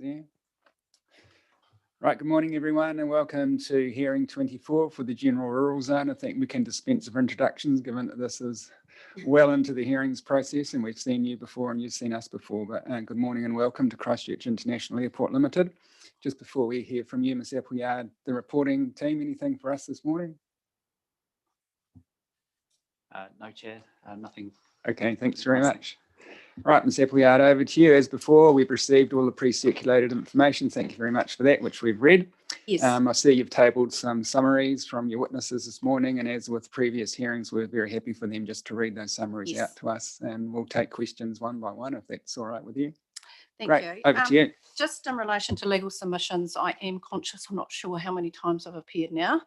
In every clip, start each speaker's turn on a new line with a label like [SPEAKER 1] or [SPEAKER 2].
[SPEAKER 1] Yeah. Right, good morning everyone and welcome to hearing 24 for the General Rural Zone. I think we can dispense of introductions given that this is well into the hearings process and we've seen you before and you've seen us before, but good morning and welcome to Christchurch International Airport Limited. Just before we hear from you, Ms Appleyard, the reporting team, anything for us this morning?
[SPEAKER 2] No, Chair, nothing.
[SPEAKER 1] Okay, thanks very much. Right, Ms Appleyard, over to you. As before, we've received all the pre-circulated information. Thank you very much for that, which we've read.
[SPEAKER 3] Yes.
[SPEAKER 1] I see you've tabled some summaries from your witnesses this morning, and as with previous hearings, we're very happy for them just to read those summaries out to us, and we'll take questions one by one if that's all right with you.
[SPEAKER 3] Thank
[SPEAKER 1] Great.
[SPEAKER 3] you.
[SPEAKER 1] Over to you.
[SPEAKER 3] Just in relation to legal submissions, I am conscious, I'm not sure how many times I've appeared now,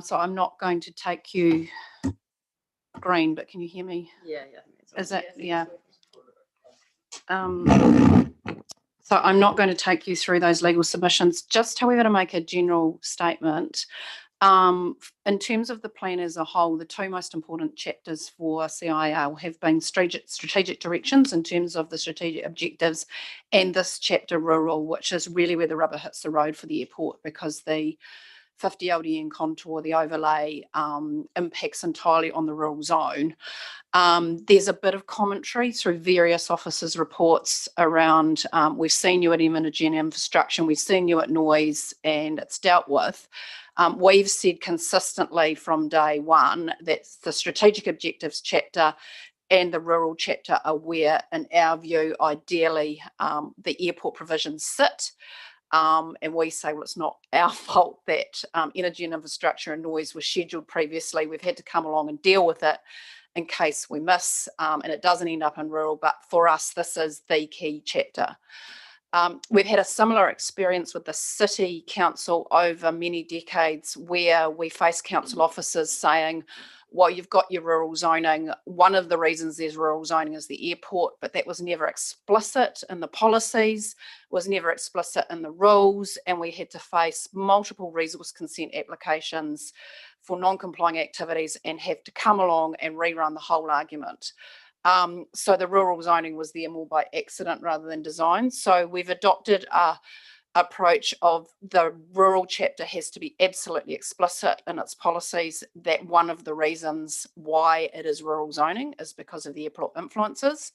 [SPEAKER 3] so I'm not going to take you green, but can you hear me?
[SPEAKER 4] Yeah.
[SPEAKER 3] Is that, yeah. So I'm not going to take you through those legal submissions, just however to make a general statement. In terms of the plan as a whole, the two most important chapters for CIL have been strategic directions in terms of the strategic objectives, and this chapter rural, which is really where the rubber hits the road for the airport, because the 50 LDN contour, the overlay, impacts entirely on the rural zone. There's a bit of commentary through various officers' reports around, we've seen you at Mitigation infrastructure, we've seen you at noise, and it's dealt with. We've said consistently from day one that the strategic objectives chapter and the rural chapter are where, in our view, ideally the airport provisions sit. And we say, well, it's not our fault that energy and infrastructure and noise was scheduled previously. We've had to come along and deal with it in case we miss, and it doesn't end up in rural. But for us, this is the key chapter. We've had a similar experience with the City Council over many decades, where we face council officers saying, well, you've got your rural zoning. One of the reasons there's rural zoning is the airport, but that was never explicit in the policies, was never explicit in the rules, and we had to face multiple resource consent applications for non-complying activities and have to come along and rerun the whole argument. So the rural zoning was there more by accident rather than design. So we've adopted a approach of the rural chapter has to be absolutely explicit in its policies that one of the reasons why it is rural zoning is because of the airport influences,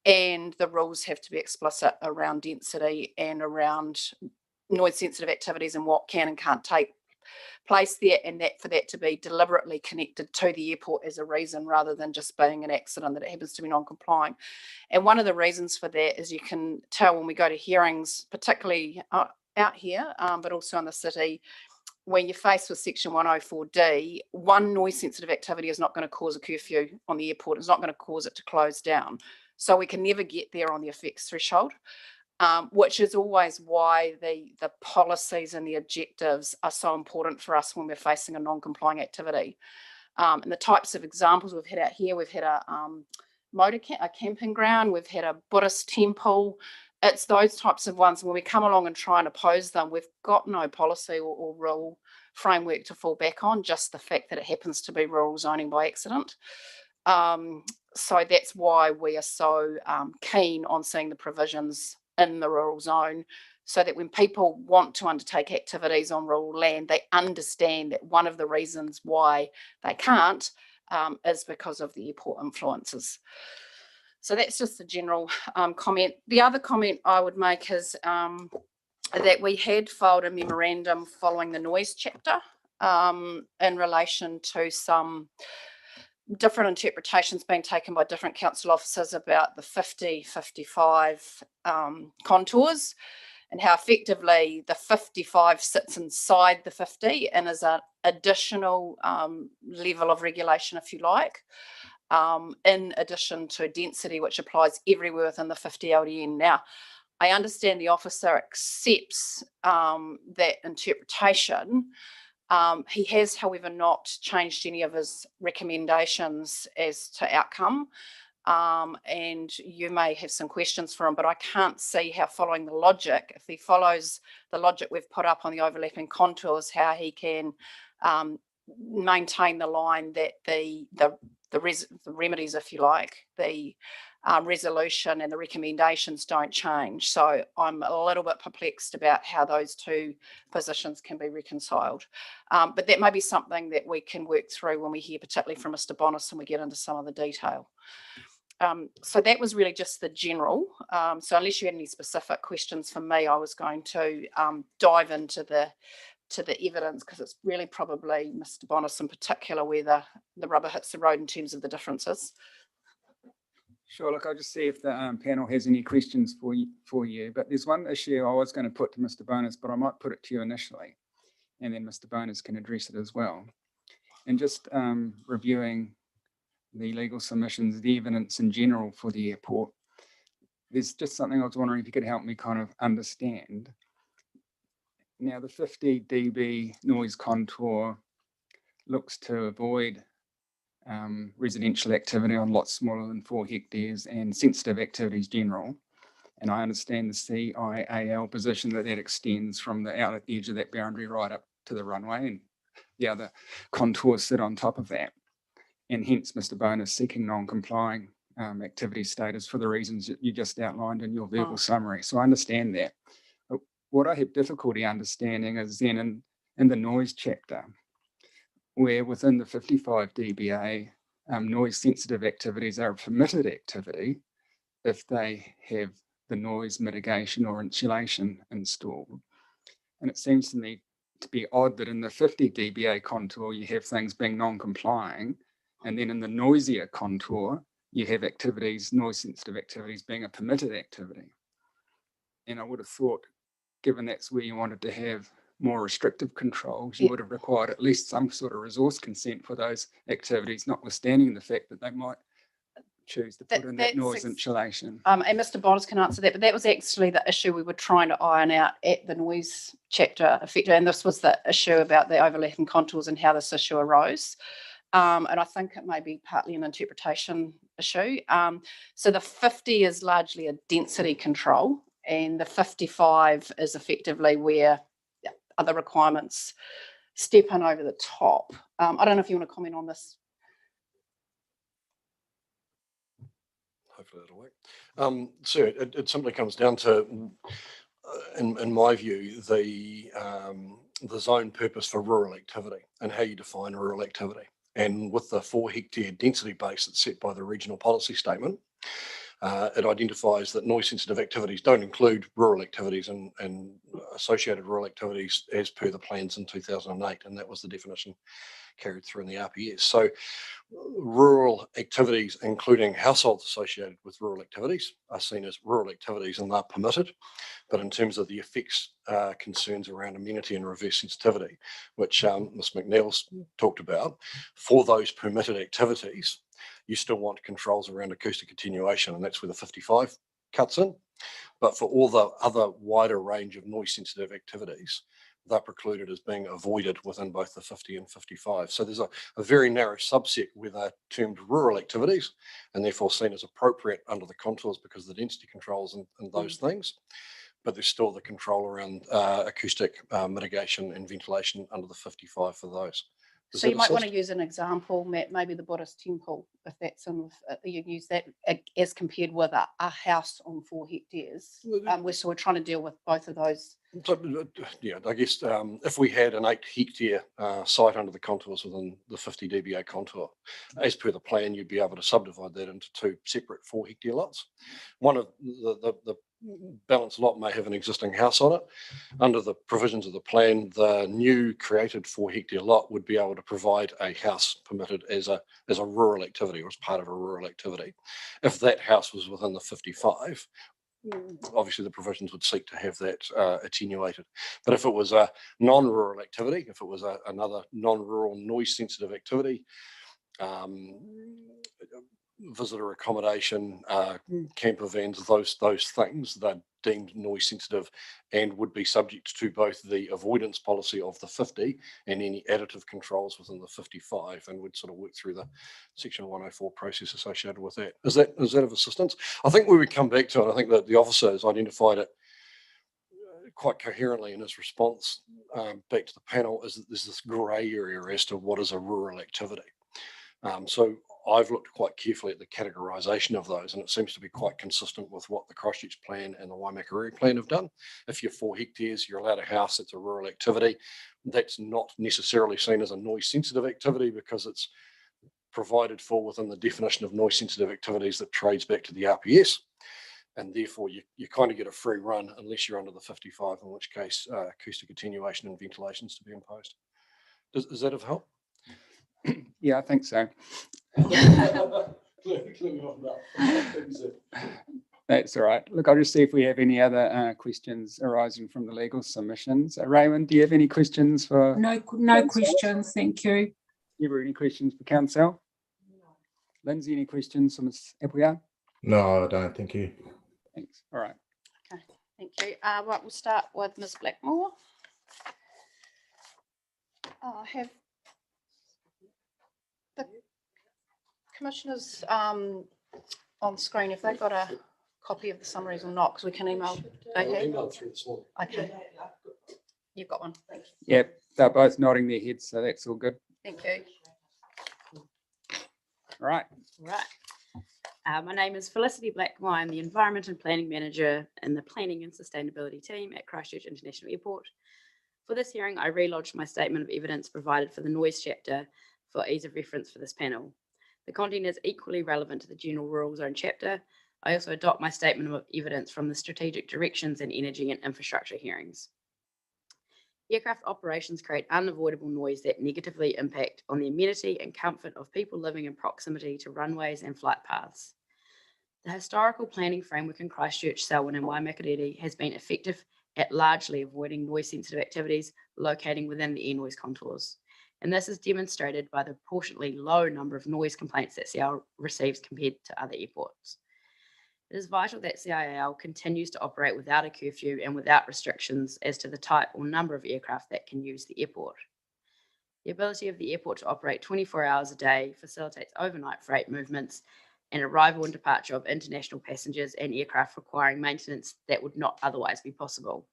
[SPEAKER 3] and the rules have to be explicit around density and around noise sensitive activities and what can and can't take place there, and that for that to be deliberately connected to the airport as a reason rather than just being an accident that it happens to be non-complying. And one of the reasons for that is you can tell when we go to hearings, particularly out here, but also in the city, when you're faced with section 104D, one noise sensitive activity is not going to cause a curfew on the airport. It's not going to cause it to close down. So we can never get there on the effects threshold. Which is always why the policies and the objectives are so important for us when we're facing a non-complying activity. And the types of examples we've had out here, we've had a camping ground, we've had a Buddhist temple. It's those types of ones when we come along and try and oppose them, we've got no policy or rule framework to fall back on, just the fact that it happens to be rural zoning by accident. So that's why we are so keen on seeing the provisions in the rural zone, so that when people want to undertake activities on rural land, they understand that one of the reasons why they can't is because of the airport influences. So that's just a general comment. The other comment I would make is that we had filed a memorandum following the noise chapter in relation to some different interpretations being taken by different council officers about the 50-55 contours, and how effectively the 55 sits inside the 50 and is an additional level of regulation, if you like, in addition to density, which applies everywhere within the 50 LDN. Now, I understand the officer accepts that interpretation. He has, however, not changed any of his recommendations as to outcome, and you may have some questions for him, but I can't see how, following the logic, if he follows the logic we've put up on the overlapping contours, how he can maintain the line that the remedies, if you like, the resolution and the recommendations don't change. So I'm a little bit perplexed about how those two positions can be reconciled. But that may be something that we can work through when we hear particularly from Mr. Bonis and we get into some of the detail. So that was really just the general. So unless you had any specific questions for me, I was going to dive into the evidence, because it's really probably Mr. Bonis in particular where the rubber hits the road in terms of the differences.
[SPEAKER 1] Sure, look, I'll just see if the panel has any questions for you. But there's one issue I was going to put to Mr. Bonis, but I might put it to you initially, and then Mr. Bonis can address it as well. And just reviewing the legal submissions, the evidence in general for the airport, there's just something I was wondering if you could help me kind of understand. Now, the 50 dB noise contour looks to avoid residential activity on lots smaller than 4 hectares and sensitive activities general. And I understand the CIAL position that extends from the outer edge of that boundary right up to the runway, and the other contours sit on top of that. And hence Mr. Bonis seeking non-complying activity status for the reasons that you just outlined in your verbal summary. So I understand that. But what I have difficulty understanding is then in the noise chapter, where within the 55 dBA, noise sensitive activities are a permitted activity if they have the noise mitigation or insulation installed. And it seems to me to be odd that in the 50 dBA contour, you have things being non-complying, and then in the noisier contour, you have activities, noise sensitive activities being a permitted activity. And I would have thought, given that's where you wanted to have more restrictive controls, you would have required at least some sort of resource consent for those activities, notwithstanding the fact that they might choose to put in that noise insulation.
[SPEAKER 3] And Mr. Bonis can answer that, but that was actually the issue we were trying to iron out at the noise chapter effectively, and this was the issue about the overlapping contours and how this issue arose. And I think it may be partly an interpretation issue. So the 50 is largely a density control, and the 55 is effectively where other requirements step in over the top. I don't know if you want to comment on this.
[SPEAKER 4] Hopefully that'll work. So it simply comes down to, in my view, the zone purpose for rural activity and how you define rural activity. And with the 4 hectare density base that's set by the regional policy statement, it identifies that noise sensitive activities don't include rural activities and associated rural activities as per the plans in 2008, and that was the definition carried through in the RPS. So rural activities, including households associated with rural activities, are seen as rural activities and they're permitted. But in terms of the effects concerns around amenity and reverse sensitivity, which Ms. McNeil's talked about, for those permitted activities, you still want controls around acoustic attenuation, and that's where the 55 cuts in. But for all the other wider range of noise sensitive activities, they're precluded as being avoided within both the 50 and 55. So there's a very narrow subset where they're termed rural activities and therefore seen as appropriate under the contours because of the density controls and those things. But there's still the control around acoustic mitigation and ventilation under the 55 for those.
[SPEAKER 3] So you might want to use an example, Matt, maybe the Buddhist temple, if that's in, you use that as compared with a house on 4 hectares. So we're trying to deal with both of those.
[SPEAKER 4] So, yeah, I guess if we had an 8 hectare site under the contours within the 50 dBA contour, as per the plan, you'd be able to subdivide that into 2 separate 4 hectare lots. One of the balanced lot may have an existing house on it. Under the provisions of the plan, the new created 4 hectare lot would be able to provide a house permitted as a rural activity or as part of a rural activity. If that house was within the 55, obviously the provisions would seek to have that attenuated. But if it was a non-rural activity, if it was another non-rural noise sensitive activity, visitor accommodation, camper vans, those things, they're deemed noise sensitive and would be subject to both the avoidance policy of the 50 and any additive controls within the 55, and would sort of work through the section 104 process associated with that. Is that of assistance? I think when we come back to it, I think that the officer has identified it quite coherently in his response back to the panel is that there's this grey area as to what is a rural activity. So I've looked quite carefully at the categorisation of those, and it seems to be quite consistent with what the Christchurch plan and the Waimakariri plan have done. If you're 4 hectares, you're allowed a house, that's a rural activity. That's not necessarily seen as a noise sensitive activity because it's provided for within the definition of noise sensitive activities that trades back to the RPS. And therefore you kind of get a free run unless you're under the 55, in which case acoustic attenuation and ventilation is to be imposed. Does that have help?
[SPEAKER 1] Yeah, I think so. That's all right. Look, I'll just see if we have any other questions arising from the legal submissions. Raymond, do you have any questions for?
[SPEAKER 5] No questions, thank you.
[SPEAKER 1] Ever any questions for council? Lindsay, any questions for Ms. Appleyard?
[SPEAKER 6] No, I don't. Thank you.
[SPEAKER 1] Thanks. All right.
[SPEAKER 3] Okay, thank you. Right, we'll start with Ms. Blackmore. I have the commissioners on screen, if they've got a copy of the summaries or not, because we can email. Okay.
[SPEAKER 4] Emailed through this morning.
[SPEAKER 3] Okay. You've got one.
[SPEAKER 1] Yep, they're both nodding their heads, so that's all good.
[SPEAKER 3] Thank you.
[SPEAKER 1] All right.
[SPEAKER 7] Right. My name is Felicity Blackmore. I'm the Environment and Planning Manager in the Planning and Sustainability team at Christchurch International Airport. For this hearing, I relodged my statement of evidence provided for the noise chapter for ease of reference for this panel. The content is equally relevant to the general rural zone chapter. I also adopt my statement of evidence from the strategic directions and energy and infrastructure hearings. Aircraft operations create unavoidable noise that negatively impact on the amenity and comfort of people living in proximity to runways and flight paths. The historical planning framework in Christchurch, Selwyn and Waimakariri has been effective at largely avoiding noise-sensitive activities locating within the air noise contours. And this is demonstrated by the proportionately low number of noise complaints that CIAL receives compared to other airports. It is vital that CIAL continues to operate without a curfew and without restrictions as to the type or number of aircraft that can use the airport. The ability of the airport to operate 24 hours a day facilitates overnight freight movements and arrival and departure of international passengers and aircraft requiring maintenance that would not otherwise be possible.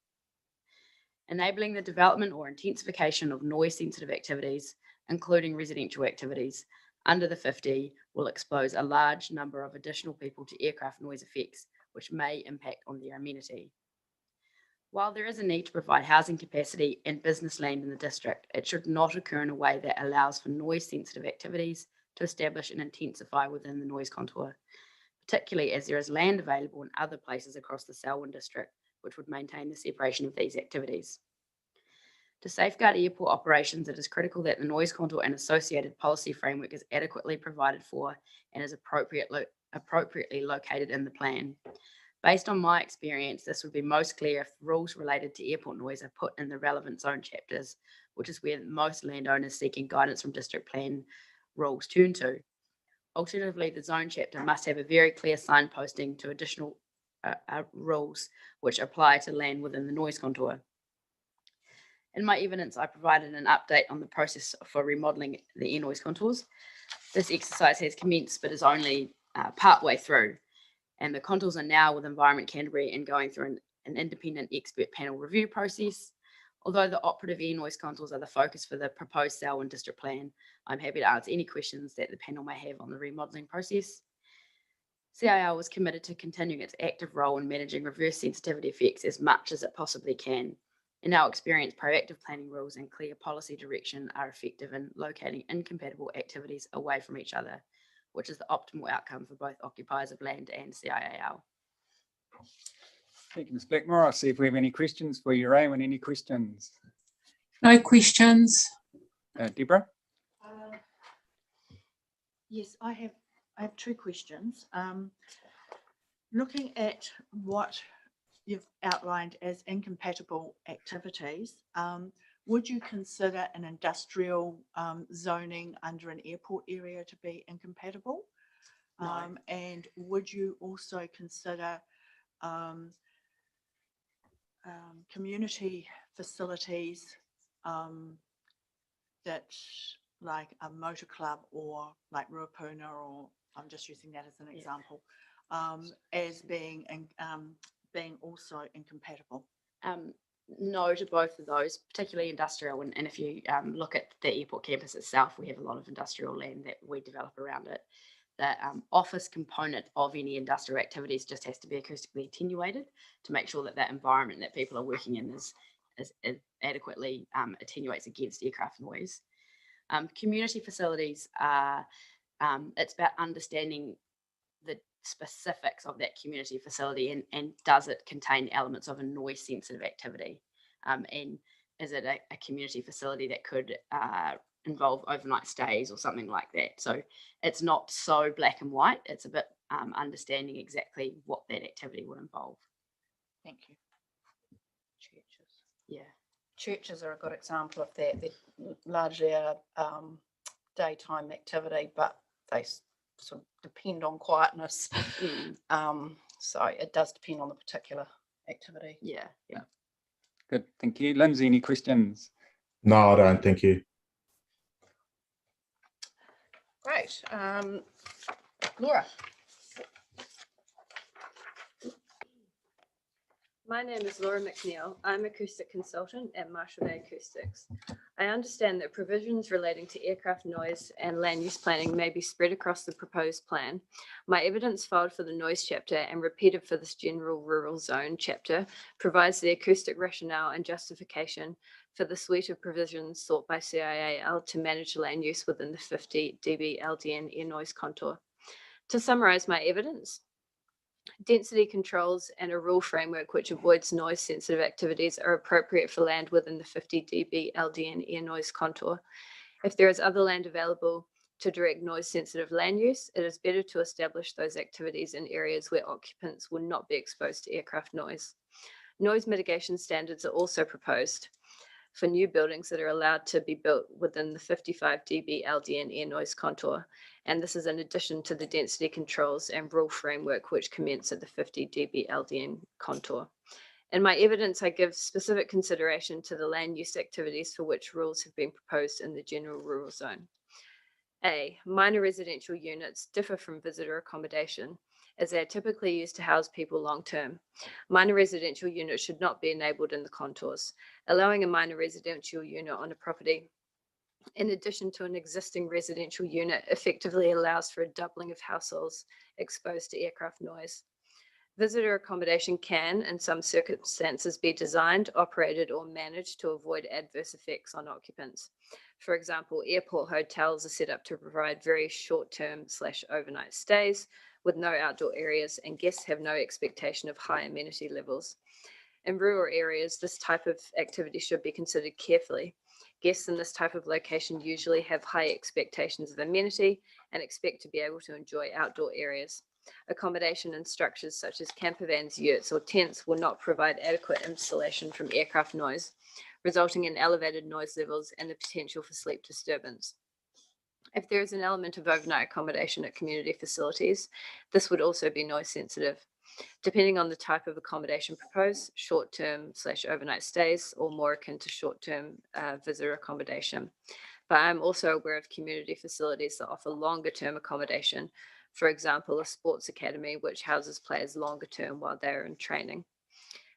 [SPEAKER 7] Enabling the development or intensification of noise-sensitive activities, including residential activities, under the 50 will expose a large number of additional people to aircraft noise effects, which may impact on their amenity. While there is a need to provide housing capacity and business land in the district, it should not occur in a way that allows for noise-sensitive activities to establish and intensify within the noise contour, particularly as there is land available in other places across the Selwyn district, which would maintain the separation of these activities. To safeguard airport operations, it is critical that the noise contour and associated policy framework is adequately provided for and is appropriately located in the plan. Based on my experience, this would be most clear if rules related to airport noise are put in the relevant zone chapters, which is where most landowners seeking guidance from district plan rules turn to. Alternatively, the zone chapter must have a very clear signposting to additional rules which apply to land within the noise contour. In my evidence, I provided an update on the process for remodelling the air noise contours. This exercise has commenced but is only partway through, and the contours are now with Environment Canterbury and going through an independent expert panel review process. Although the operative air noise contours are the focus for the proposed Selwyn district plan, I'm happy to answer any questions that the panel may have on the remodelling process. CIAL was committed to continuing its active role in managing reverse sensitivity effects as much as it possibly can. In our experience, proactive planning rules and clear policy direction are effective in locating incompatible activities away from each other, which is the optimal outcome for both occupiers of land and CIAL.
[SPEAKER 1] Thank you, Ms. Blackmore. I'll see if we have any questions for you, Raymond. Any questions?
[SPEAKER 5] No questions.
[SPEAKER 1] Deborah?
[SPEAKER 8] Yes, I have 2 questions. Looking at what you've outlined as incompatible activities, would you consider an industrial zoning under an airport area to be incompatible?
[SPEAKER 7] No.
[SPEAKER 8] And would you also consider community facilities that like a motor club or like Ruapuna, or I'm just using that as an example, as being also incompatible?
[SPEAKER 7] No to both of those, particularly industrial. And if you look at the airport campus itself, we have a lot of industrial land that we develop around it. The office component of any industrial activities just has to be acoustically attenuated to make sure that that environment that people are working in is adequately attenuates against aircraft noise. Community facilities are, it's about understanding the specifics of that community facility and does it contain elements of a noise sensitive activity, and is it a community facility that could involve overnight stays or something like that. So it's not so black and white, it's a bit understanding exactly what that activity would involve.
[SPEAKER 8] Thank you.
[SPEAKER 3] Churches.
[SPEAKER 7] Yeah.
[SPEAKER 3] Churches are a good example of that. They're largely a daytime activity, but they sort of depend on quietness. So it does depend on the particular activity.
[SPEAKER 7] Yeah.
[SPEAKER 1] Good, thank you. Lindsay, any questions?
[SPEAKER 6] No, I don't. Thank you.
[SPEAKER 3] Great. Laura.
[SPEAKER 9] My name is Laura McNeil. I'm acoustic consultant at Marshall Bay Acoustics. I understand that provisions relating to aircraft noise and land use planning may be spread across the proposed plan. My evidence filed for the noise chapter and repeated for this general rural zone chapter provides the acoustic rationale and justification for the suite of provisions sought by CIAL to manage land use within the 50 dB LDN air noise contour. To summarize my evidence, density controls and a rule framework which avoids noise sensitive activities are appropriate for land within the 50 dB LDN air noise contour. If there is other land available to direct noise sensitive land use, it is better to establish those activities in areas where occupants will not be exposed to aircraft noise. Noise mitigation standards are also proposed for new buildings that are allowed to be built within the 55 dB LDN air noise contour. And this is in addition to the density controls and rule framework, which commence at the 50 dB LDN contour. In my evidence, I give specific consideration to the land use activities for which rules have been proposed in the general rural zone. A, minor residential units differ from visitor accommodation, as they are typically used to house people long-term. Minor residential units should not be enabled in the contours. Allowing a minor residential unit on a property in addition to an existing residential unit effectively allows for a doubling of households exposed to aircraft noise. Visitor accommodation can, in some circumstances, be designed, operated, or managed to avoid adverse effects on occupants. For example, airport hotels are set up to provide very short-term / overnight stays with no outdoor areas, and guests have no expectation of high amenity levels. In rural areas, this type of activity should be considered carefully. Guests in this type of location usually have high expectations of amenity and expect to be able to enjoy outdoor areas. Accommodation in structures such as camper vans, yurts, or tents will not provide adequate insulation from aircraft noise, resulting in elevated noise levels and the potential for sleep disturbance. If there is an element of overnight accommodation at community facilities, this would also be noise sensitive. Depending on the type of accommodation proposed, short-term / overnight stays, or more akin to short-term visitor accommodation. But I'm also aware of community facilities that offer longer-term accommodation. For example, a sports academy, which houses players longer term while they're in training.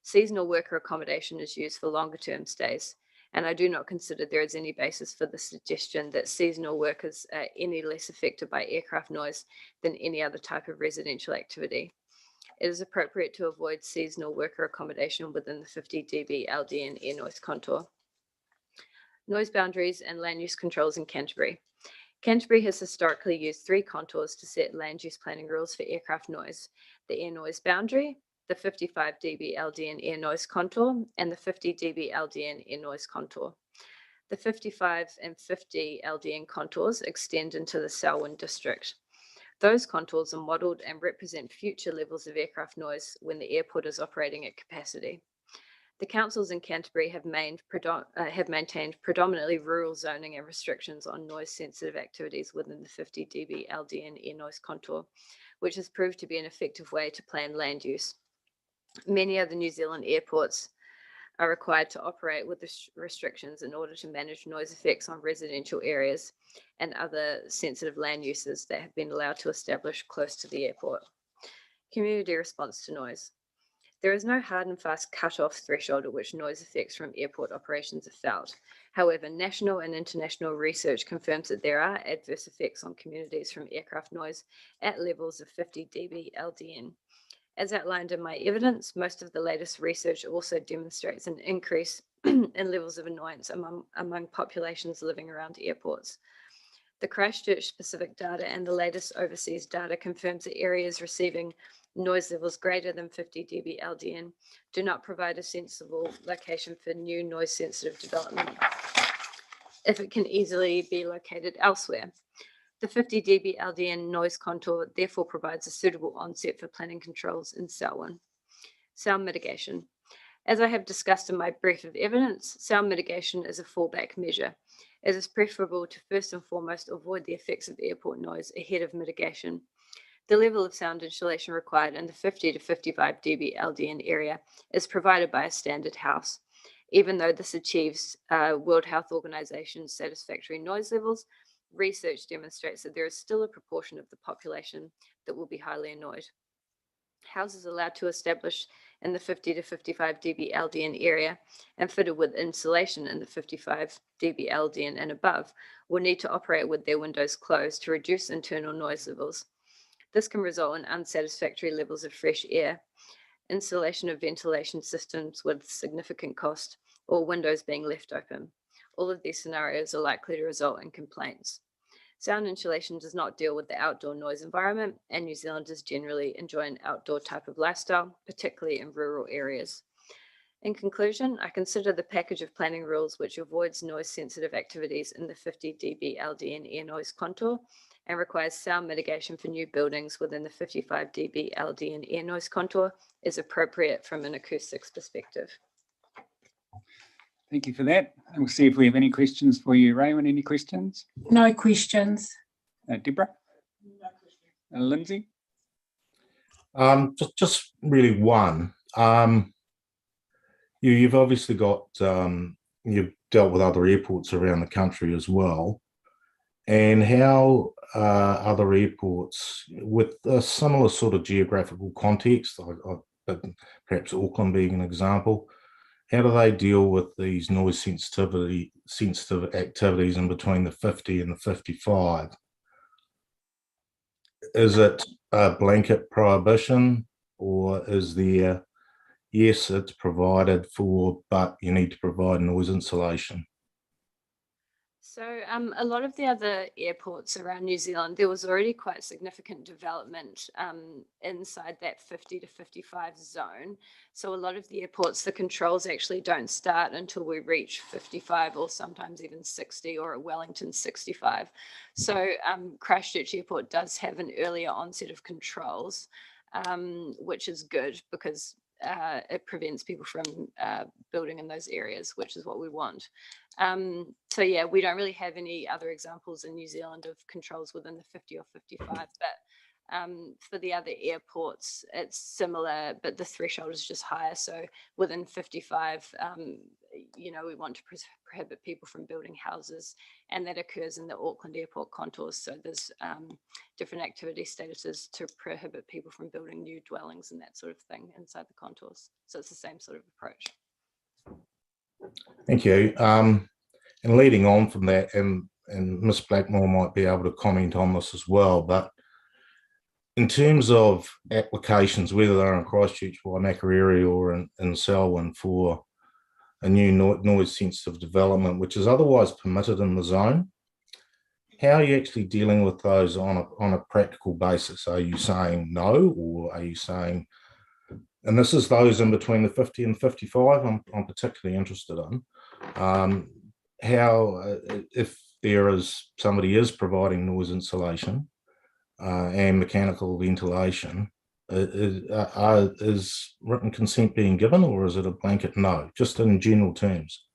[SPEAKER 9] Seasonal worker accommodation is used for longer term stays, and I do not consider there is any basis for the suggestion that seasonal workers are any less affected by aircraft noise than any other type of residential activity. It is appropriate to avoid seasonal worker accommodation within the 50 dB LDN air noise contour. Noise boundaries and land use controls in Canterbury. Canterbury has historically used 3 contours to set land use planning rules for aircraft noise: the air noise boundary, the 55 dB LDN air noise contour, and the 50 dB LDN air noise contour. The 55 and 50 LDN contours extend into the Selwyn district. Those contours are modelled and represent future levels of aircraft noise when the airport is operating at capacity. The councils in Canterbury have maintained predominantly rural zoning and restrictions on noise-sensitive activities within the 50 dB LDN air noise contour, which has proved to be an effective way to plan land use. Many other New Zealand airports are required to operate with restrictions in order to manage noise effects on residential areas and other sensitive land uses that have been allowed to establish close to the airport. Community response to noise. There is no hard and fast cut-off threshold at which noise effects from airport operations are felt. However, national and international research confirms that there are adverse effects on communities from aircraft noise at levels of 50 dB LDN. As outlined in my evidence, most of the latest research also demonstrates an increase in levels of annoyance among populations living around airports. The Christchurch specific data and the latest overseas data confirms that areas receiving noise levels greater than 50 dB LDN do not provide a sensible location for new noise sensitive development if it can easily be located elsewhere. The 50 dB LDN noise contour therefore provides a suitable onset for planning controls in Selwyn. Sound mitigation. As I have discussed in my brief of evidence, sound mitigation is a fallback measure. It is preferable to first and foremost avoid the effects of airport noise ahead of mitigation. The level of sound insulation required in the 50 to 55 dB LDN area is provided by a standard house. Even though this achieves World Health Organization satisfactory noise levels, research demonstrates that there is still a proportion of the population that will be highly annoyed. Houses allowed to establish in the 50 to 55 dB LDN area and fitted with insulation in the 55 dB LDN and above will need to operate with their windows closed to reduce internal noise levels. This can result in unsatisfactory levels of fresh air, installation of ventilation systems with significant cost, or windows being left open. All of these scenarios are likely to result in complaints. Sound insulation does not deal with the outdoor noise environment, and New Zealanders generally enjoy an outdoor type of lifestyle, particularly in rural areas. In conclusion, I consider the package of planning rules which avoids noise-sensitive activities in the 50 dB LDN air noise contour and requires sound mitigation for new buildings within the 55 dB LDN air noise contour is appropriate from an acoustics perspective.
[SPEAKER 1] Thank you for that. And we'll see if we have any questions for you. Raymond, any questions?
[SPEAKER 5] No questions.
[SPEAKER 1] Deborah?
[SPEAKER 8] No question.
[SPEAKER 1] Lindsay?
[SPEAKER 6] Just really one. You've obviously got, you've dealt with other airports around the country as well. And how other airports with a similar sort of geographical context, perhaps Auckland being an example, how do they deal with these noise sensitive activities in between the 50 and the 55? Is it a blanket prohibition, or is there, yes, it's provided for, but you need to provide noise insulation?
[SPEAKER 9] So a lot of the other airports around New Zealand, there was already quite significant development inside that 50 to 55 zone. So a lot of the airports, the controls actually don't start until we reach 55 or sometimes even 60, or at Wellington 65. So Christchurch Airport does have an earlier onset of controls, which is good because it prevents people from building in those areas, which is what we want. So yeah, we don't really have any other examples in New Zealand of controls within the 50 or 55, but for the other airports, it's similar, but the threshold is just higher. So within 55, you know, we want to prohibit people from building houses, and that occurs in the Auckland airport contours. So there's different activity statuses to prohibit people from building new dwellings and that sort of thing inside the contours. So it's the same sort of approach.
[SPEAKER 6] Thank you. And leading on from that, and Ms. Blackmore might be able to comment on this as well, but in terms of applications, whether they're in Christchurch, Waimakere area, or in Selwyn for a new noise sensitive development, which is otherwise permitted in the zone, how are you actually dealing with those on a practical basis? Are you saying no, or are you saying, and this is those in between the 50 and 55 I'm particularly interested in, how, if there is, somebody is providing noise insulation and mechanical ventilation, is written consent being given, or is it a blanket no, just in general terms?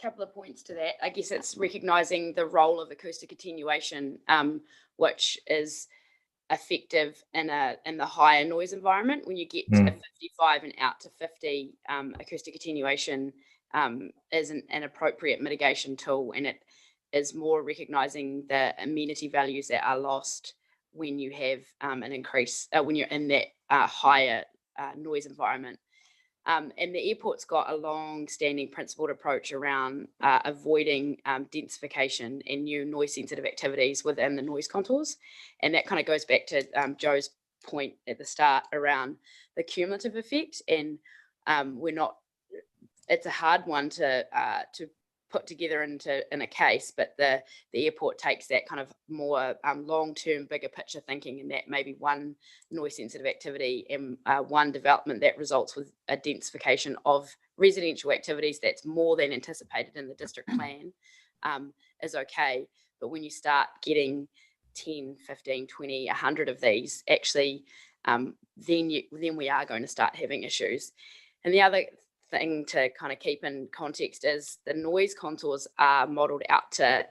[SPEAKER 7] Couple of points to that. I guess it's recognizing the role of acoustic attenuation, which is effective in the higher noise environment. When you get to 55 and out to 50, acoustic attenuation is an appropriate mitigation tool, and it is more recognizing the amenity values that are lost when you have an increase, when you're in that higher noise environment. And the airport's got a long-standing principled approach around avoiding densification and new noise-sensitive activities within the noise contours. And that kind of goes back to Joe's point at the start around the cumulative effect. And it's a hard one to put together in a case, but the airport takes that kind of more long-term, bigger picture thinking, and that maybe one noise-sensitive activity and one development that results with a densification of residential activities that's more than anticipated in the district plan is okay. But when you start getting 10, 15, 20, 100 of these, actually, then we are going to start having issues. And the other thing to kind of keep in context is the noise contours are modeled out to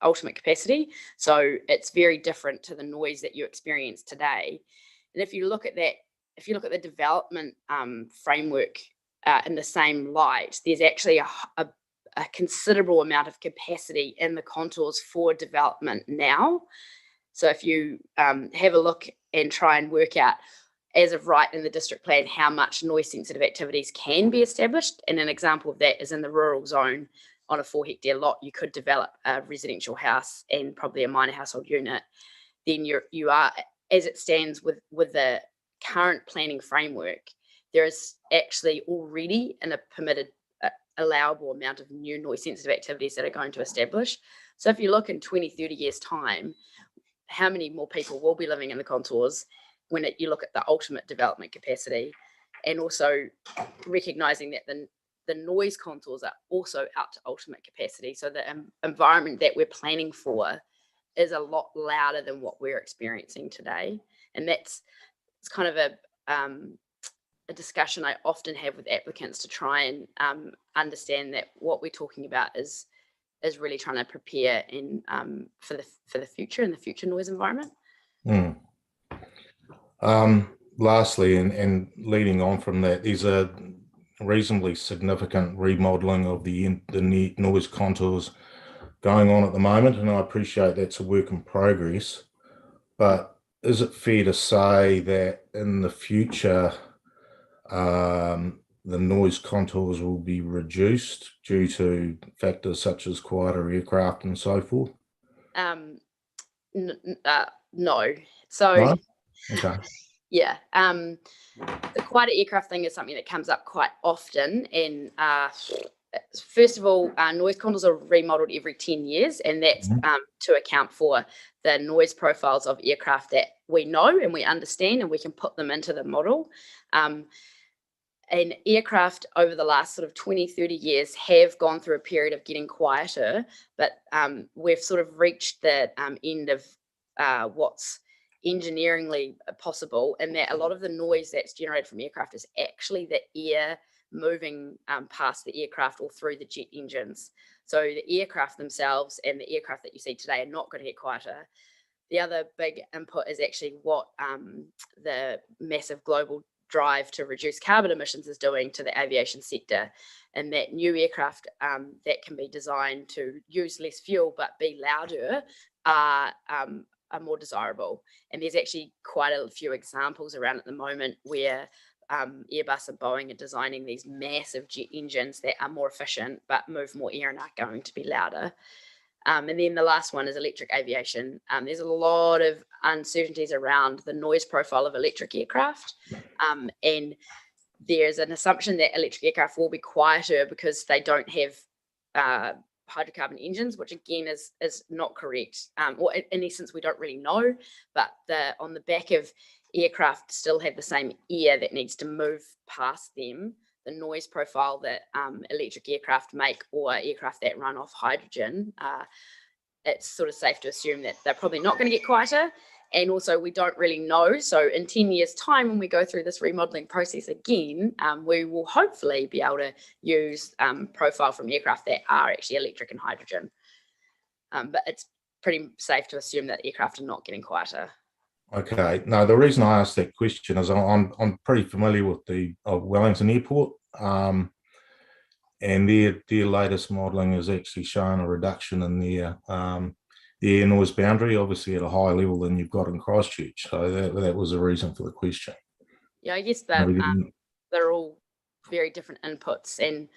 [SPEAKER 7] ultimate capacity. So it's very different to the noise that you experience today. And if you look at that, if you look at the development framework in the same light, there's actually a considerable amount of capacity in the contours for development now. So if you have a look and try and work out as of right in the district plan how much noise sensitive activities can be established, and an example of that is in the rural zone on a 4 hectare lot, you could develop a residential house and probably a minor household unit. Then you are, as it stands with the current planning framework, there is actually already a permitted allowable amount of new noise sensitive activities that are going to establish. So if you look in 20, 30 years time, how many more people will be living in the contours when you look at the ultimate development capacity, and also recognizing that the noise contours are also out to ultimate capacity. So the environment that we're planning for is a lot louder than what we're experiencing today. And it's kind of a discussion I often have with applicants to try and understand that what we're talking about is really trying to prepare for the future and the future noise environment.
[SPEAKER 6] Lastly, and leading on from that, there's a reasonably significant remodeling of the noise contours going on at the moment, and I appreciate that's a work in progress. But is it fair to say that in the future, the noise contours will be reduced due to factors such as quieter aircraft and so forth?
[SPEAKER 7] No. So.
[SPEAKER 6] No? Okay.
[SPEAKER 7] Yeah, the quieter aircraft thing is something that comes up quite often. And first of all, noise contours are remodeled every 10 years, and that's to account for the noise profiles of aircraft that we know and we understand, and we can put them into the model. And aircraft over the last sort of 20, 30 years have gone through a period of getting quieter, but we've sort of reached the end of what's engineeringly possible, and that a lot of the noise that's generated from aircraft is actually the air moving past the aircraft or through the jet engines. So the aircraft themselves and the aircraft that you see today are not going to get quieter. The other big input is actually what the massive global drive to reduce carbon emissions is doing to the aviation sector, and that new aircraft that can be designed to use less fuel but be louder are more desirable. And there's actually quite a few examples around at the moment where Airbus and Boeing are designing these massive jet engines that are more efficient but move more air and are going to be louder. And then the last one is electric aviation. There's a lot of uncertainties around the noise profile of electric aircraft, and there's an assumption that electric aircraft will be quieter because they don't have hydrocarbon engines, which again is not correct, or in essence we don't really know, but on the back of aircraft still have the same air that needs to move past them. The noise profile that electric aircraft make, or aircraft that run off hydrogen, it's sort of safe to assume that they're probably not going to get quieter. And also we don't really know. So in 10 years time, when we go through this remodeling process again, we will hopefully be able to use profile from aircraft that are actually electric and hydrogen. But it's pretty safe to assume that aircraft are not getting quieter.
[SPEAKER 6] Okay. No, the reason I asked that question is I'm pretty familiar with the Wellington Airport, and their latest modelling has actually shown a reduction in their the air noise boundary, obviously at a higher level than you've got in Christchurch. So that was the reason for the question.
[SPEAKER 7] Yeah, I guess that they're all very different inputs, and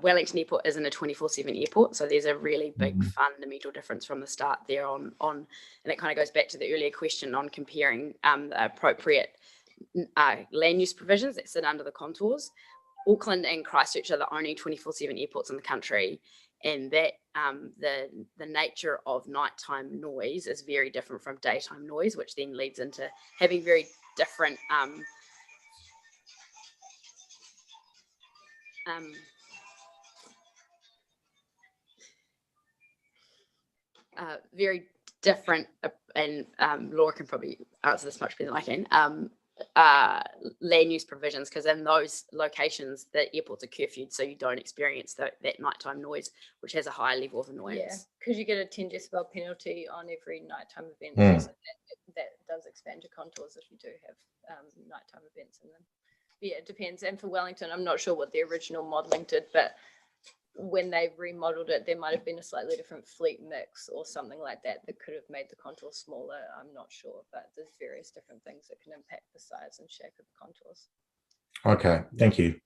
[SPEAKER 7] Wellington Airport isn't a 24/7 airport, so there's a really big fundamental difference from the start there on, and it kind of goes back to the earlier question on comparing the appropriate land use provisions that sit under the contours. Auckland and Christchurch are the only 24/7 airports in the country, and that the nature of nighttime noise is very different from daytime noise, which then leads into having very different very different, and Laura can probably answer this much better than I can, land use provisions, because in those locations the airports are curfewed, so you don't experience that nighttime noise, which has a higher level of annoyance.
[SPEAKER 9] Yeah, because you get a 10 decibel penalty on every nighttime event. So that does expand your contours if you do have nighttime events in them. But yeah, it depends. And for Wellington, I'm not sure what the original modelling did, but when they remodeled it, there might have been a slightly different fleet mix or something like that that could have made the contour smaller. I'm not sure, but there's various different things that can impact the size and shape of the contours.
[SPEAKER 6] Okay, thank you.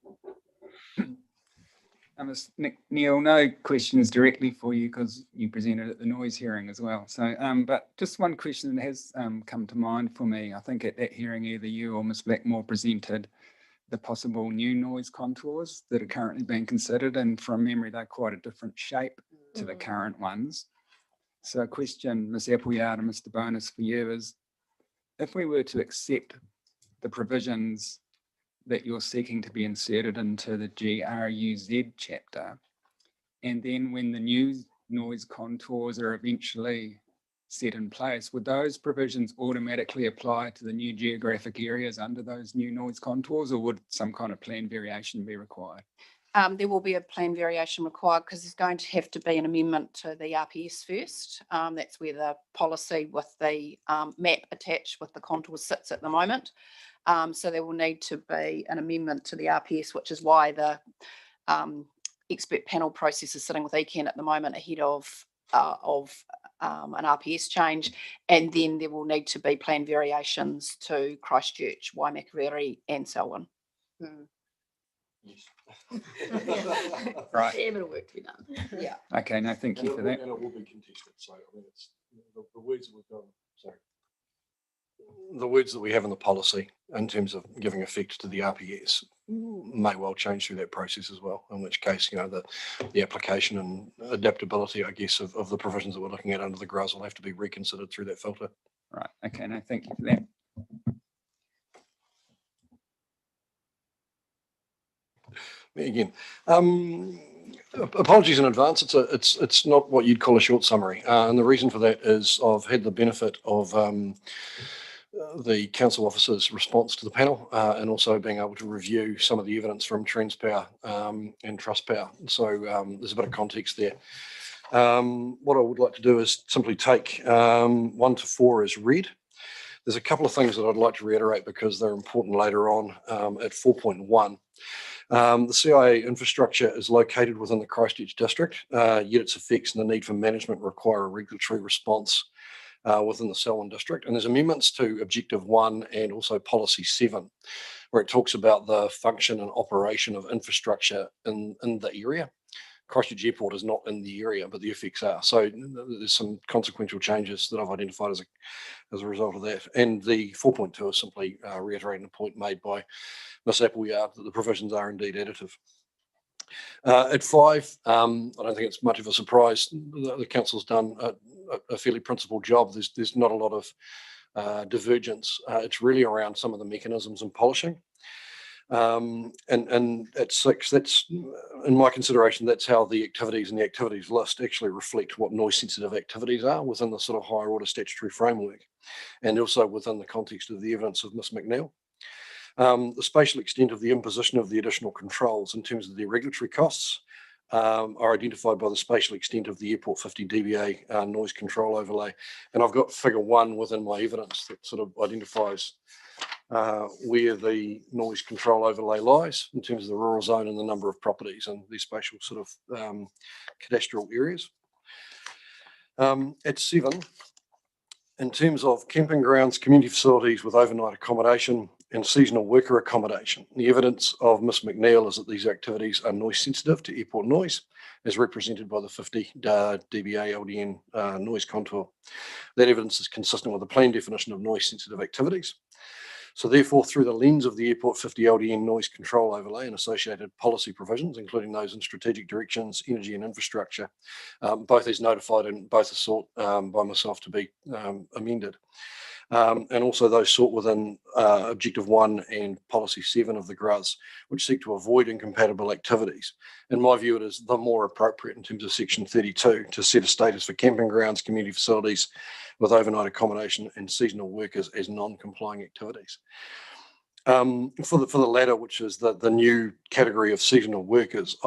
[SPEAKER 1] Neil, no questions directly for you because you presented at the noise hearing as well. So, but just one question that has come to mind for me. I think at that hearing, either you or Ms. Blackmore presented the possible new noise contours that are currently being considered, and from memory they're quite a different shape to the current ones. So a question, Ms. Appleyard and Mr. Bonus, for you is, if we were to accept the provisions that you're seeking to be inserted into the GRUZ chapter, and then when the new noise contours are eventually set in place, would those provisions automatically apply to the new geographic areas under those new noise contours, or would some kind of plan variation be required?
[SPEAKER 3] There will be a plan variation required because there's going to have to be an amendment to the RPS first. That's where the policy with the map attached with the contours sits at the moment. So there will need to be an amendment to the RPS, which is why the expert panel process is sitting with ECAN at the moment ahead of an RPS change, and then there will need to be plan variations to Christchurch, Waimakiriri and Selwyn.
[SPEAKER 4] Yes.
[SPEAKER 1] Right.
[SPEAKER 7] Yeah, but work to be done.
[SPEAKER 3] Yeah.
[SPEAKER 1] Okay, no, thank you for that.
[SPEAKER 4] And it will be contested. So I mean, it's the words that we've got. Sorry. The words that we have in the policy in terms of giving effect to the RPS may well change through that process as well, in which case, you know, the application and adaptability, I guess, of the provisions that we're looking at under the GRUZ will have to be reconsidered through that filter.
[SPEAKER 1] Right, okay, no, thank you for that.
[SPEAKER 4] Me again. Apologies in advance. It's not what you'd call a short summary, and the reason for that is I've had the benefit of the council officer's response to the panel, and also being able to review some of the evidence from Transpower and Trustpower. So there's a bit of context there. What I would like to do is simply take 1 to 4 as read. There's a couple of things that I'd like to reiterate because they're important later on at 4.1. The CIA infrastructure is located within the Christchurch district, yet its effects and the need for management require a regulatory response within the Selwyn district. And there's amendments to Objective 1 and also Policy 7, where it talks about the function and operation of infrastructure in the area. Christchurch Airport is not in the area, but the effects are. So there's some consequential changes that I've identified as a result of that. And the 4.2 is simply reiterating the point made by Ms. Appleyard that the provisions are indeed additive. At 5, I don't think it's much of a surprise. The council's done a fairly principled job. There's not a lot of divergence. It's really around some of the mechanisms and polishing. And at 6, that's, in my consideration, that's how the activities and the activities list actually reflect what noise sensitive activities are within the sort of higher order statutory framework, and also within the context of the evidence of Ms. McNeil. The spatial extent of the imposition of the additional controls in terms of the regulatory costs are identified by the spatial extent of the Airport 50 dBA noise control overlay. And I've got figure 1 within my evidence that sort of identifies where the noise control overlay lies in terms of the rural zone and the number of properties and these spatial sort of cadastral areas. At 7, in terms of camping grounds, community facilities with overnight accommodation and seasonal worker accommodation, the evidence of Ms McNeil is that these activities are noise sensitive to airport noise, as represented by the 50 dBA LDN noise contour. That evidence is consistent with the plain definition of noise sensitive activities. So therefore, through the lens of the Airport 50 LDN noise control overlay and associated policy provisions, including those in strategic directions, energy and infrastructure, both as notified and both are sought by myself to be amended. And also those sought within Objective 1 and Policy 7 of the GRUS, which seek to avoid incompatible activities. In my view, it is the more appropriate in terms of Section 32 to set a status for camping grounds, community facilities with overnight accommodation and seasonal workers as non-complying activities. For the latter, which is the new category of seasonal workers,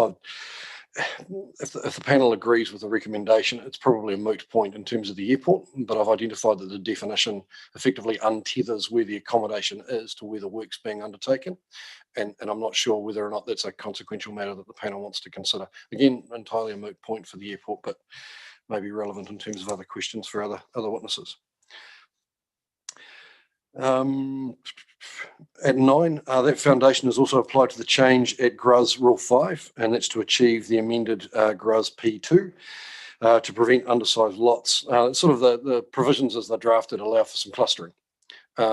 [SPEAKER 4] if the panel agrees with the recommendation, it's probably a moot point in terms of the airport, but I've identified that the definition effectively untethers where the accommodation is to where the work's being undertaken. And I'm not sure whether or not that's a consequential matter that the panel wants to consider. Again, entirely a moot point for the airport, but may be relevant in terms of other questions for other witnesses. At 9, that foundation is also applied to the change at GRUS Rule 5, and that's to achieve the amended GRUS P2 to prevent undersized lots. Sort of the provisions as they're drafted allow for some clustering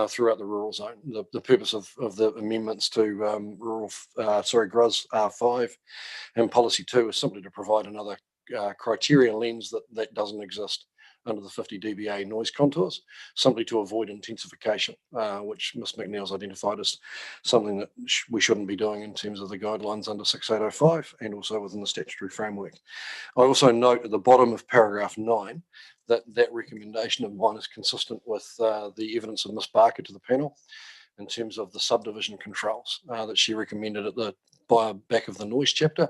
[SPEAKER 4] throughout the rural zone. The purpose of the amendments to GRUS 5 and Policy 2 is simply to provide another criteria lens that doesn't exist under the 50 dBA noise contours, simply to avoid intensification, which Ms McNeil's identified as something that we shouldn't be doing in terms of the guidelines under 6805 and also within the statutory framework. I also note at the bottom of paragraph 9 that recommendation of mine is consistent with the evidence of Ms Barker to the panel in terms of the subdivision controls that she recommended at the back of the noise chapter,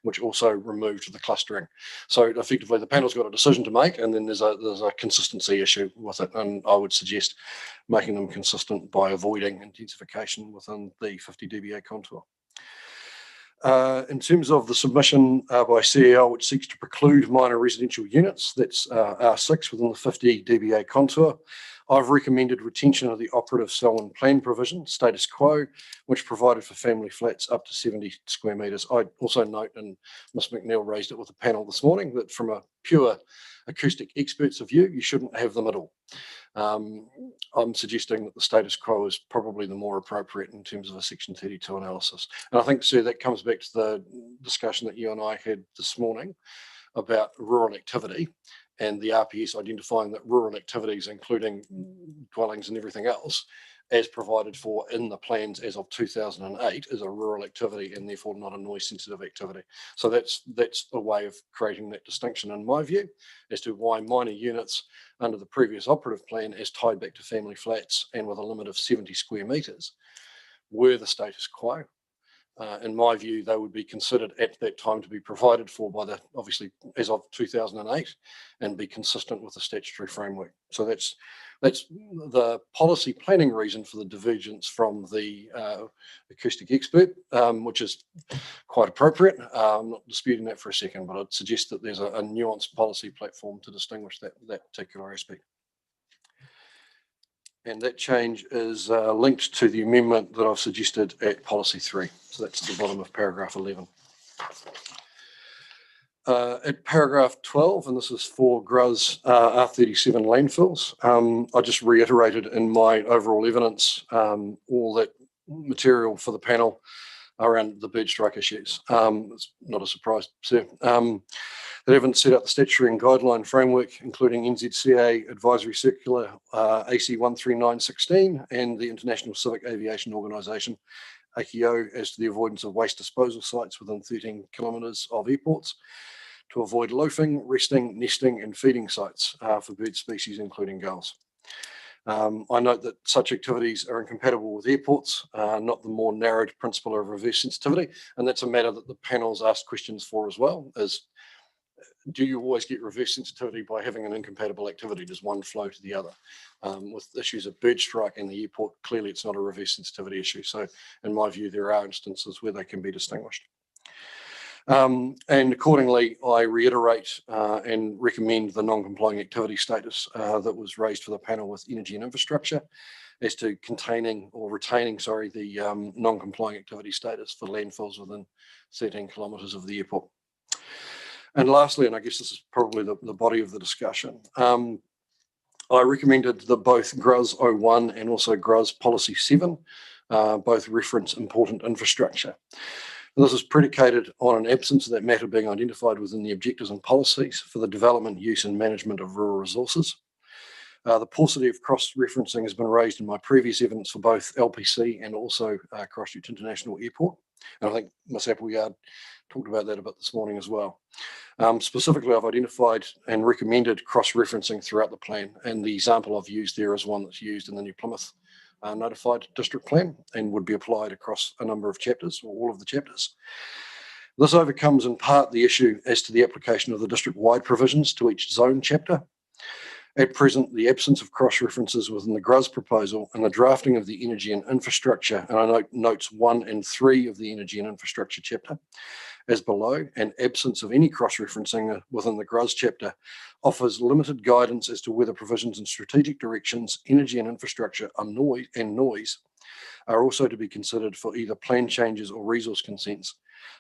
[SPEAKER 4] which also removed the clustering. So effectively the panel's got a decision to make, and then there's a consistency issue with it, and I would suggest making them consistent by avoiding intensification within the 50 dBA contour. In terms of the submission by CEL, which seeks to preclude minor residential units, that's R6 within the 50 dBA contour, I've recommended retention of the operative Selwyn plan provision, status quo, which provided for family flats up to 70 square metres. I also note, and Ms McNeil raised it with the panel this morning, that from a pure acoustic expert's view, you shouldn't have them at all. I'm suggesting that the status quo is probably the more appropriate in terms of a Section 32 analysis. And I think, Sir, that comes back to the discussion that you and I had this morning about rural activity and the RPS identifying that rural activities, including dwellings and everything else, as provided for in the plans as of 2008, is a rural activity and therefore not a noise sensitive activity. So that's a way of creating that distinction, in my view, as to why minor units under the previous operative plan, as tied back to family flats and with a limit of 70 square metres, were the status quo. In my view, they would be considered at that time to be provided for by the, obviously, as of 2008, and be consistent with the statutory framework. So that's the policy planning reason for the divergence from the acoustic expert, which is quite appropriate. I'm not disputing that for a second, but I'd suggest that there's a nuanced policy platform to distinguish that particular aspect. And that change is linked to the amendment that I've suggested at Policy 3. So that's at the bottom of paragraph 11. At paragraph 12, and this is for GRUS R37 landfills, I just reiterated in my overall evidence all that material for the panel around the bird strike issues. It's not a surprise, sir. That evidence set out the statutory and guideline framework, including NZCA Advisory Circular AC 13916 and the International Civic Aviation Organisation, ACO, as to the avoidance of waste disposal sites within 13 kilometres of airports to avoid loafing, resting, nesting and feeding sites for bird species, including gulls. I note that such activities are incompatible with airports, not the more narrowed principle of reverse sensitivity, and that's a matter that the panel's asked questions for as well, is do you always get reverse sensitivity by having an incompatible activity? Does one flow to the other? With issues of bird strike in the airport, clearly it's not a reverse sensitivity issue. So in my view, there are instances where they can be distinguished. And accordingly, I reiterate and recommend the non-complying activity status that was raised for the panel with energy and infrastructure as to retaining, the non-complying activity status for landfills within 13 kilometres of the airport. And lastly, and I guess this is probably the body of the discussion, I recommended that both GRUS 01 and also GRUS Policy 7 both reference important infrastructure. And this is predicated on an absence of that matter being identified within the objectives and policies for the development, use and management of rural resources. The paucity of cross-referencing has been raised in my previous evidence for both LPC and also Christchurch International Airport. And I think Ms Appleyard talked about that a bit this morning as well. Specifically, I've identified and recommended cross-referencing throughout the plan, and the example I've used there is one that's used in the New Plymouth notified district plan and would be applied across a number of chapters or all of the chapters. This overcomes in part the issue as to the application of the district-wide provisions to each zone chapter. At present, the absence of cross-references within the GRUS proposal and the drafting of the energy and infrastructure, and I note notes 1 and 3 of the energy and infrastructure chapter as below, and absence of any cross-referencing within the GRUS chapter offers limited guidance as to whether provisions in strategic directions, energy and infrastructure and noise are also to be considered for either plan changes or resource consents,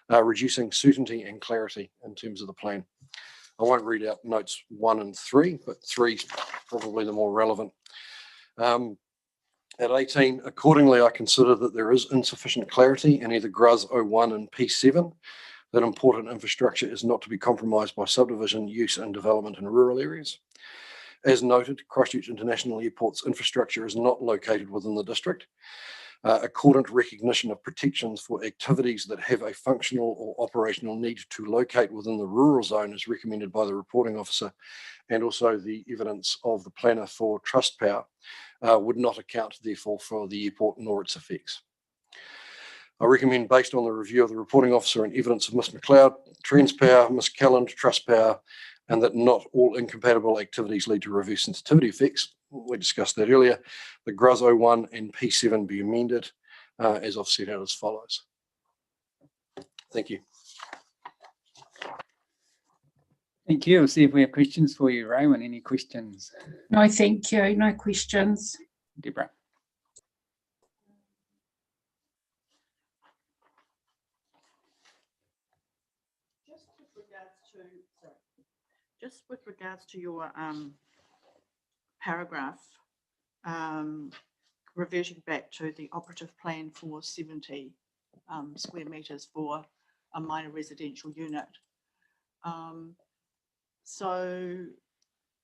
[SPEAKER 4] reducing certainty and clarity in terms of the plan. I won't read out notes 1 and 3, but 3 is probably the more relevant. At 18, accordingly, I consider that there is insufficient clarity in either GRUS 01 and P7 that important infrastructure is not to be compromised by subdivision, use and development in rural areas. As noted, Christchurch International Airport's infrastructure is not located within the district. Accordant recognition of protections for activities that have a functional or operational need to locate within the rural zone is recommended by the reporting officer, and also the evidence of the planner for trust power would not account therefore for the airport nor its effects. I recommend, based on the review of the reporting officer and evidence of Ms McLeod, Transpower, Ms Calland, trust power, and that not all incompatible activities lead to reverse sensitivity effects. We discussed that earlier. The GRUS 01 and P7 be amended as I've set out as follows. Thank you.
[SPEAKER 1] Thank you. We'll see if we have questions for you, Rowan. Any questions?
[SPEAKER 5] No, thank you. No questions.
[SPEAKER 1] Deborah.
[SPEAKER 8] Just with regards to your paragraph, reverting back to the operative plan for 70 square metres for a minor residential unit. So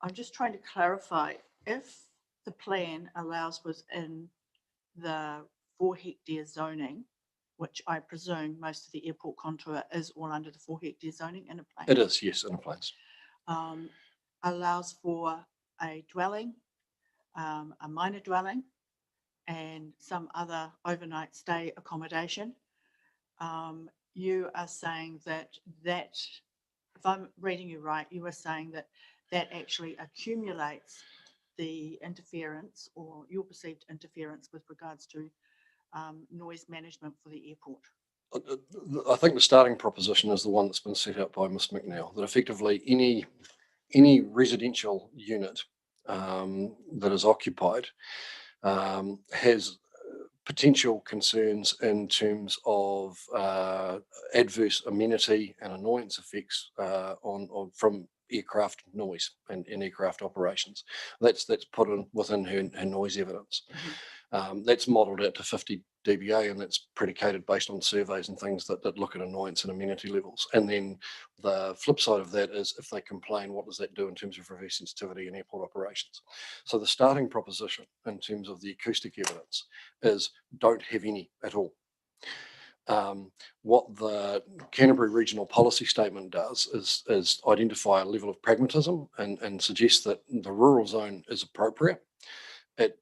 [SPEAKER 8] I'm just trying to clarify, if the plan allows within the 4 hectare zoning, which I presume most of the airport contour is all under the 4 hectare zoning in a plan.
[SPEAKER 4] It is, yes, in a place.
[SPEAKER 8] Allows for a dwelling, a minor dwelling, and some other overnight stay accommodation. You are saying that, if I'm reading you right, you are saying that actually accumulates the interference or your perceived interference with regards to noise management for the airport.
[SPEAKER 4] I think the starting proposition is the one that's been set out by Ms McNeil, that effectively any residential unit that is occupied has potential concerns in terms of adverse amenity and annoyance effects from aircraft noise and aircraft operations. That's put in within her noise evidence. That's modelled out to 50 dBA, and that's predicated based on surveys and things that look at annoyance and amenity levels. And then the flip side of that is, if they complain, what does that do in terms of reverse sensitivity in airport operations? So the starting proposition in terms of the acoustic evidence is don't have any at all. What the Canterbury Regional Policy Statement does is identify a level of pragmatism and suggest that the rural zone is appropriate. It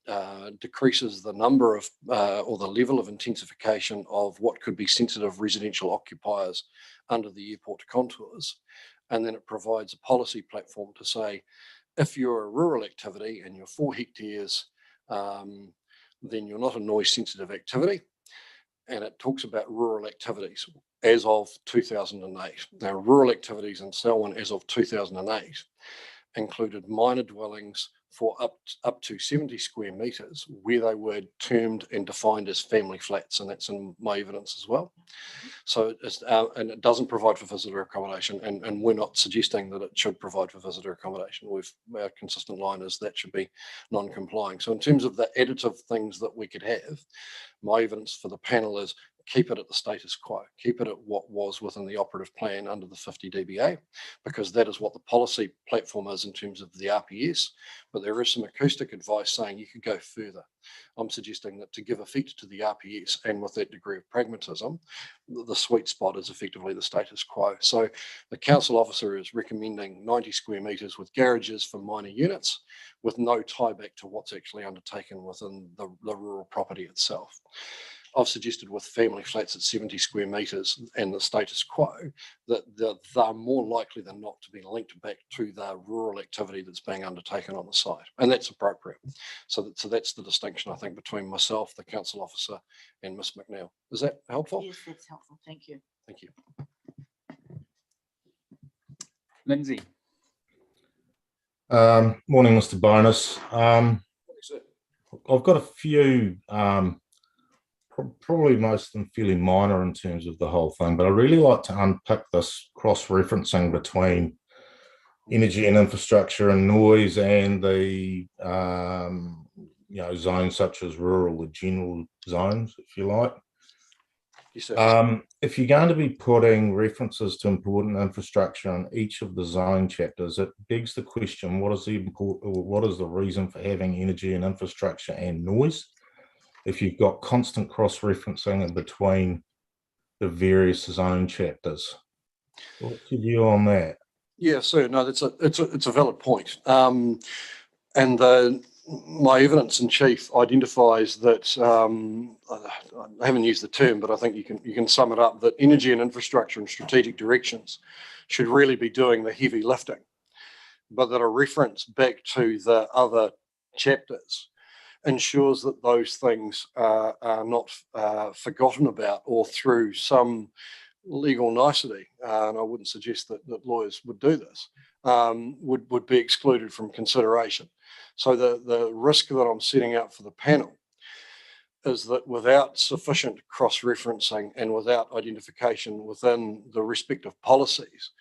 [SPEAKER 4] decreases the number of or the level of intensification of what could be sensitive residential occupiers under the airport contours. And then it provides a policy platform to say, if you're a rural activity and you're 4 hectares, then you're not a noise sensitive activity. and it talks about rural activities as of 2008. Now, rural activities in Selwyn as of 2008 included minor dwellings for up to 70 square metres where they were termed and defined as family flats, and that's in my evidence as well. So it's, and it doesn't provide for visitor accommodation, and we're not suggesting that it should provide for visitor accommodation. Our consistent line is that should be non-complying. So in terms of the additive things that we could have, my evidence for the panel is keep it at the status quo, keep it at what was within the operative plan under the 50 dBA, because that is what the policy platform is in terms of the RPS. But there is some acoustic advice saying you could go further. I'm suggesting that to give effect to the RPS and with that degree of pragmatism, the sweet spot is effectively the status quo. So the council officer is recommending 90 square metres with garages for minor units with no tie back to what's actually undertaken within the rural property itself. I've suggested with family flats at 70 square metres and the status quo that they're more likely than not to be linked back to the rural activity that's being undertaken on the site, and that's appropriate. So that's the distinction, I think, between myself, the council officer, and Ms McNeil. Is that helpful?
[SPEAKER 8] Yes, that's helpful. Thank you.
[SPEAKER 4] Thank you.
[SPEAKER 1] Lindsay.
[SPEAKER 6] Morning, Mr. Bonus. I've got a few, probably most of them fairly minor in terms of the whole thing, but I really like to unpick this cross-referencing between energy and infrastructure and noise and the zones such as rural, the general zones, if you like.
[SPEAKER 4] Yes, sir.
[SPEAKER 6] If you're going to be putting references to important infrastructure in each of the zone chapters, it begs the question: what is the reason for having energy and infrastructure and noise if you've got constant cross-referencing in between the various zone chapters? What's your view on that? Yeah,
[SPEAKER 4] so no, it's a valid point. And my evidence in chief identifies that I haven't used the term, but I think you can sum it up that energy and infrastructure and strategic directions should really be doing the heavy lifting, but that a reference back to the other chapters ensures that those things are not forgotten about or through some legal nicety, and I wouldn't suggest that lawyers would do this, would be excluded from consideration. So the risk that I'm setting out for the panel is that without sufficient cross-referencing and without identification within the respective policies,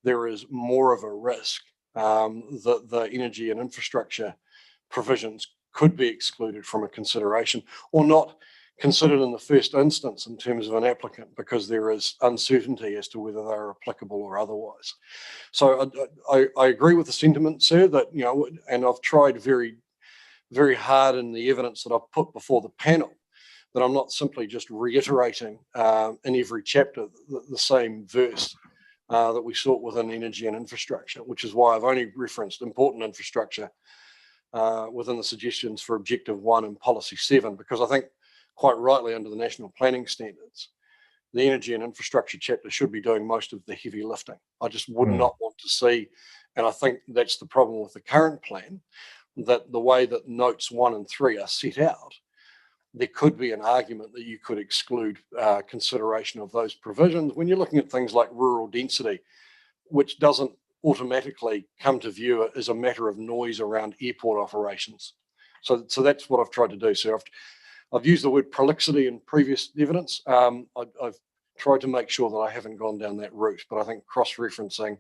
[SPEAKER 4] there is more of a risk that the energy and infrastructure provisions could be excluded from a consideration or not considered in the first instance in terms of an applicant because there is uncertainty as to whether they're applicable or otherwise. So I agree with the sentiment, sir, that, and I've tried very, very hard in the evidence that I've put before the panel, that I'm not simply just reiterating in every chapter the same verse that we sought within energy and infrastructure, which is why I've only referenced important infrastructure within the suggestions for Objective 1 and Policy 7, because I think quite rightly under the National Planning Standards, the energy and infrastructure chapter should be doing most of the heavy lifting. I just would not want to see, and I think that's the problem with the current plan, that the way that notes 1 and 3 are set out, there could be an argument that you could exclude consideration of those provisions when you're looking at things like rural density, which doesn't automatically come to view as a matter of noise around airport operations. So that's what I've tried to do. So I've used the word prolixity in previous evidence. I've tried to make sure that I haven't gone down that route, but I think cross-referencing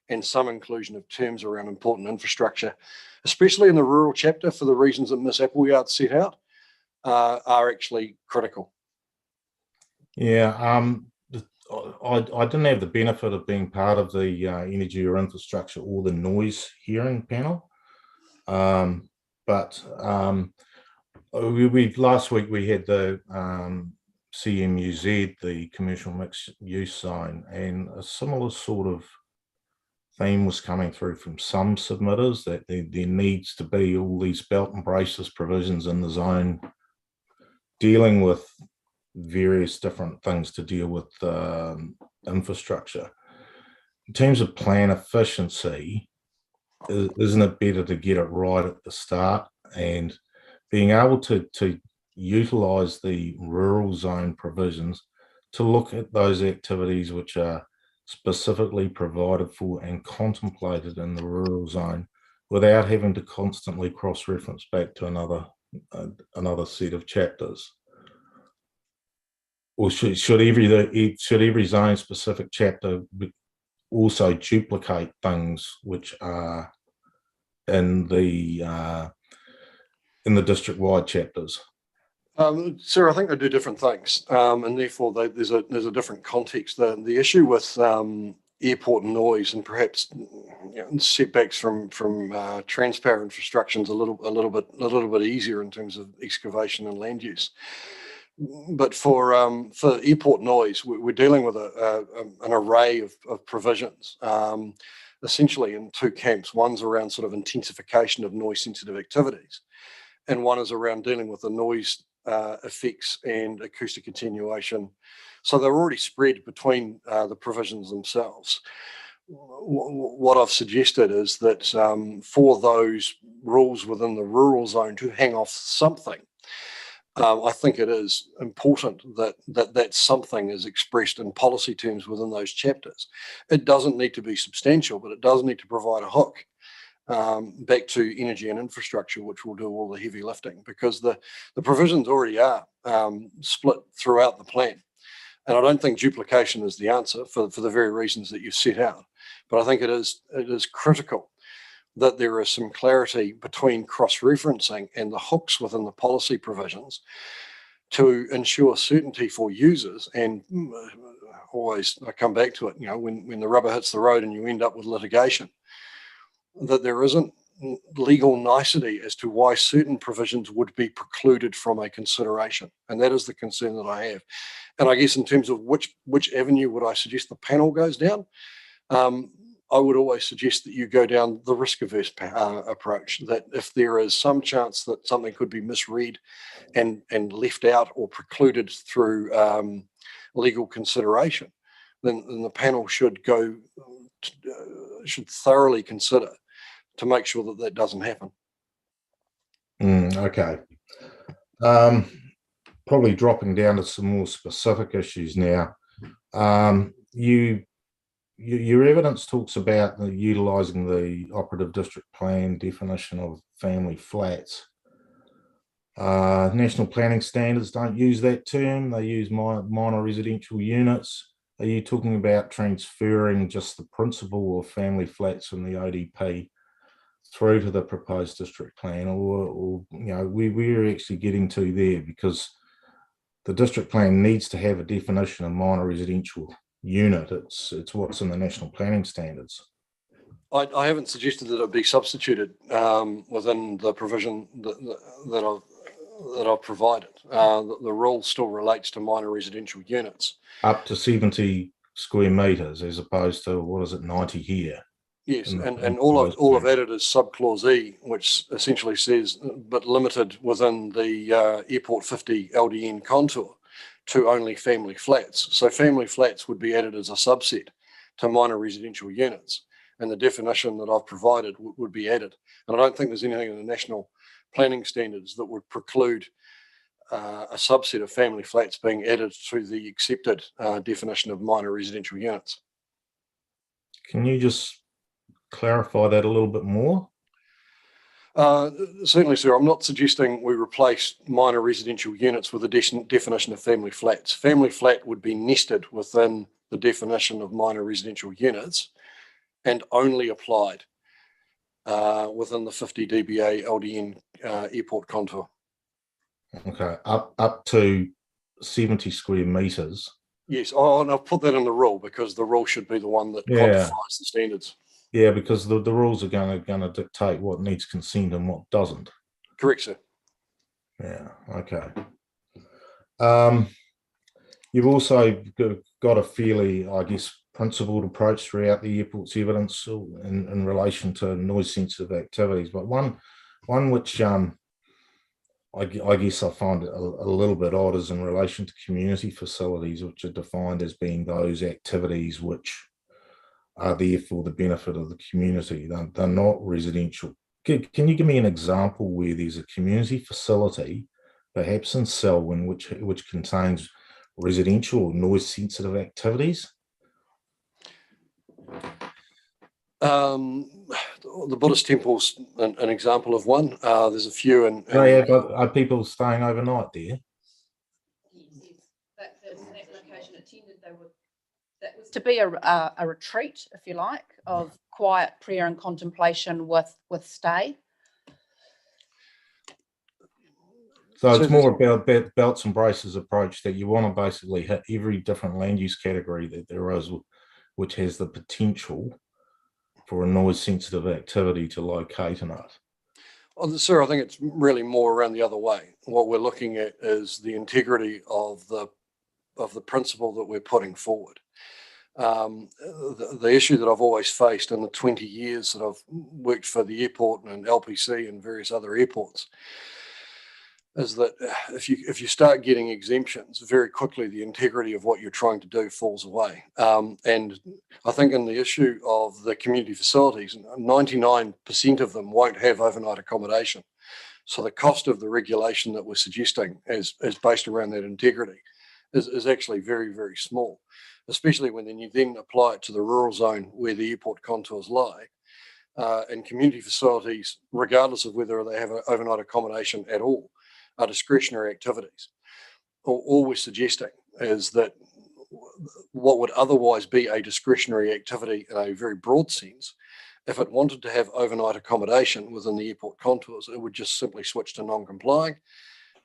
[SPEAKER 4] and some inclusion of terms around important infrastructure, especially in the rural chapter for the reasons that Ms Appleyard set out, are actually critical.
[SPEAKER 6] Yeah, I didn't have the benefit of being part of the energy or infrastructure or the noise hearing panel, but last week we had the CMUZ, the commercial mixed use zone, and a similar sort of theme was coming through from some submitters that there needs to be all these belt and braces provisions in the zone dealing with various different things to deal with infrastructure. In terms of plan efficiency, isn't it better to get it right at the start and being able to utilise the rural zone provisions to look at those activities which are specifically provided for and contemplated in the rural zone without having to constantly cross-reference back to another set of chapters? Or should every zone specific chapter also duplicate things which are in the district-wide chapters?
[SPEAKER 4] Sarah, I think they do different things, and therefore there's a different context. The issue with airport noise and perhaps setbacks from transparent infrastructure is a little bit easier in terms of excavation and land use. But for airport noise, we're dealing with an array of provisions, essentially in two camps. One's around sort of intensification of noise sensitive activities, and one is around dealing with the noise effects and acoustic attenuation. So they're already spread between the provisions themselves. What I've suggested is that for those rules within the rural zone to hang off something, I think it is important that something is expressed in policy terms within those chapters. It doesn't need to be substantial, but it does need to provide a hook back to energy and infrastructure, which will do all the heavy lifting, because the provisions already are split throughout the plan. And I don't think duplication is the answer for the very reasons that you set out. But I think it is critical that there is some clarity between cross-referencing and the hooks within the policy provisions to ensure certainty for users. And always, I come back to it, when the rubber hits the road and you end up with litigation, that there isn't legal nicety as to why certain provisions would be precluded from a consideration. And that is the concern that I have. And I guess in terms of which avenue would I suggest the panel goes down, I would always suggest that you go down the risk-averse approach, that if there is some chance that something could be misread and left out or precluded through legal consideration, then the panel should thoroughly consider to make sure that doesn't happen.
[SPEAKER 6] Okay. Probably dropping down to some more specific issues now. Your evidence talks about utilising the operative district plan definition of family flats. National planning standards don't use that term. They use minor residential units. Are you talking about transferring just the principle of family flats from the ODP through to the proposed district plan, or we're actually getting to there? Because the district plan needs to have a definition of minor residential unit. It's what's in the national planning standards.
[SPEAKER 4] I haven't suggested that it be substituted within the provision that I've provided. The rule still relates to minor residential units.
[SPEAKER 6] Up to 70 square metres as opposed to, 90 here?
[SPEAKER 4] Yes, and all I've added is subclause E, which essentially says, but limited within the Airport 50 LDN contour to only family flats. So family flats would be added as a subset to minor residential units, and the definition that I've provided would be added. And I don't think there's anything in the national planning standards that would preclude a subset of family flats being added to the accepted definition of minor residential units.
[SPEAKER 6] Can you just clarify that a little bit more?
[SPEAKER 4] Certainly, sir. I'm not suggesting we replace minor residential units with a definition of family flats. Family flat would be nested within the definition of minor residential units and only applied within the 50 dBA LDN airport contour.
[SPEAKER 6] Okay, up to 70 square metres.
[SPEAKER 4] Yes, and I'll put that in the rule because the rule should be the one that codifies the standards.
[SPEAKER 6] Yeah, because the rules are going to dictate what needs consent and what doesn't.
[SPEAKER 4] Correct, sir.
[SPEAKER 6] Yeah, okay. You've also got a fairly, I guess, principled approach throughout the airport's evidence in relation to noise-sensitive activities, but one which I guess I find it a little bit odd is in relation to community facilities, which are defined as being those activities which are there for the benefit of the community. They're not residential. Can you give me an example where there's a community facility perhaps in Selwyn, which contains residential noise-sensitive activities?
[SPEAKER 4] The Buddhist temple's an example of one. There's a few in.
[SPEAKER 6] Are people staying overnight there?
[SPEAKER 3] That location attended, that was to be a retreat, if you like, of quiet prayer and contemplation with stay.
[SPEAKER 6] So it's more about belts and braces approach, that you want to basically hit every different land use category that there is, which has the potential for a noise sensitive activity to locate in it.
[SPEAKER 4] Well, sir, I think it's really more around the other way. What we're looking at is the integrity of the principle that we're putting forward. The issue that I've always faced in the 20 years that I've worked for the airport and LPC and various other airports is that if you start getting exemptions, very quickly the integrity of what you're trying to do falls away. And I think in the issue of the community facilities, 99% of them won't have overnight accommodation. So the cost of the regulation that we're suggesting is based around that integrity is actually very, very small, especially when you then apply it to the rural zone where the airport contours lie. And community facilities, regardless of whether they have overnight accommodation at all, are discretionary activities. All we're suggesting is that what would otherwise be a discretionary activity in a very broad sense, if it wanted to have overnight accommodation within the airport contours, it would just simply switch to non-complying.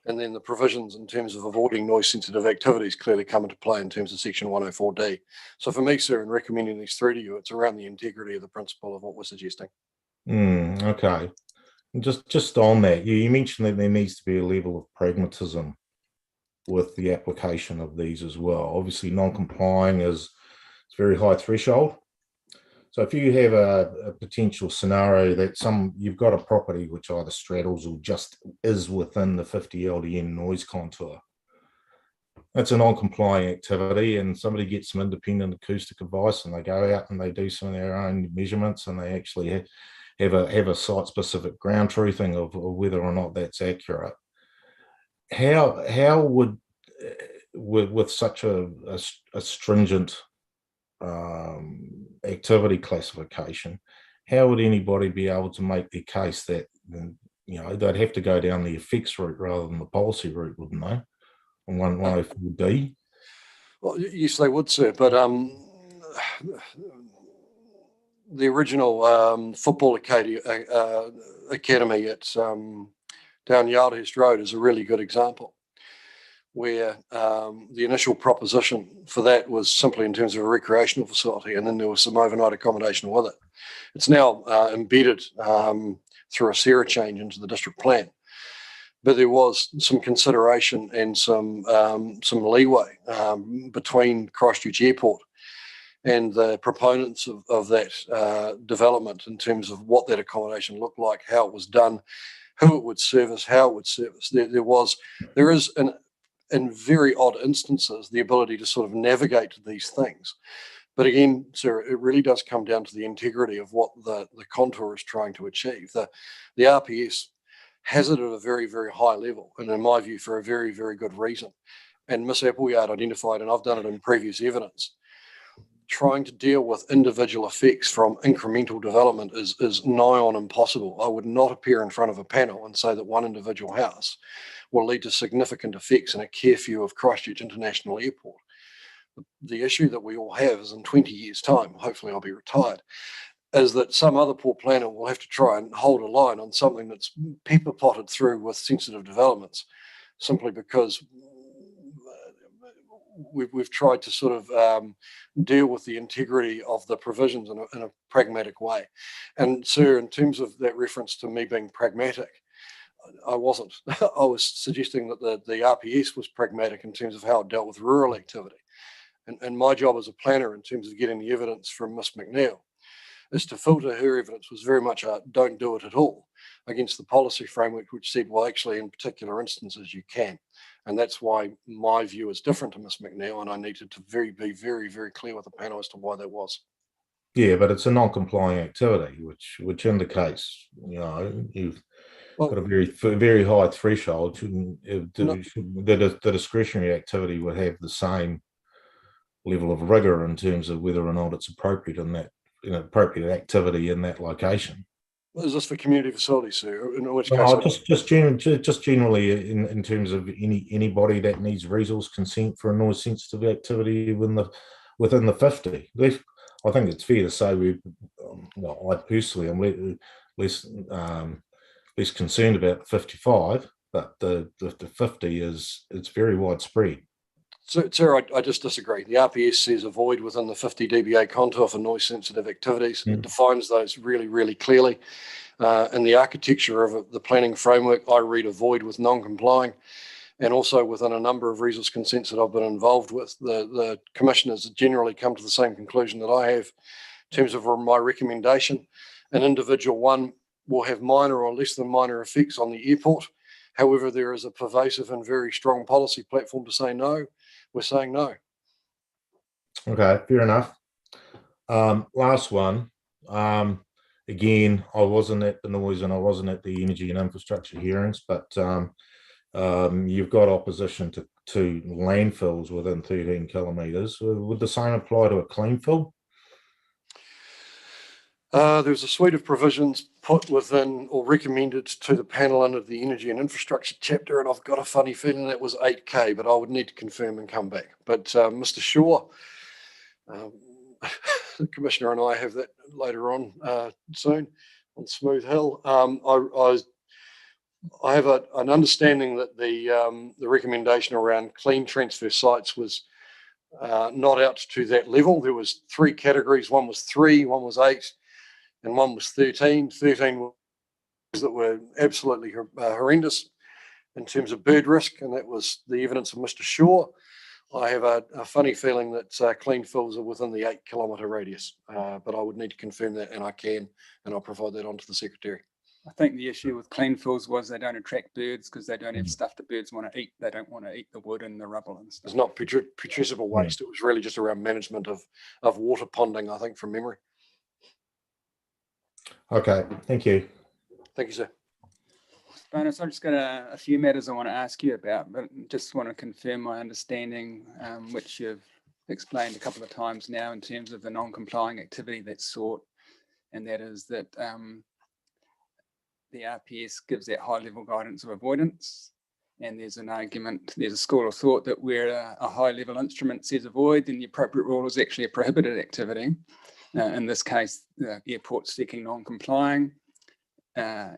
[SPEAKER 4] And then the provisions in terms of avoiding noise sensitive activities clearly come into play in terms of section 104D. So for me, sir, in recommending these three to you, it's around the integrity of the principle of what we're suggesting.
[SPEAKER 6] Okay. Just on that, you mentioned that there needs to be a level of pragmatism with the application of these as well. Obviously, non-complying is a very high threshold. So if you have a potential scenario that you've got a property which either straddles or just is within the 50 LDN noise contour, that's a non-complying activity, and somebody gets some independent acoustic advice and they go out and they do some of their own measurements and they actually have a site-specific ground truthing of whether or not that's accurate. How would, with such a stringent activity classification, how would anybody be able to make the case that they'd have to go down the effects route rather than the policy route, wouldn't they? On 104D.
[SPEAKER 4] Well, yes, they would, sir, but the original football academy at down Yardhurst Road is a really good example, where the initial proposition for that was simply in terms of a recreational facility, and then there was some overnight accommodation with it. It's now embedded through a SERA change into the district plan, but there was some consideration and some leeway between Christchurch Airport and the proponents of that development in terms of what that accommodation looked like, how it was done, who it would service, how it would service. There is, in very odd instances, the ability to sort of navigate these things. But again, sir, it really does come down to the integrity of what the contour is trying to achieve. The RPS has it at a very, very high level, and in my view, for a very, very good reason. And Miss Appleyard identified, and I've done it in previous evidence, trying to deal with individual effects from incremental development is nigh on impossible. I would not appear in front of a panel and say that one individual house will lead to significant effects in a curfew of Christchurch International Airport. The issue that we all have is in 20 years' time, hopefully I'll be retired, is that some other poor planner will have to try and hold a line on something that's pepper potted through with sensitive developments, simply because we've tried to sort of deal with the integrity of the provisions in a pragmatic way. And sir, in terms of that reference to me being pragmatic, I wasn't. I was suggesting that the RPS was pragmatic in terms of how it dealt with rural activity. And my job as a planner in terms of getting the evidence from Miss McNeil is to filter her evidence was very much a don't do it at all against the policy framework, which said, well, actually, in particular instances, you can. And that's why my view is different to Miss McNeil, and I needed to be very, very clear with the panel as to why that was.
[SPEAKER 6] Yeah, but it's a non-complying activity, which indicates,
[SPEAKER 4] Well,
[SPEAKER 6] got a very high threshold. Shouldn't
[SPEAKER 4] No.
[SPEAKER 6] the discretionary activity would have the same level of rigor in terms of whether or not it's appropriate in that appropriate activity in that location.
[SPEAKER 4] Is this for community facilities, sir? In which case,
[SPEAKER 6] No, just generally in terms of anybody that needs resource consent for a noise sensitive activity within the 50. I think it's fair to say I personally am less concerned about 55, but the 50 it's very widespread.
[SPEAKER 4] So, sir, I just disagree. The RPS says avoid within the 50 dBA contour for noise sensitive activities. It defines those really, really clearly. In the architecture of the planning framework, I read avoid with non-complying, and also within a number of resource consents that I've been involved with, the commissioners generally come to the same conclusion that I have in terms of my recommendation. An individual one will have minor or less than minor effects on the airport. However, there is a pervasive and very strong policy platform to say no. We're saying no.
[SPEAKER 6] Okay, fair enough. Last one. Again, I wasn't at the noise and I wasn't at the energy and infrastructure hearings, but you've got opposition to landfills within 13 kilometres. Would the same apply to a clean fill?
[SPEAKER 4] There's a suite of provisions put within or recommended to the panel under the Energy and Infrastructure chapter, and I've got a funny feeling that was 8K, but I would need to confirm and come back. But Mr. Shaw, the Commissioner and I have that later on soon on Smooth Hill. I have an understanding that the recommendation around clean transfer sites was not out to that level. There was 3 categories. One was 3, one was 8, and one was 13. 13 was that were absolutely horrendous in terms of bird risk, and that was the evidence of Mr. Shaw. I have a funny feeling that clean fills are within the 8 kilometre radius, but I would need to confirm that, and I can, and I'll provide that on to the Secretary.
[SPEAKER 1] I think the issue with clean fills was they don't attract birds because they don't have stuff that birds want to eat. They don't want to eat the wood and the rubble and stuff.
[SPEAKER 4] It's not putrescible waste. It was really just around management of water ponding, I think, from memory.
[SPEAKER 6] Okay, thank you.
[SPEAKER 4] Thank you, sir.
[SPEAKER 1] Bonus, I've just got a few matters I want to ask you about, but just want to confirm my understanding, which you've explained a couple of times now in terms of the non-complying activity that's sought, and that is that the RPS gives that high-level guidance of avoidance, and there's an argument, there's a school of thought that where a high-level instrument says avoid, then the appropriate rule is actually a prohibited activity. In this case, the airport's seeking non-complying.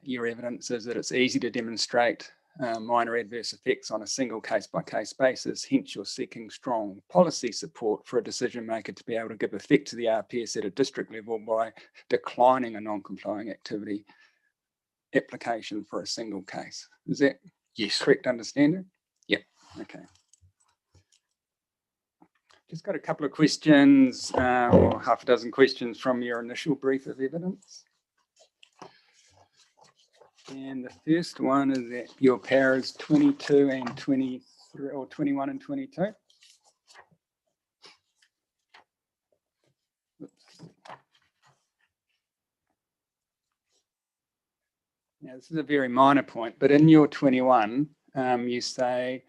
[SPEAKER 1] Your evidence is that it's easy to demonstrate minor adverse effects on a single case-by-case basis, hence you're seeking strong policy support for a decision maker to be able to give effect to the RPS at a district level by declining a non-complying activity application for a single case. Is that correct understanding? Yep, okay. Just got a couple of questions, or half a dozen questions from your initial brief of evidence. And the first one is that your paras 22 and 23, or 21 and 22. Oops. Now, this is a very minor point, but in your 21, you say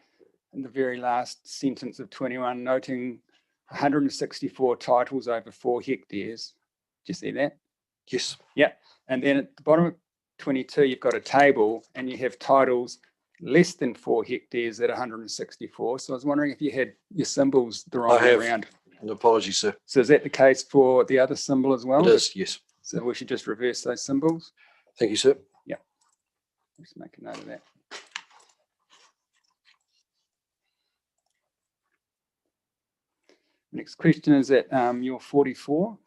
[SPEAKER 1] in the very last sentence of 21, noting 164 titles over 4 hectares. Do you see that?
[SPEAKER 4] Yes.
[SPEAKER 1] Yeah. And then at the bottom of 22, you've got a table and you have titles less than 4 hectares at 164. So I was wondering if you had your symbols the wrong way around.
[SPEAKER 4] Apologies, sir.
[SPEAKER 1] So is that the case for the other symbol as well?
[SPEAKER 4] It is, yes.
[SPEAKER 1] So we should just reverse those symbols.
[SPEAKER 4] Thank you, sir.
[SPEAKER 1] Yeah. Just make a note of that. Next question is at your 44.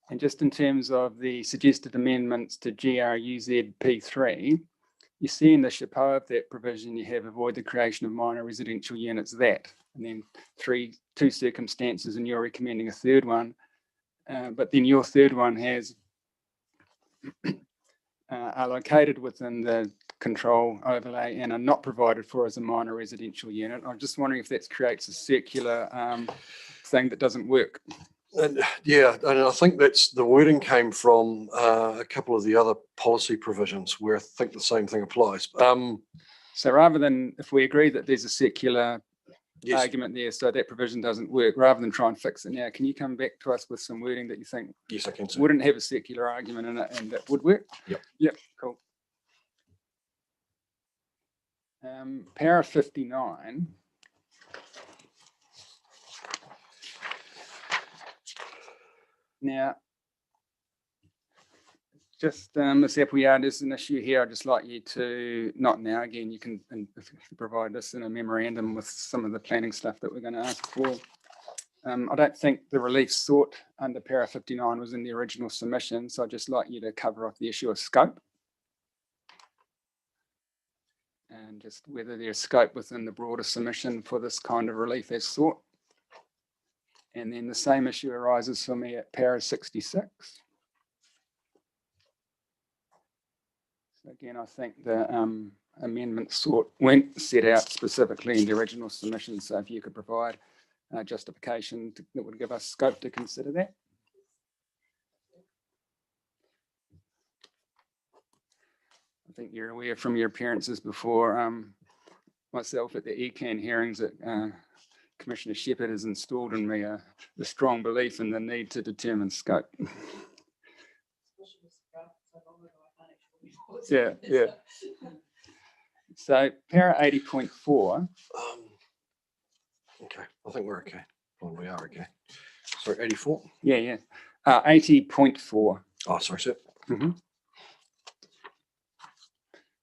[SPEAKER 1] And just in terms of the suggested amendments to GRUZ P3, you see in the chapeau of that provision, you have avoid the creation of minor residential units, that, and then 2 circumstances, and you're recommending a third one. But then your third one has are located within the control overlay and are not provided for as a minor residential unit. I'm just wondering if that creates a circular thing that doesn't work.
[SPEAKER 4] And yeah, and I think that's the wording came from a couple of the other policy provisions where I think the same thing applies.
[SPEAKER 1] So rather than, if we agree that there's a secular
[SPEAKER 4] Yes,
[SPEAKER 1] argument there, so that provision doesn't work, rather than try and fix it now, can you come back to us with some wording that you think
[SPEAKER 4] yes, I can see.
[SPEAKER 1] wouldn't have a secular argument in it and that would work?
[SPEAKER 4] Yep.
[SPEAKER 1] Yep, cool. Para 59. Now, just Ms. Appleyard, there's an issue here. I'd just like you to, not now, again, you can if you provide this in a memorandum with some of the planning stuff that we're going to ask for. I don't think the relief sought under Para 59 was in the original submission, so I'd just like you to cover off the issue of scope. And just whether there's scope within the broader submission for this kind of relief as sought. And then the same issue arises for me at Para 66. So again, I think the amendment sought weren't set out specifically in the original submission. So if you could provide justification that would give us scope to consider that. I think you're aware from your appearances before myself at the ECAN hearings that Commissioner Shepherd has installed in me the strong belief in the need to determine scope. Yeah, yeah. So Para 80.4.
[SPEAKER 4] Okay, I think we're okay. Well, we are okay. Sorry, 84?
[SPEAKER 1] Yeah, yeah. 80.4.
[SPEAKER 4] Oh, sorry, sir.
[SPEAKER 1] Mm-hmm.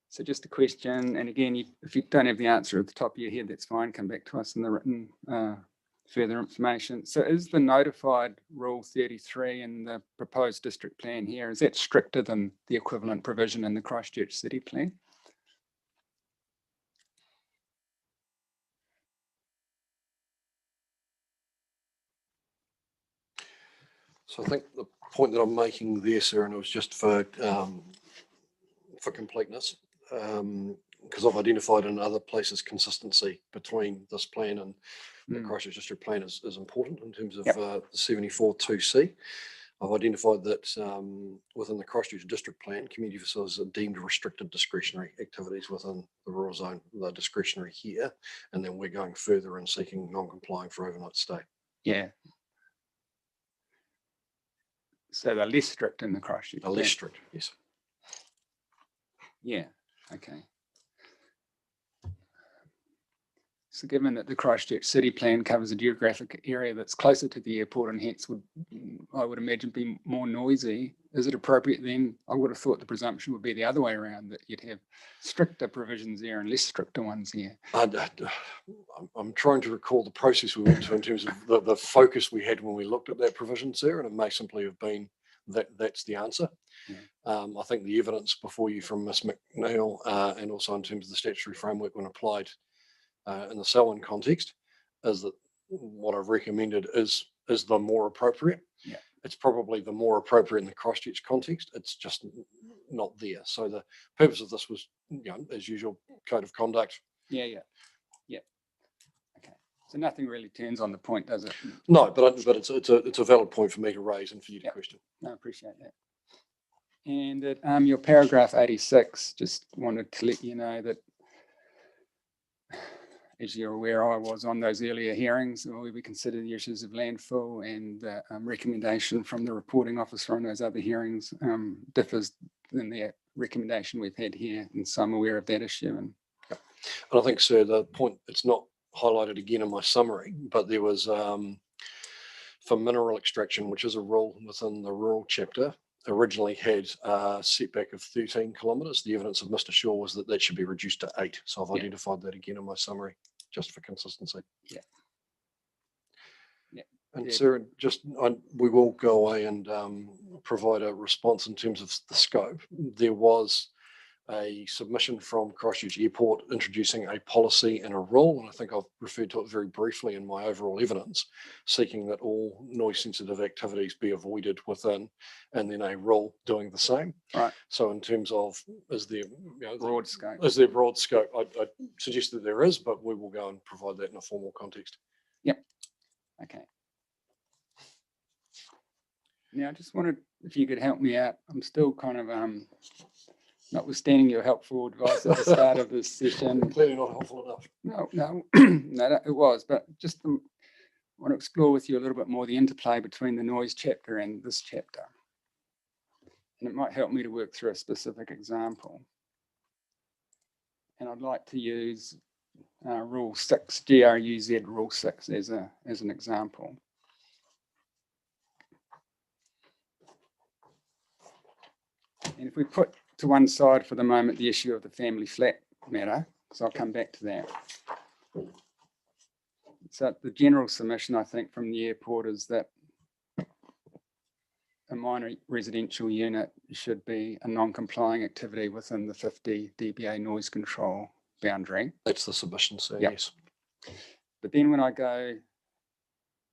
[SPEAKER 1] So just a question, and again, if you don't have the answer at the top of your head, that's fine. Come back to us in the written further information. So is the notified Rule 33 in the proposed district plan here, is that stricter than the equivalent provision in the Christchurch City Plan?
[SPEAKER 4] So I think the point that I'm making there, sir, and it was just for completeness, because I've identified in other places consistency between this plan and the Christchurch District Plan is important in terms of the 74.2C. I've identified that within the Christchurch District Plan, community facilities are deemed restricted discretionary activities within the rural zone. They're discretionary here, and then we're going further and seeking non-complying for overnight stay.
[SPEAKER 1] Yeah. So they're less strict in the Christchurch.
[SPEAKER 4] They're less strict, yes.
[SPEAKER 1] Yeah, okay. So given that the Christchurch City Plan covers a geographic area that's closer to the airport and hence would, I would imagine, be more noisy, is it appropriate then? I would have thought the presumption would be the other way around, that you'd have stricter provisions there and less stricter ones here.
[SPEAKER 4] I'm trying to recall the process we went to in terms of the focus we had when we looked at that provision, sir, and it may simply have been that's the answer. Yeah. I think the evidence before you from Ms. McNeil and also in terms of the statutory framework when applied in the Selwyn context is that what I've recommended is the more appropriate.
[SPEAKER 1] Yeah.
[SPEAKER 4] It's probably the more appropriate in the Christchurch context. It's just not there. So the purpose of this was, as usual, code of conduct.
[SPEAKER 1] Yeah. Okay. So nothing really turns on the point, does it?
[SPEAKER 4] No, but it's a valid point for me to raise and for you to question.
[SPEAKER 1] I appreciate that. And at your paragraph 86, just wanted to let you know that, as you're aware, I was on those earlier hearings where we considered the issues of landfill, and the recommendation from the reporting officer on those other hearings differs than the recommendation we've had here. And so I'm aware of that issue. And
[SPEAKER 4] I think, sir, the point, it's not highlighted again in my summary, but there was for mineral extraction, which is a rule within the rural chapter, originally had a setback of 13 kilometres. The evidence of Mr. Shaw was that should be reduced to 8. So I've identified that again in my summary, just for consistency. Yeah. And Sarah, we will go away and provide a response in terms of the scope. There was a submission from Christchurch Airport introducing a policy and a rule, and I think I've referred to it very briefly in my overall evidence, seeking that all noise sensitive activities be avoided within, and then a rule doing the same.
[SPEAKER 1] Right.
[SPEAKER 4] So in terms of, is there
[SPEAKER 1] broad scope?
[SPEAKER 4] Is there broad scope? I suggest that there is, but we will go and provide that in a formal context.
[SPEAKER 1] Yep. Okay. Now, I just wanted, if you could help me out, I'm still kind of, notwithstanding your helpful advice at the start of this session.
[SPEAKER 4] Clearly not helpful enough.
[SPEAKER 1] No, no, it was, but just want to explore with you a little bit more the interplay between the noise chapter and this chapter. And it might help me to work through a specific example. And I'd like to use Rule 6, GRUZ Rule 6 as an example. And if we put to one side for the moment the issue of the family flat matter, because I'll come back to that. So the general submission, I think, from the airport is that a minor residential unit should be a non-complying activity within the 50 dBA noise control boundary.
[SPEAKER 4] That's the submission, so
[SPEAKER 1] Yep.
[SPEAKER 4] yes.
[SPEAKER 1] But then when I go,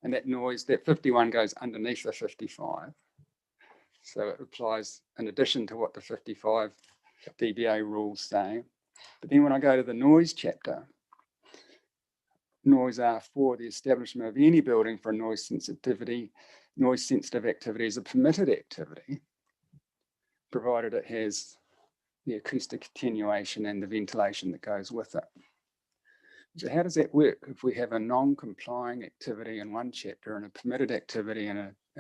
[SPEAKER 1] and that noise, that 51 goes underneath the 55. So it applies in addition to what the 55 dBA rules say. But then when I go to the noise chapter, noise R for the establishment of any building for noise sensitive activity is a permitted activity, provided it has the acoustic attenuation and the ventilation that goes with it. So how does that work if we have a non-complying activity in one chapter and a permitted activity in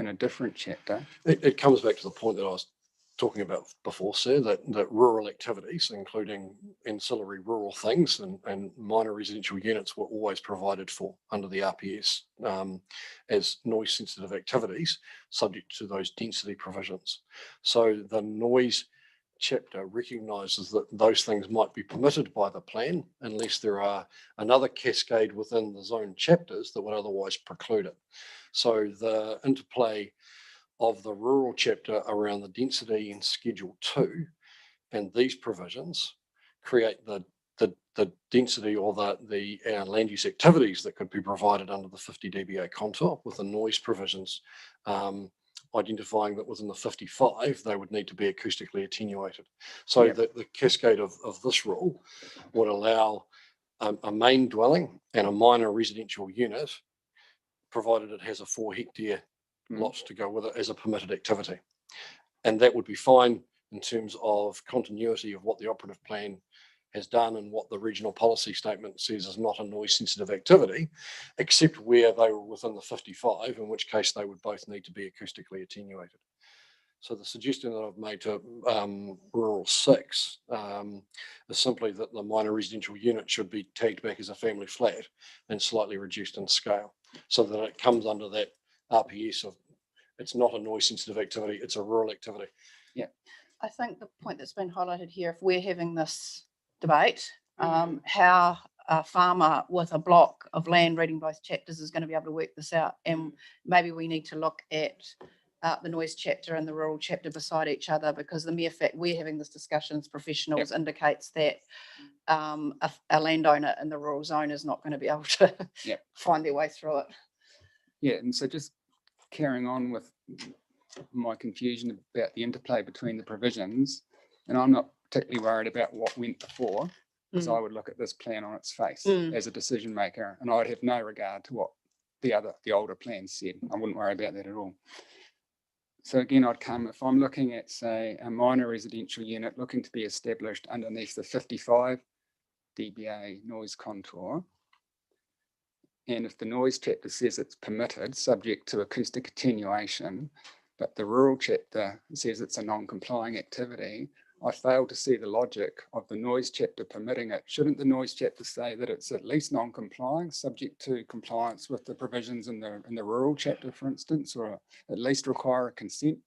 [SPEAKER 1] a different chapter?
[SPEAKER 4] It comes back to the point that I was talking about before, sir, that rural activities, including ancillary rural things and minor residential units, were always provided for under the RPS as noise sensitive activities subject to those density provisions. So the noise chapter recognises that those things might be permitted by the plan unless there are another cascade within the zone chapters that would otherwise preclude it. So the interplay of the rural chapter around the density in Schedule 2 and these provisions create the density or the land use activities that could be provided under the 50 dBA contour, with the noise provisions identifying that within the 55 they would need to be acoustically attenuated. So
[SPEAKER 1] Yep.
[SPEAKER 4] the cascade of this rule would allow a main dwelling and a minor residential unit, provided it has a 4 hectare lots to go with it, as a permitted activity. And that would be fine in terms of continuity of what the operative plan has done and what the regional policy statement says is not a noise sensitive activity, except where they were within the 55, in which case they would both need to be acoustically attenuated. So the suggestion that I've made to Rural 6 is simply that the minor residential unit should be tagged back as a family flat and slightly reduced in scale, so that it comes under that RPS of it's not a noise sensitive activity, it's a rural activity.
[SPEAKER 1] Yeah.
[SPEAKER 3] I think the point that's been highlighted here, if we're having this debate, how a farmer with a block of land reading both chapters is going to be able to work this out. And maybe we need to look at the noise chapter and the rural chapter beside each other, because the mere fact we're having this discussion as professionals indicates that a landowner in the rural zone is not going to be able to find their way through it.
[SPEAKER 1] Yeah, and so just carrying on with my confusion about the interplay between the provisions, and I'm not particularly worried about what went before, because I would look at this plan on its face as a decision maker, and I would have no regard to what the older plan said. I wouldn't worry about that at all. So again, if I'm looking at, say, a minor residential unit looking to be established underneath the 55 dBA noise contour, and if the noise chapter says it's permitted, subject to acoustic attenuation, but the rural chapter says it's a non-complying activity, I fail to see the logic of the noise chapter permitting it. Shouldn't the noise chapter say that it's at least non-complying, subject to compliance with the provisions in the rural chapter, for instance, or at least require a consent?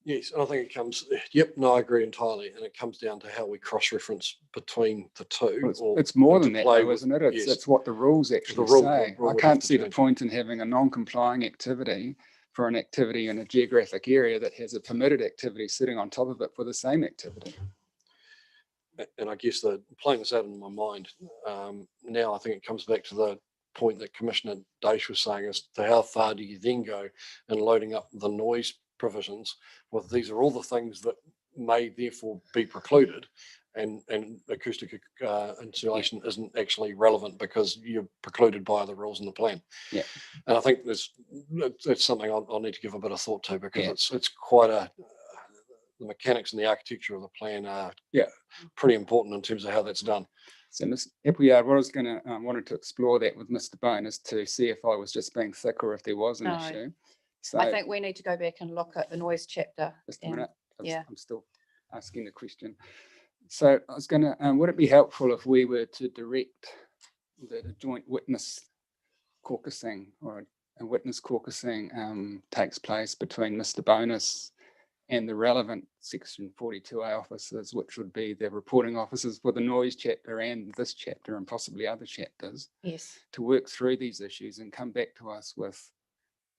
[SPEAKER 4] Yes, and I think it comes, I agree entirely. And it comes down to how we cross-reference between the two.
[SPEAKER 1] Well, it's more than that, though, isn't it? It's what the rules actually say. I can't see the point in having a non-complying activity for an activity in a geographic area that has a permitted activity sitting on top of it for the same activity.
[SPEAKER 4] And I guess playing this out in my mind, now I think it comes back to the point that Commissioner Dace was saying, as to how far do you then go in loading up the noise provisions with these are all the things that may therefore be precluded, and acoustic insulation isn't actually relevant because you're precluded by the rules in the plan.
[SPEAKER 1] Yeah.
[SPEAKER 4] And I think that's something I'll need to give a bit of thought to, because
[SPEAKER 1] Yeah.
[SPEAKER 4] it's quite the mechanics and the architecture of the plan are pretty important in terms of how that's done.
[SPEAKER 1] So, Ms. Appleyard, what I was going to wanted to explore that with Mr. Bone is to see if I was just being thick or if there was an
[SPEAKER 3] No.
[SPEAKER 1] issue. So,
[SPEAKER 3] I think we need to go back and look at the noise chapter.
[SPEAKER 1] just a
[SPEAKER 3] and-
[SPEAKER 1] minute.
[SPEAKER 3] yeah.
[SPEAKER 1] I'm still asking the question. So I was going to, would it be helpful if we were to direct that a joint witness caucusing or a witness caucusing takes place between Mr. Bonus and the relevant section 42A officers, which would be the reporting officers for the noise chapter and this chapter and possibly other chapters,
[SPEAKER 3] Yes.
[SPEAKER 1] to work through these issues and come back to us with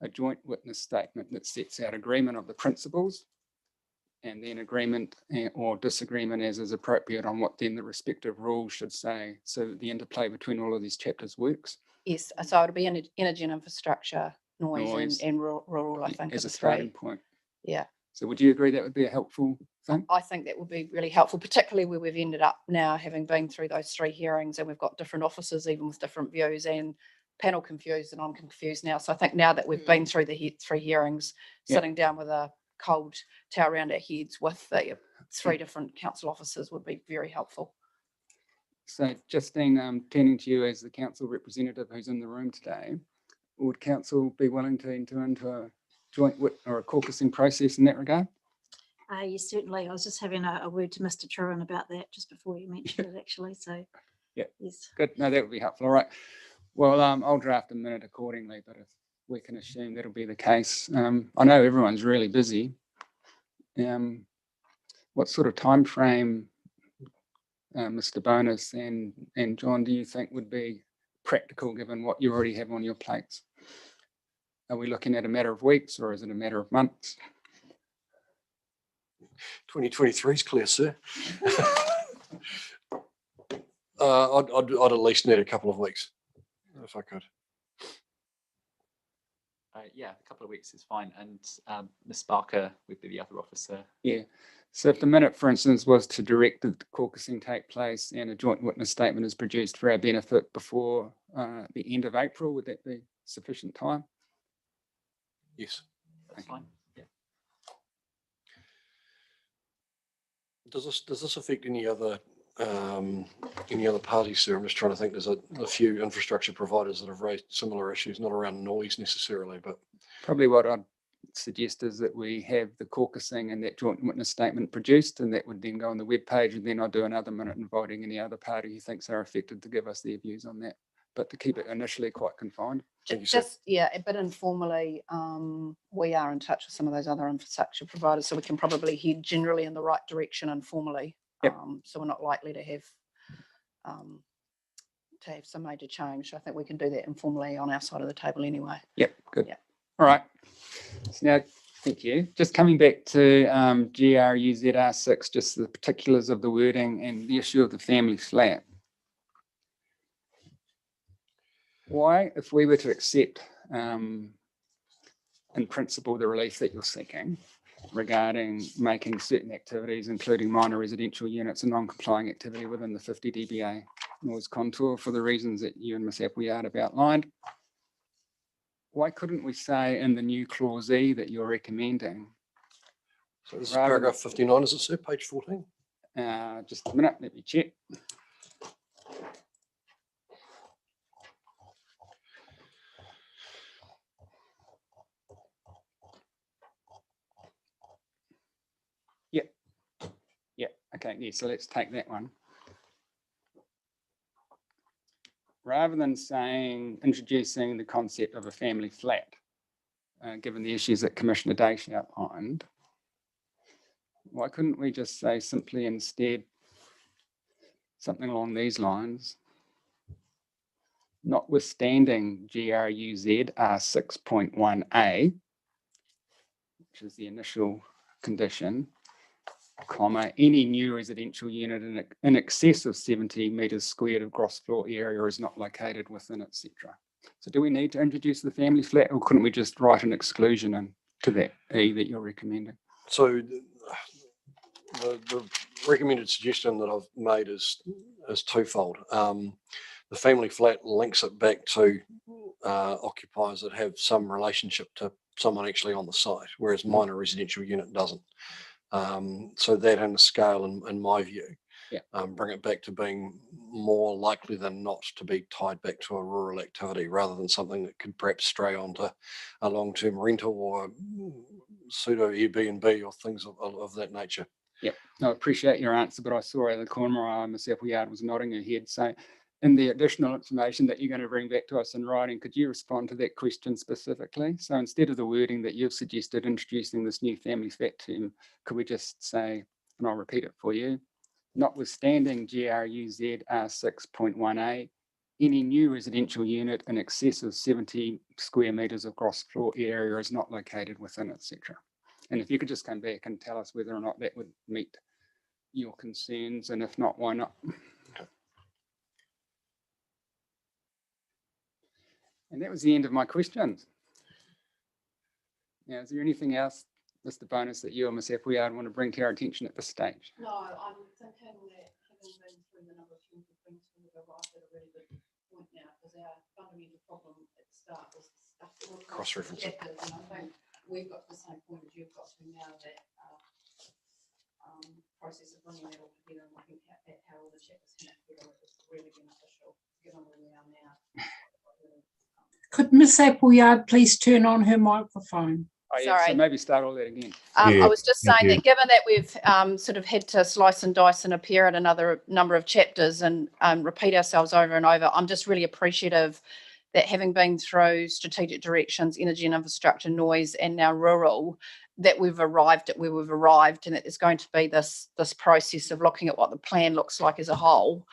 [SPEAKER 1] a joint witness statement that sets out agreement of the principles, and then agreement or disagreement as is appropriate on what then the respective rules should say, so that the interplay between all of these chapters works.
[SPEAKER 3] Yes. So it'll be energy and infrastructure, noise.
[SPEAKER 1] Noise.
[SPEAKER 3] And rural, I think,
[SPEAKER 1] As
[SPEAKER 3] are
[SPEAKER 1] a
[SPEAKER 3] the
[SPEAKER 1] starting
[SPEAKER 3] three.
[SPEAKER 1] point.
[SPEAKER 3] Yeah.
[SPEAKER 1] So would you agree that would be a helpful thing?
[SPEAKER 3] I think that would be really helpful, particularly where we've ended up now having been through those 3 hearings, and we've got different officers, even with different views, and panel confused, and I'm confused now. So I think now that we've been through the 3 hearings, sitting down with a cold towel around our heads with the 3 different council officers would be very helpful.
[SPEAKER 1] So Justine, turning to you as the council representative who's in the room today, would council be willing to enter into a joint or a caucusing process in that regard?
[SPEAKER 10] Yes, certainly. I was just having a word to Mr. Truran about that just before you mentioned it, actually. So,
[SPEAKER 1] yeah,
[SPEAKER 10] yes.
[SPEAKER 1] Good. No, that would be helpful. All right. Well, I'll draft a minute accordingly, but if we can assume that'll be the case. I know everyone's really busy. What sort of time frame, Mr. Bonus and John, do you think would be practical given what you already have on your plates? Are we looking at a matter of weeks or is it a matter of months?
[SPEAKER 4] 2023 is clear, sir. I'd at least need a couple of weeks, if I could.
[SPEAKER 2] Yeah, a couple of weeks is fine. And Ms. Barker would be the other officer.
[SPEAKER 1] Yeah. So if the minute, for instance, was to direct that the caucusing take place and a joint witness statement is produced for our benefit before the end of April, would that be sufficient time?
[SPEAKER 4] Yes.
[SPEAKER 2] That's fine. Yeah.
[SPEAKER 4] Does this affect any other parties, sir? I'm just trying to think. There's a few infrastructure providers that have raised similar issues, not around noise necessarily, but
[SPEAKER 1] probably what I'd suggest is that we have the caucusing and that joint witness statement produced, and that would then go on the web page, and then I'll do another minute inviting any other party who thinks they're affected to give us their views on that, but to keep it initially quite confined.
[SPEAKER 3] Just, yeah, a bit informally, we are in touch with some of those other infrastructure providers, so we can probably head generally in the right direction informally.
[SPEAKER 1] Yep.
[SPEAKER 3] So we're not likely to have some major change. I think we can do that informally on our side of the table anyway.
[SPEAKER 1] Yep, good.
[SPEAKER 3] Yep.
[SPEAKER 1] All right. So now, thank you. Just coming back to GRUZR6, just the particulars of the wording and the issue of the family flat. Why, if we were to accept in principle the relief that you're seeking regarding making certain activities, including minor residential units, a non-complying activity within the 50 dBA noise contour for the reasons that you and Ms. Appleyard have outlined, why couldn't we say in the new clause E that you're recommending?
[SPEAKER 4] so this is paragraph 59, is it, sir? Page 14.
[SPEAKER 1] Just a minute, let me check. Okay, yeah, so let's take that one. Rather than saying, introducing the concept of a family flat, given the issues that Commissioner Daish outlined, why couldn't we just say simply instead something along these lines, notwithstanding GRUZ R6.1A, which is the initial condition, comma, any new residential unit in excess of 70 metres squared of gross floor area is not located within, etc. So do we need to introduce the family flat, or couldn't we just write an exclusion into that E that you're recommending?
[SPEAKER 4] So the recommended suggestion that I've made is twofold. The family flat links it back to occupiers that have some relationship to someone actually on the site, whereas minor residential unit doesn't. So that and the scale, in my view, bring it back to being more likely than not to be tied back to a rural activity rather than something that could perhaps stray onto a long-term rental or pseudo Airbnb or things of that nature.
[SPEAKER 1] Yeah, I appreciate your answer, but I saw out of the corner of my eye, Ms. Appleyard was nodding her head. So in the additional information that you're going to bring back to us in writing, could you respond to that question specifically? So instead of the wording that you've suggested introducing this new family flat term, could we just say, and I'll repeat it for you, notwithstanding GRUZ R6.1a, any new residential unit in excess of 70 square metres of gross floor area is not located within, etc. And if you could just come back and tell us whether or not that would meet your concerns, and if not, why not? And that was the end of my questions. Now, is there anything else, Mr. Bonus, that you or Ms. Appleyard want to bring to our attention at this stage?
[SPEAKER 3] No, I'm thinking that having been through the number of things, we've arrived at a really good point now, because our fundamental problem at the start was the stuff that was
[SPEAKER 4] Cross-referencing.
[SPEAKER 3] and I think we've got to the same point as you've got to now, that process of bringing it all together and looking at how all the chapters came together is really beneficial, given where we are now.
[SPEAKER 5] Could Miss Appleyard please turn on her microphone?
[SPEAKER 1] Oh, yeah, so
[SPEAKER 3] Sorry.
[SPEAKER 1] maybe start all that again.
[SPEAKER 3] I was just
[SPEAKER 6] thank
[SPEAKER 3] saying
[SPEAKER 6] you.
[SPEAKER 3] that given that we've sort of had to slice and dice and appear at another number of chapters and repeat ourselves over and over, I'm just really appreciative that having been through strategic directions, energy and infrastructure, noise, and now rural, that we've arrived at where we've arrived, and that there's going to be this process of looking at what the plan looks like as a whole,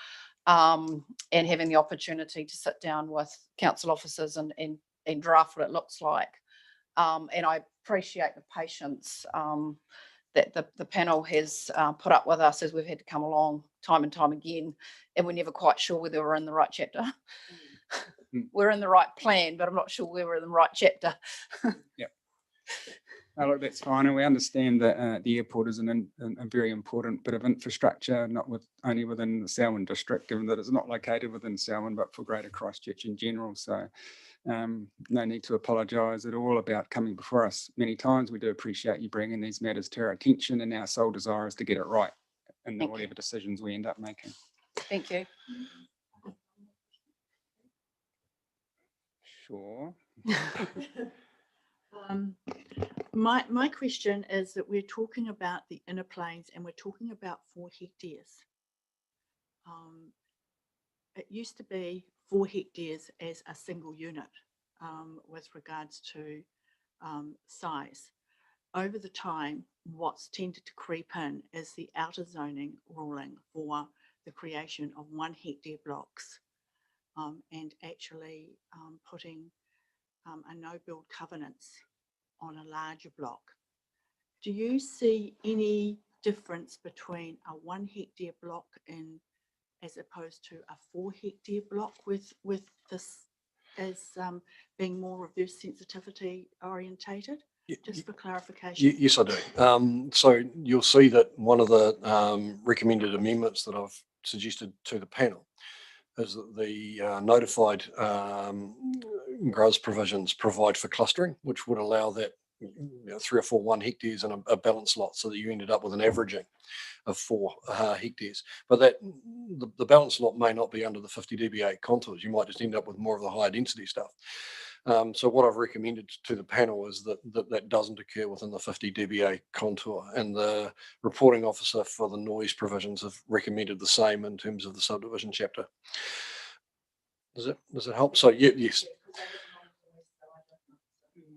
[SPEAKER 3] and having the opportunity to sit down with council officers and draft what it looks like. And I appreciate the patience that the panel has put up with us as we've had to come along time and time again, and we're never quite sure whether we're in the right chapter. We're in the right plan, but I'm not sure whether we're in the right chapter.
[SPEAKER 1] Yep. Oh, look, that's fine, and we understand that the airport is a very important bit of infrastructure, not only within the Selwyn district, given that it's not located within Selwyn, but for Greater Christchurch in general. So no need to apologise at all about coming before us many times. We do appreciate you bringing these matters to our attention, and our sole desire is to get it right in whatever decisions we end up making.
[SPEAKER 3] Thank you.
[SPEAKER 1] Sure.
[SPEAKER 8] My question is that we're talking about the inner plains and we're talking about 4 hectares. It used to be 4 hectares as a single unit with regards to size. Over the time, what's tended to creep in is the outer zoning ruling for the creation of 1 hectare blocks and actually putting a no build covenants on a larger block. Do you see any difference between a 1 hectare block as opposed to a 4 hectare block with this as being more reverse sensitivity orientated? Just for clarification.
[SPEAKER 4] Yes, I do. So you'll see that one of the recommended amendments that I've suggested to the panel is that the notified GRUZ provisions provide for clustering, which would allow that 3 or 4 1 hectares in a balanced lot, so that you ended up with an averaging of 4 hectares. But that the balanced lot may not be under the 50 dBA contours. You might just end up with more of the higher density stuff. So what I've recommended to the panel is that doesn't occur within the 50 dBA contour, and the reporting officer for the noise provisions have recommended the same in terms of the subdivision chapter. Does it help? So yes.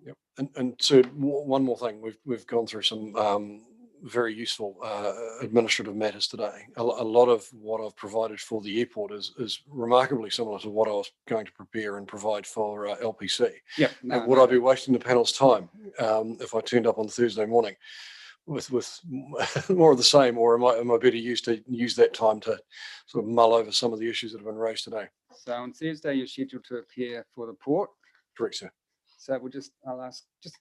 [SPEAKER 4] Yep. And so one more thing, we've gone through some very useful administrative matters today. A lot of what I've provided for the airport is remarkably similar to what I was going to prepare and provide for LPC.
[SPEAKER 1] Yep.
[SPEAKER 4] Would I be wasting the panel's time if I turned up on Thursday morning with more of the same, or am I better used to use that time to sort of mull over some of the issues that have been raised today?
[SPEAKER 1] So on Thursday, you're scheduled to appear for the port.
[SPEAKER 4] Correct, sir.
[SPEAKER 1] So I'll ask, just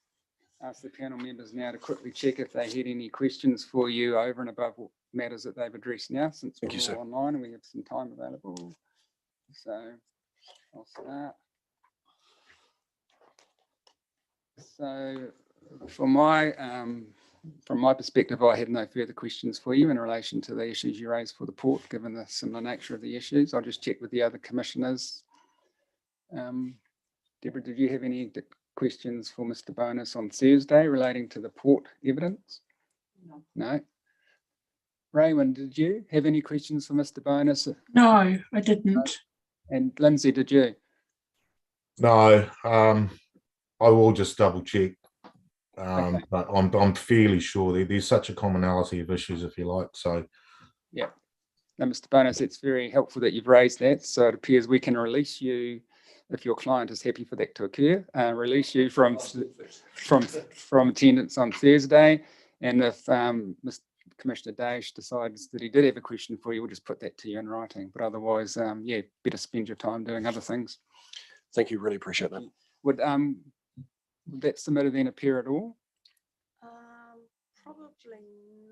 [SPEAKER 1] ask the panel members now to quickly check if they had any questions for you over and above what matters that they've addressed now, since
[SPEAKER 4] Thank you,
[SPEAKER 1] we're
[SPEAKER 4] sir.
[SPEAKER 1] all online and we have some time available. So I'll start. So from my perspective, I had no further questions for you in relation to the issues you raised for the port, given the similar nature of the issues. I'll just check with the other commissioners. Deborah, did you have any questions for Mr. Bonus on Thursday relating to the port evidence? No. Raymond, did you have any questions for Mr. Bonus?
[SPEAKER 5] No, I didn't.
[SPEAKER 1] And Lindsay, did you?
[SPEAKER 6] No, I will just double check.
[SPEAKER 1] Okay.
[SPEAKER 6] But I'm fairly sure there's such a commonality of issues, if you like. So
[SPEAKER 1] Yeah. Now, Mr. Bonus, it's very helpful that you've raised that. So it appears we can release you, if your client is happy for that to occur, release you from attendance on Thursday. And if Mr. Commissioner Dash decides that he did have a question for you, we'll just put that to you in writing. But otherwise, yeah, better spend your time doing other things.
[SPEAKER 4] Thank you. Really appreciate that.
[SPEAKER 1] Would that submitted then appear at all?
[SPEAKER 3] Probably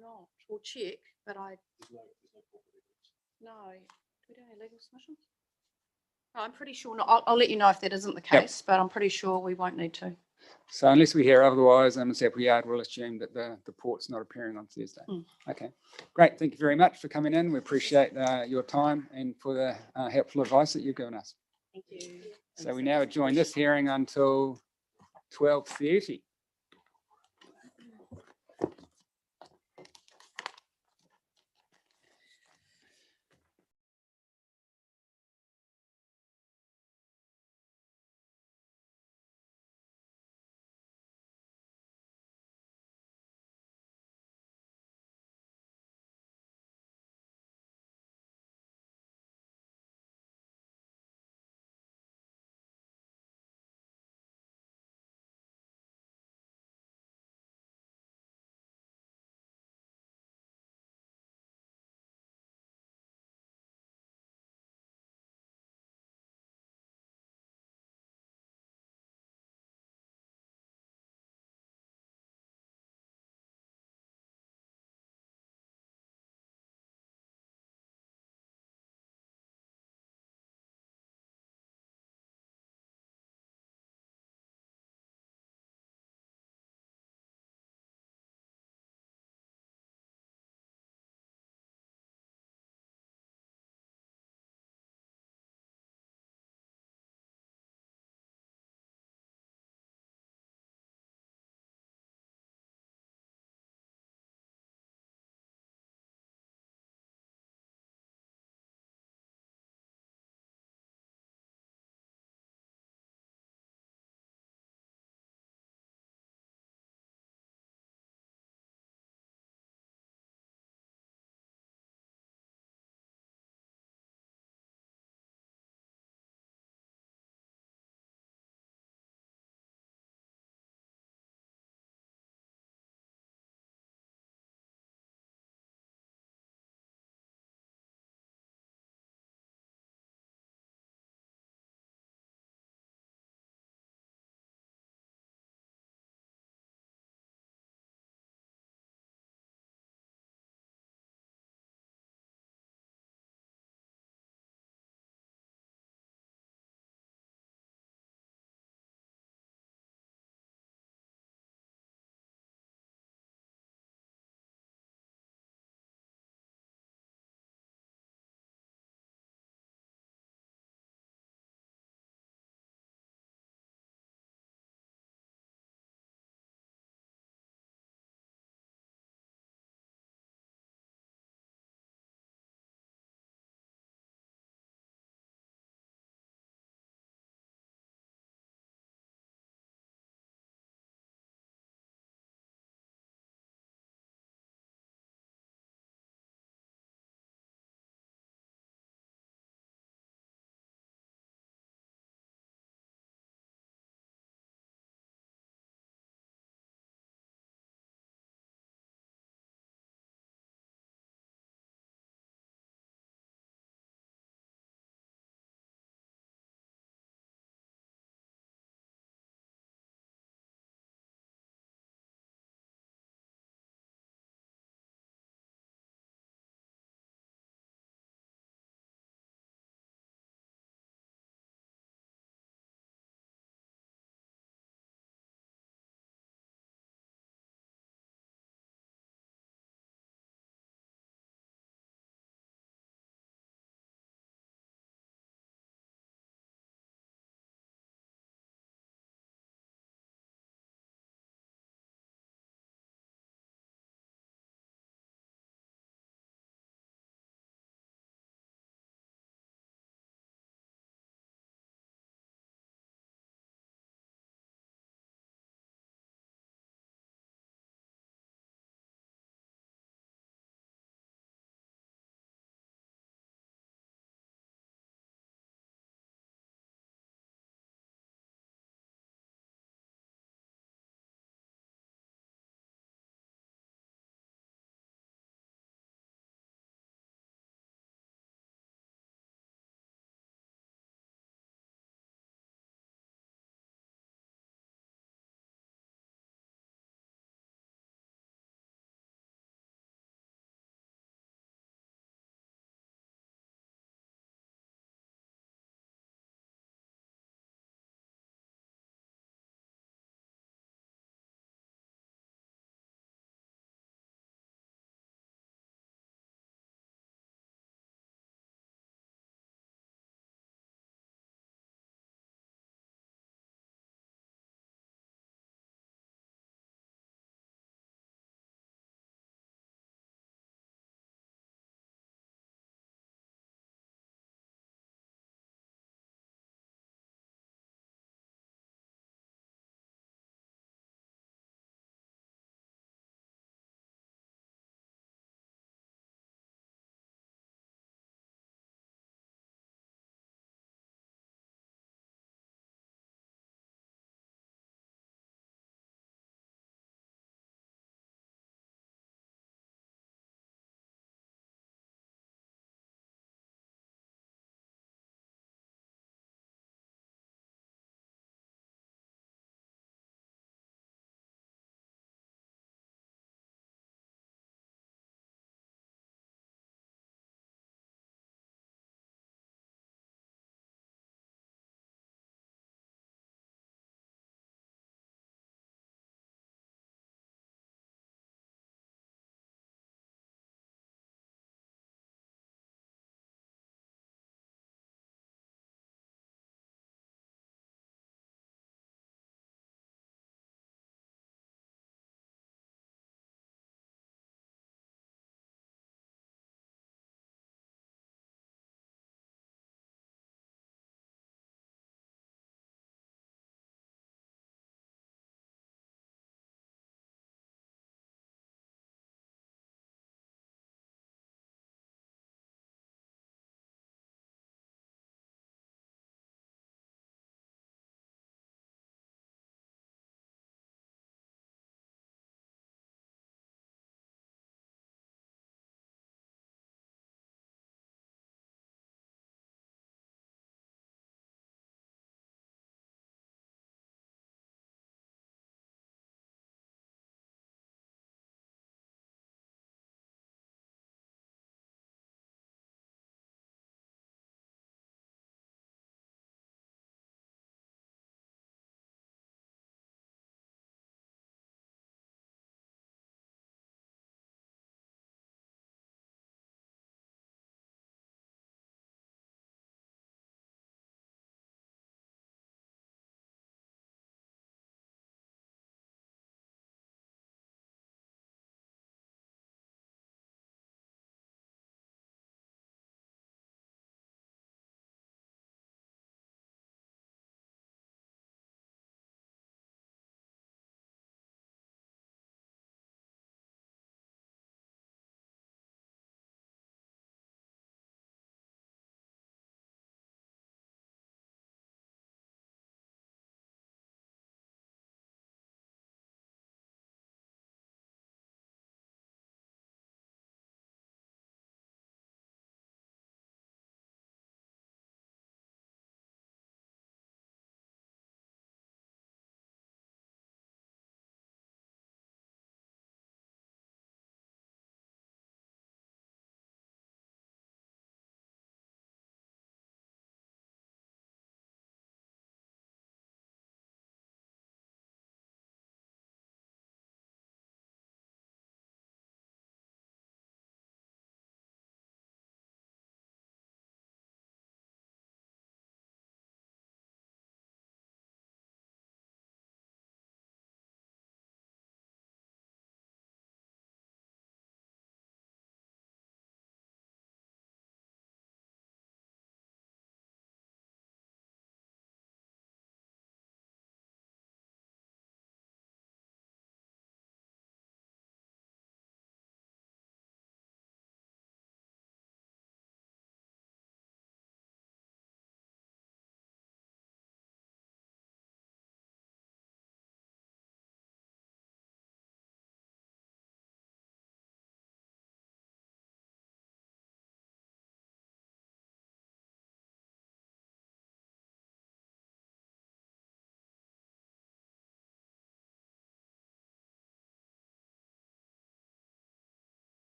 [SPEAKER 3] not. We'll check, but no, we don't have legal submissions. No, I'm pretty sure not. I'll let you know if that isn't the case, but I'm pretty sure we won't need to.
[SPEAKER 1] So unless we hear otherwise, Ms. Appleyard will assume that the port's not appearing on Thursday. Okay, great. Thank you very much for coming in. We appreciate your time and for the helpful advice that you've given us.
[SPEAKER 7] Thank you.
[SPEAKER 1] So we now adjourn this hearing until 12:30.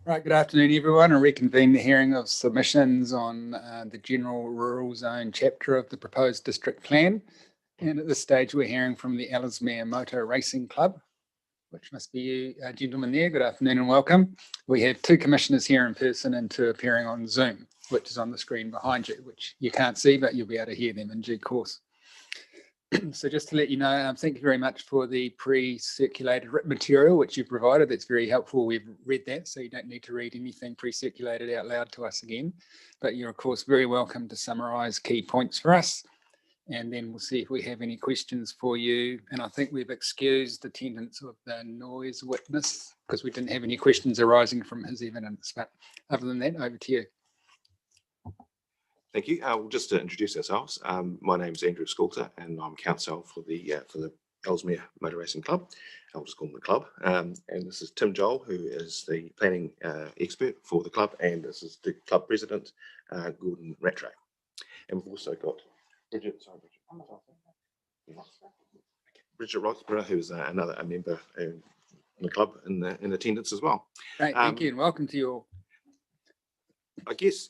[SPEAKER 1] Right, good afternoon, everyone. I reconvene the hearing of submissions on the General Rural Zone chapter of the proposed district plan. And at this stage, we're hearing from the Ellesmere Motor Racing Club, which must be you, gentlemen there. Good afternoon and welcome. We have 2 commissioners here in person and 2 appearing on Zoom, which is on the screen behind you, which you can't see, but you'll be able to hear them in due course. So just to let you know, thank you very much for the pre-circulated written material which you've provided. That's very helpful. We've read that, so you don't need to read anything pre-circulated out loud to us again. But you're, of course, very welcome to summarise key points for us. And then we'll see if we have any questions for you. And I think we've excused attendance of the noise witness because we didn't have any questions arising from his evidence. But other than that, over to you.
[SPEAKER 11] Thank you. Just to introduce ourselves, my name is Andrew Scoulter and I'm counsel for the Ellesmere Motor Racing Club. I'll just call them the club. And this is Tim Joel, who is the planning expert for the club, and this is the club president, Gordon Rattray. And we've also got Bridget Roxburgh, who's a member in the club in attendance as well.
[SPEAKER 1] Great, thank you, and welcome to you all.
[SPEAKER 11] I guess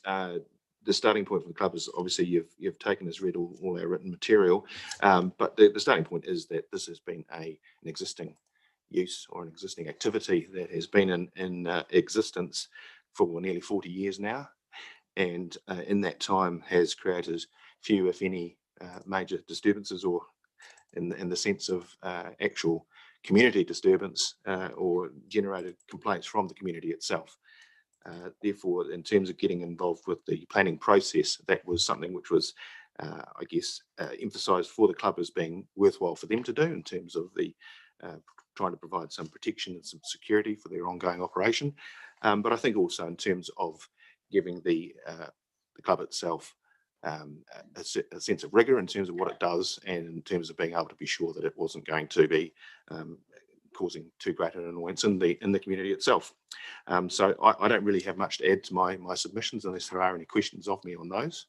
[SPEAKER 11] the starting point for the club is obviously you've taken as read all our written material, but the starting point is that this has been an existing use or an existing activity that has been in existence for nearly 40 years now, and in that time has created few, if any, major disturbances, or in the sense of actual community disturbance or generated complaints from the community itself. Therefore, in terms of getting involved with the planning process, that was something which was, I guess, emphasised for the club as being worthwhile for them to do in terms of the trying to provide some protection and some security for their ongoing operation. But I think also in terms of giving the club itself a sense of rigour in terms of what it does, and in terms of being able to be sure that it wasn't going to be causing too great an annoyance in the community itself. So I don't really have much to add to my submissions unless there are any questions of me on those.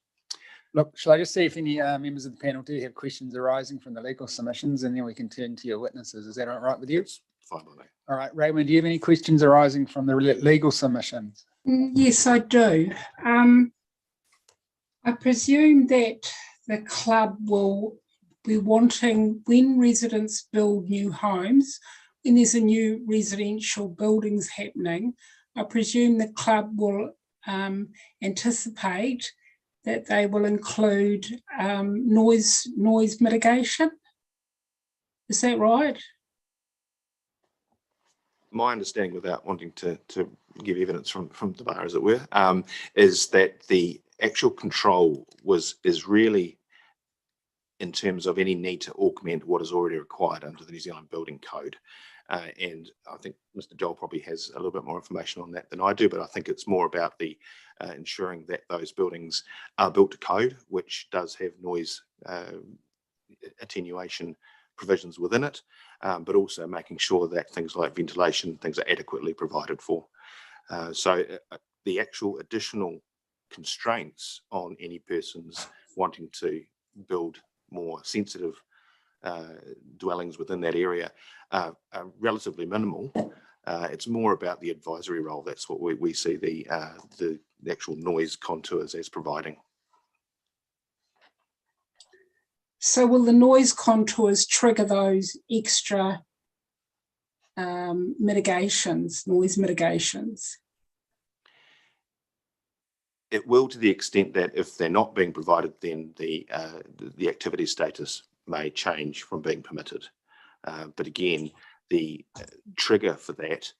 [SPEAKER 1] Look, shall I just see if any members of the panel do have questions arising from the legal submissions, and then we can turn to your witnesses. Is that all right with you?
[SPEAKER 11] It's fine by me.
[SPEAKER 1] All right, Raymond, do you have any questions arising from the legal submissions?
[SPEAKER 5] Yes, I do. I presume that the club will be wanting, when residents build new homes, when there's a new residential buildings happening, I presume the club will anticipate that they will include noise mitigation. Is that right?
[SPEAKER 11] My understanding, without wanting to give evidence from the bar, as it were, is that the actual control is really in terms of any need to augment what is already required under the New Zealand Building Code. And I think Mr. Joel probably has a little bit more information on that than I do, but I think it's more about the ensuring that those buildings are built to code, which does have noise attenuation provisions within it, but also making sure that things like ventilation, things are adequately provided for. So the actual additional constraints on any persons wanting to build more sensitive dwellings within that area are relatively minimal. It's more about the advisory role. That's what we see the actual noise contours as providing.
[SPEAKER 5] So will the noise contours trigger those extra mitigations, noise mitigations?
[SPEAKER 11] It will, to the extent that if they're not being provided, then the activity status may change from being permitted. But again, the trigger for that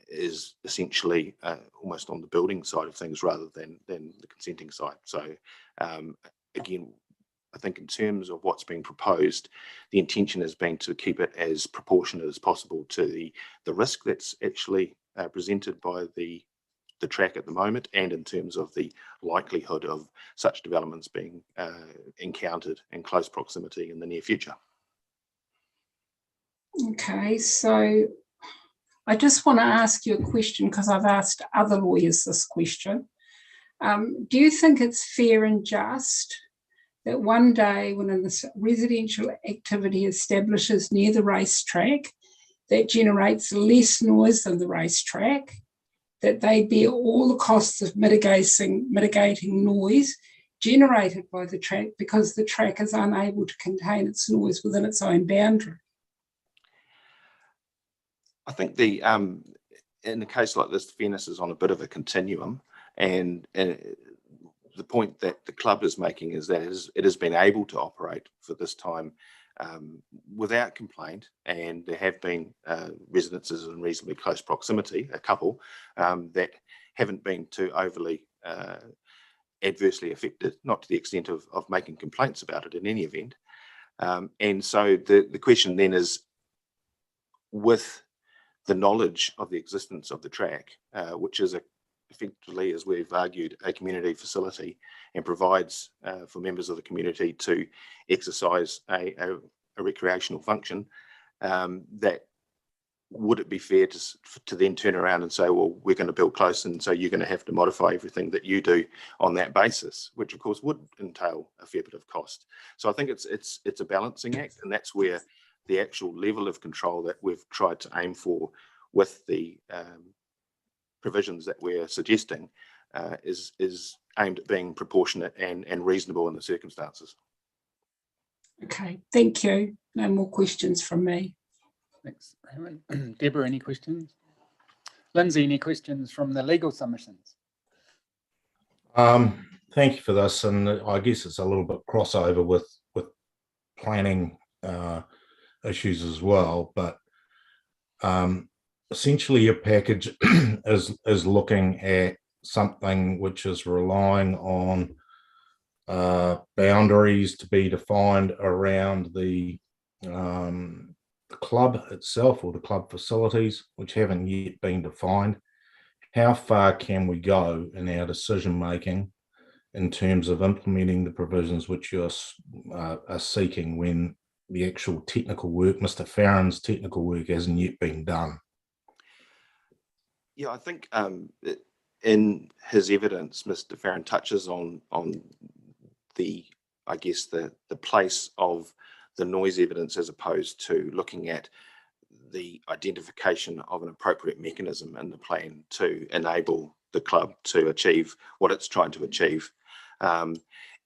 [SPEAKER 11] is essentially almost on the building side of things rather than the consenting side. So again, I think in terms of what's being proposed, the intention has been to keep it as proportionate as possible to the risk that's actually presented by the track at the moment, and in terms of the likelihood of such developments being encountered in close proximity in the near future.
[SPEAKER 5] Okay, so I just want to ask you a question, because I've asked other lawyers this question. Do you think it's fair and just that one day when a residential activity establishes near the racetrack that generates less noise than the racetrack, that they bear all the costs of mitigating noise generated by the track because the track is unable to contain its noise within its own boundary?
[SPEAKER 11] I think in a case like this, fairness is on a bit of a continuum, and the point that the club is making is that it has been able to operate for this time without complaint, and there have been residences in reasonably close proximity, a couple, that haven't been too overly adversely affected, not to the extent of making complaints about it in any event. And so the question then is, with the knowledge of the existence of the track, which is effectively, as we've argued, a community facility and provides for members of the community to exercise a recreational function, that would it be fair to then turn around and say, well, we're going to build close, and so you're going to have to modify everything that you do on that basis, which of course would entail a fair bit of cost. So I think it's a balancing act, and that's where the actual level of control that we've tried to aim for with the provisions that we're suggesting is aimed at being proportionate and reasonable in the circumstances.
[SPEAKER 5] Okay, thank you. No more questions from me.
[SPEAKER 1] Thanks, Raymond. Deborah, any questions? Lindsay, any questions from the legal submissions?
[SPEAKER 6] Thank you for this, and I guess it's a little bit crossover with planning issues as well, but essentially your package is looking at something which is relying on boundaries to be defined around the club itself or the club facilities, which haven't yet been defined. How far can we go in our decision making in terms of implementing the provisions which you're are seeking when the actual technical work, Mr. Farron's technical work, hasn't yet been done?
[SPEAKER 11] Yeah, I think in his evidence, Mr. Farron touches on I guess the place of the noise evidence as opposed to looking at the identification of an appropriate mechanism in the plan to enable the club to achieve what it's trying to achieve. And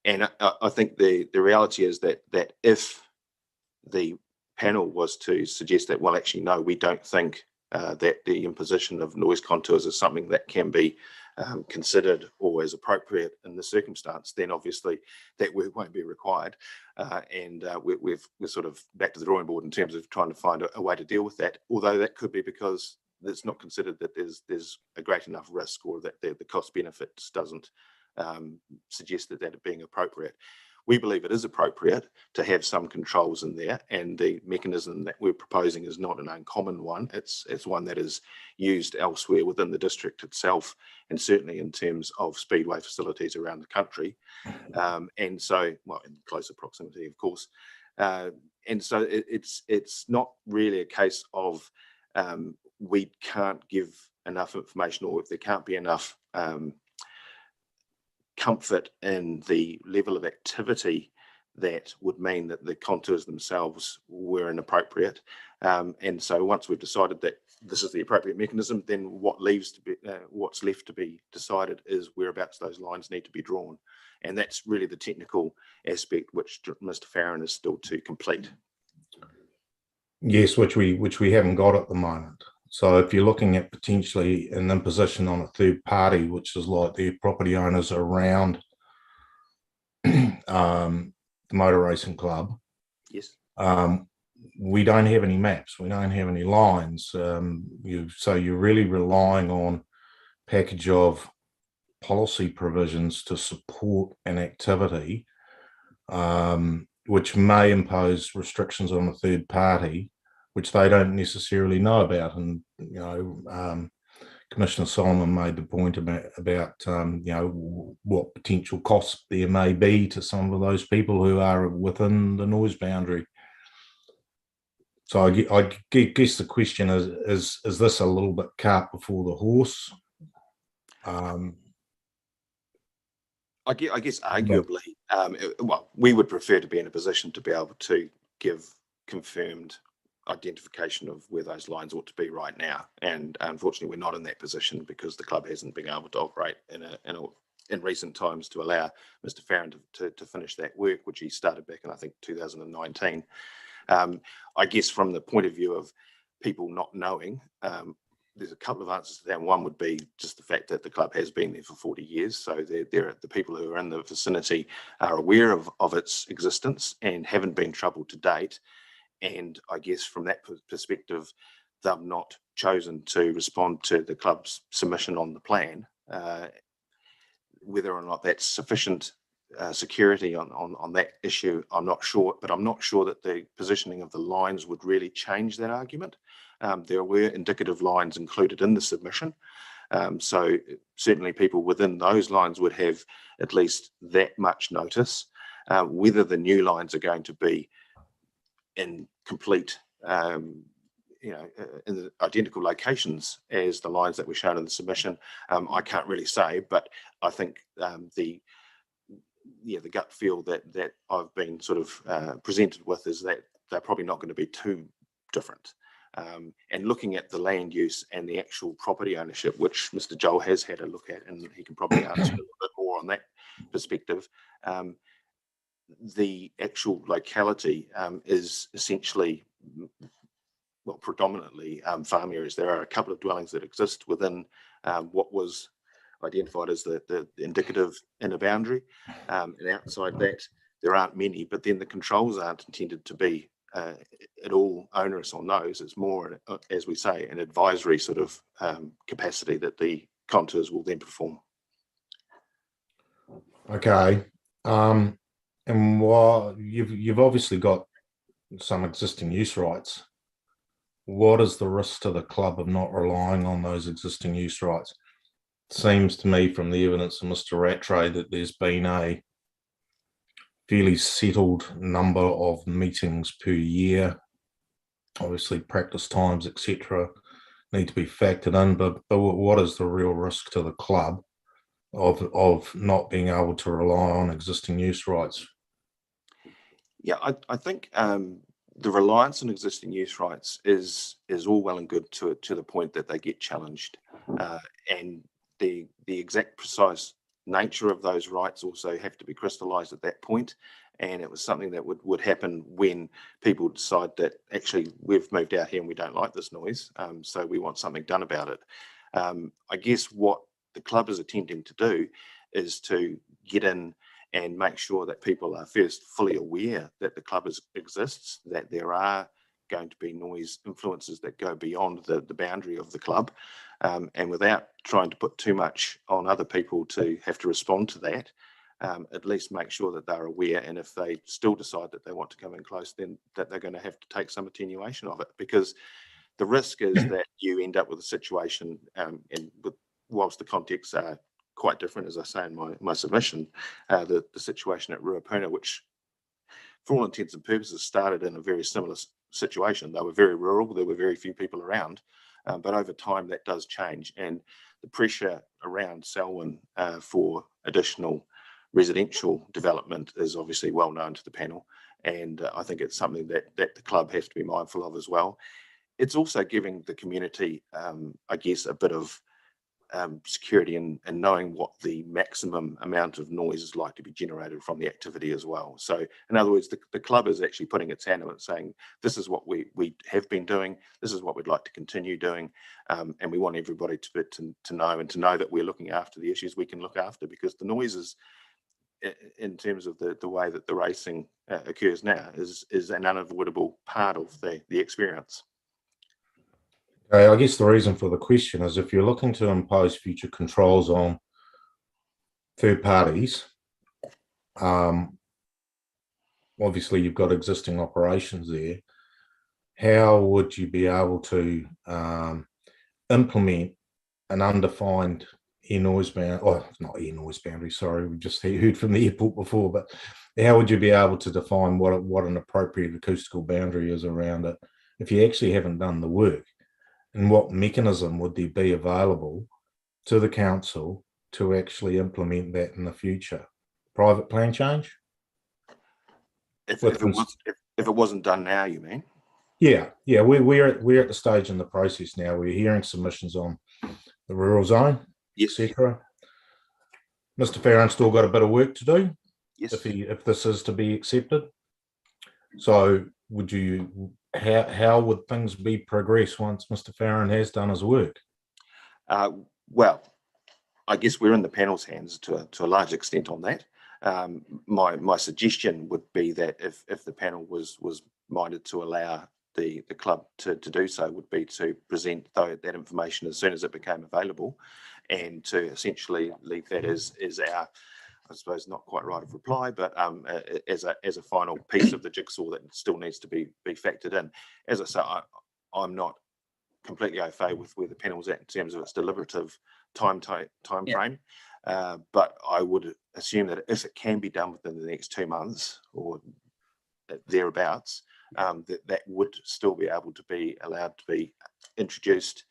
[SPEAKER 11] I think the reality is that if the panel was to suggest that, well, actually, no, we don't think that the imposition of noise contours is something that can be considered or as appropriate in the circumstance, then obviously that work won't be required. And we're sort of back to the drawing board in terms of trying to find a way to deal with that, although that could be because it's not considered that there's a great enough risk, or that the cost benefit just doesn't suggest that it being appropriate. We believe it is appropriate to have some controls in there, and the mechanism that we're proposing is not an uncommon one. It's one that is used elsewhere within the district itself, and certainly in terms of speedway facilities around the country. And so, well, in closer proximity, of course. And so it's not really a case of we can't give enough information, or if there can't be enough comfort in the level of activity that would mean that the contours themselves were inappropriate. And so once we've decided that this is the appropriate mechanism, then what's left to be decided is whereabouts those lines need to be drawn. And that's really the technical aspect which Mr. Farron is still to complete.
[SPEAKER 6] Yes, which we haven't got at the moment. So if you're looking at potentially an imposition on a third party, which is like the property owners around the motor racing club,
[SPEAKER 11] yes,
[SPEAKER 6] we don't have any maps, we don't have any lines. So you're really relying on a package of policy provisions to support an activity, which may impose restrictions on a third party, which they don't necessarily know about. And Commissioner Solomon made the point about what potential costs there may be to some of those people who are within the noise boundary. So I guess the question is this a little bit cart before the horse?
[SPEAKER 11] I guess arguably, well, we would prefer to be in a position to be able to give confirmed identification of where those lines ought to be right now. And unfortunately, we're not in that position because the club hasn't been able to operate in recent times to allow Mr. Farron to finish that work, which he started back in, I think, 2019. I guess from the point of view of people not knowing, there's a couple of answers to that. One would be just the fact that the club has been there for 40 years. So the people who are in the vicinity are aware of its existence and haven't been troubled to date. And I guess from that perspective, they've not chosen to respond to the club's submission on the plan. Whether or not that's sufficient security on that issue, I'm not sure, but I'm not sure that the positioning of the lines would really change that argument. There were indicative lines included in the submission. So certainly people within those lines would have at least that much notice. Whether the new lines are going to be in complete, in the identical locations as the lines that were shown in the submission, I can't really say, but I think the gut feel that I've been sort of presented with is that they're probably not going to be too different. And looking at the land use and the actual property ownership, which Mr. Joel has had a look at, and he can probably answer a little bit more on that perspective. The actual locality is essentially, well, predominantly farm areas. There are a couple of dwellings that exist within what was identified as the indicative inner boundary, and outside that there aren't many, but then the controls aren't intended to be at all onerous on those. It's more, as we say, an advisory sort of capacity that the contours will then perform.
[SPEAKER 6] Okay. And while you've obviously got some existing use rights, what is the risk to the club of not relying on those existing use rights? It seems to me from the evidence of Mr. Rattray that there's been a fairly settled number of meetings per year. Obviously practice times, etc., need to be factored in, but what is the real risk to the club of not being able to rely on existing use rights?
[SPEAKER 11] Yeah, I think the reliance on existing use rights is all well and good to the point that they get challenged, and the exact precise nature of those rights also have to be crystallized at that point. And it was something that would happen when people decide that actually we've moved out here and we don't like this noise, so we want something done about it. I guess what the club is attempting to do is to get in and make sure that people are first fully aware that the club exists, that there are going to be noise influences that go beyond the boundary of the club, and without trying to put too much on other people to have to respond to that, at least make sure that they're aware, and if they still decide that they want to come in close, then that they're going to have to take some attenuation of it, because the risk is that you end up with a situation, and whilst the contexts are quite different, as I say in my submission, the situation at Ruapuna, which for all intents and purposes started in a very similar situation. They were very rural, there were very few people around, but over time that does change, and the pressure around Selwyn for additional residential development is obviously well known to the panel, and I think it's something that the club has to be mindful of as well. It's also giving the community, I guess, a bit of security and knowing what the maximum amount of noise is like to be generated from the activity as well. So in other words, the club is actually putting its hand on it, saying this is what we have been doing, this is what we'd like to continue doing, and we want everybody to know that we're looking after the issues we can look after, because the noise is, in terms of the way that the racing occurs now, is an unavoidable part of the experience.
[SPEAKER 6] Okay, I guess the reason for the question is if you're looking to impose future controls on third parties, obviously you've got existing operations there. How would you be able to implement an undefined air noise boundary, or not air noise boundary, sorry, we just heard from the airport before, but how would you be able to define what an appropriate acoustical boundary is around it if you actually haven't done the work? And what mechanism would there be available to the council to actually implement that in the future? Private plan change?
[SPEAKER 11] If it wasn't done now, you mean?
[SPEAKER 6] Yeah, we're at the stage in the process now. We're hearing submissions on the rural zone,
[SPEAKER 11] Yes.
[SPEAKER 6] etc. Mr. Farron still got a bit of work to do
[SPEAKER 11] Yes.
[SPEAKER 6] if this is to be accepted. So how would things be progressed once Mr. Farron has done his work?
[SPEAKER 11] Well, I guess we're in the panel's hands to a large extent on that. My suggestion would be that if the panel was minded to allow the club to do so, would be to present that information as soon as it became available, and to essentially leave that as our, I suppose, not quite right of reply, but as a final piece of the jigsaw that still needs to be factored in. As I say, I'm not completely au fait with where the panel's at in terms of its deliberative time frame, but I would assume that if it can be done within the next 2 months or thereabouts, that would still be able to be allowed to be introduced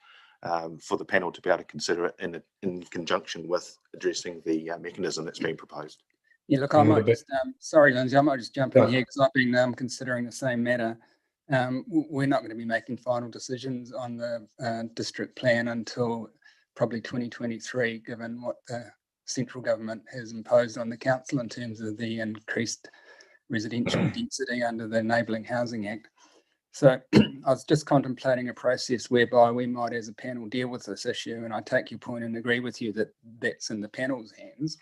[SPEAKER 11] for the panel to be able to consider it in conjunction with addressing the mechanism that's been proposed.
[SPEAKER 1] Yeah, look, I might just, sorry, Lindsay, I might just jump in here because I've been considering the same matter. We're not going to be making final decisions on the district plan until probably 2023, given what the central government has imposed on the council in terms of the increased residential density under the Enabling Housing Act. So I was just contemplating a process whereby we might, as a panel, deal with this issue, and I take your point and agree with you that that's in the panel's hands.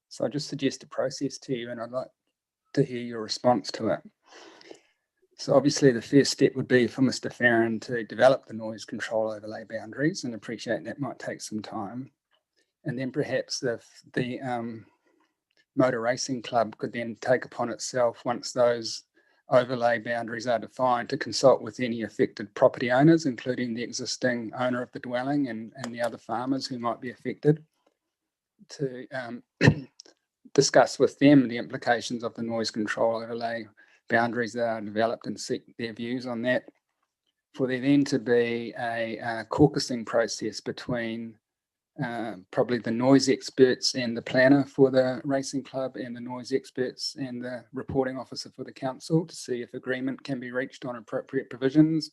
[SPEAKER 1] So I just suggest a process to you, and I'd like to hear your response to it. So obviously the first step would be for Mr. Farron to develop the noise control overlay boundaries, and appreciate that might take some time. And then perhaps if the Motor Racing Club could then take upon itself, once those overlay boundaries are defined, to consult with any affected property owners, including the existing owner of the dwelling and the other farmers who might be affected, to discuss with them the implications of the noise control overlay boundaries that are developed and seek their views on that. For there then to be a caucusing process between probably the noise experts and the planner for the racing club, and the noise experts and the reporting officer for the council, to see if agreement can be reached on appropriate provisions.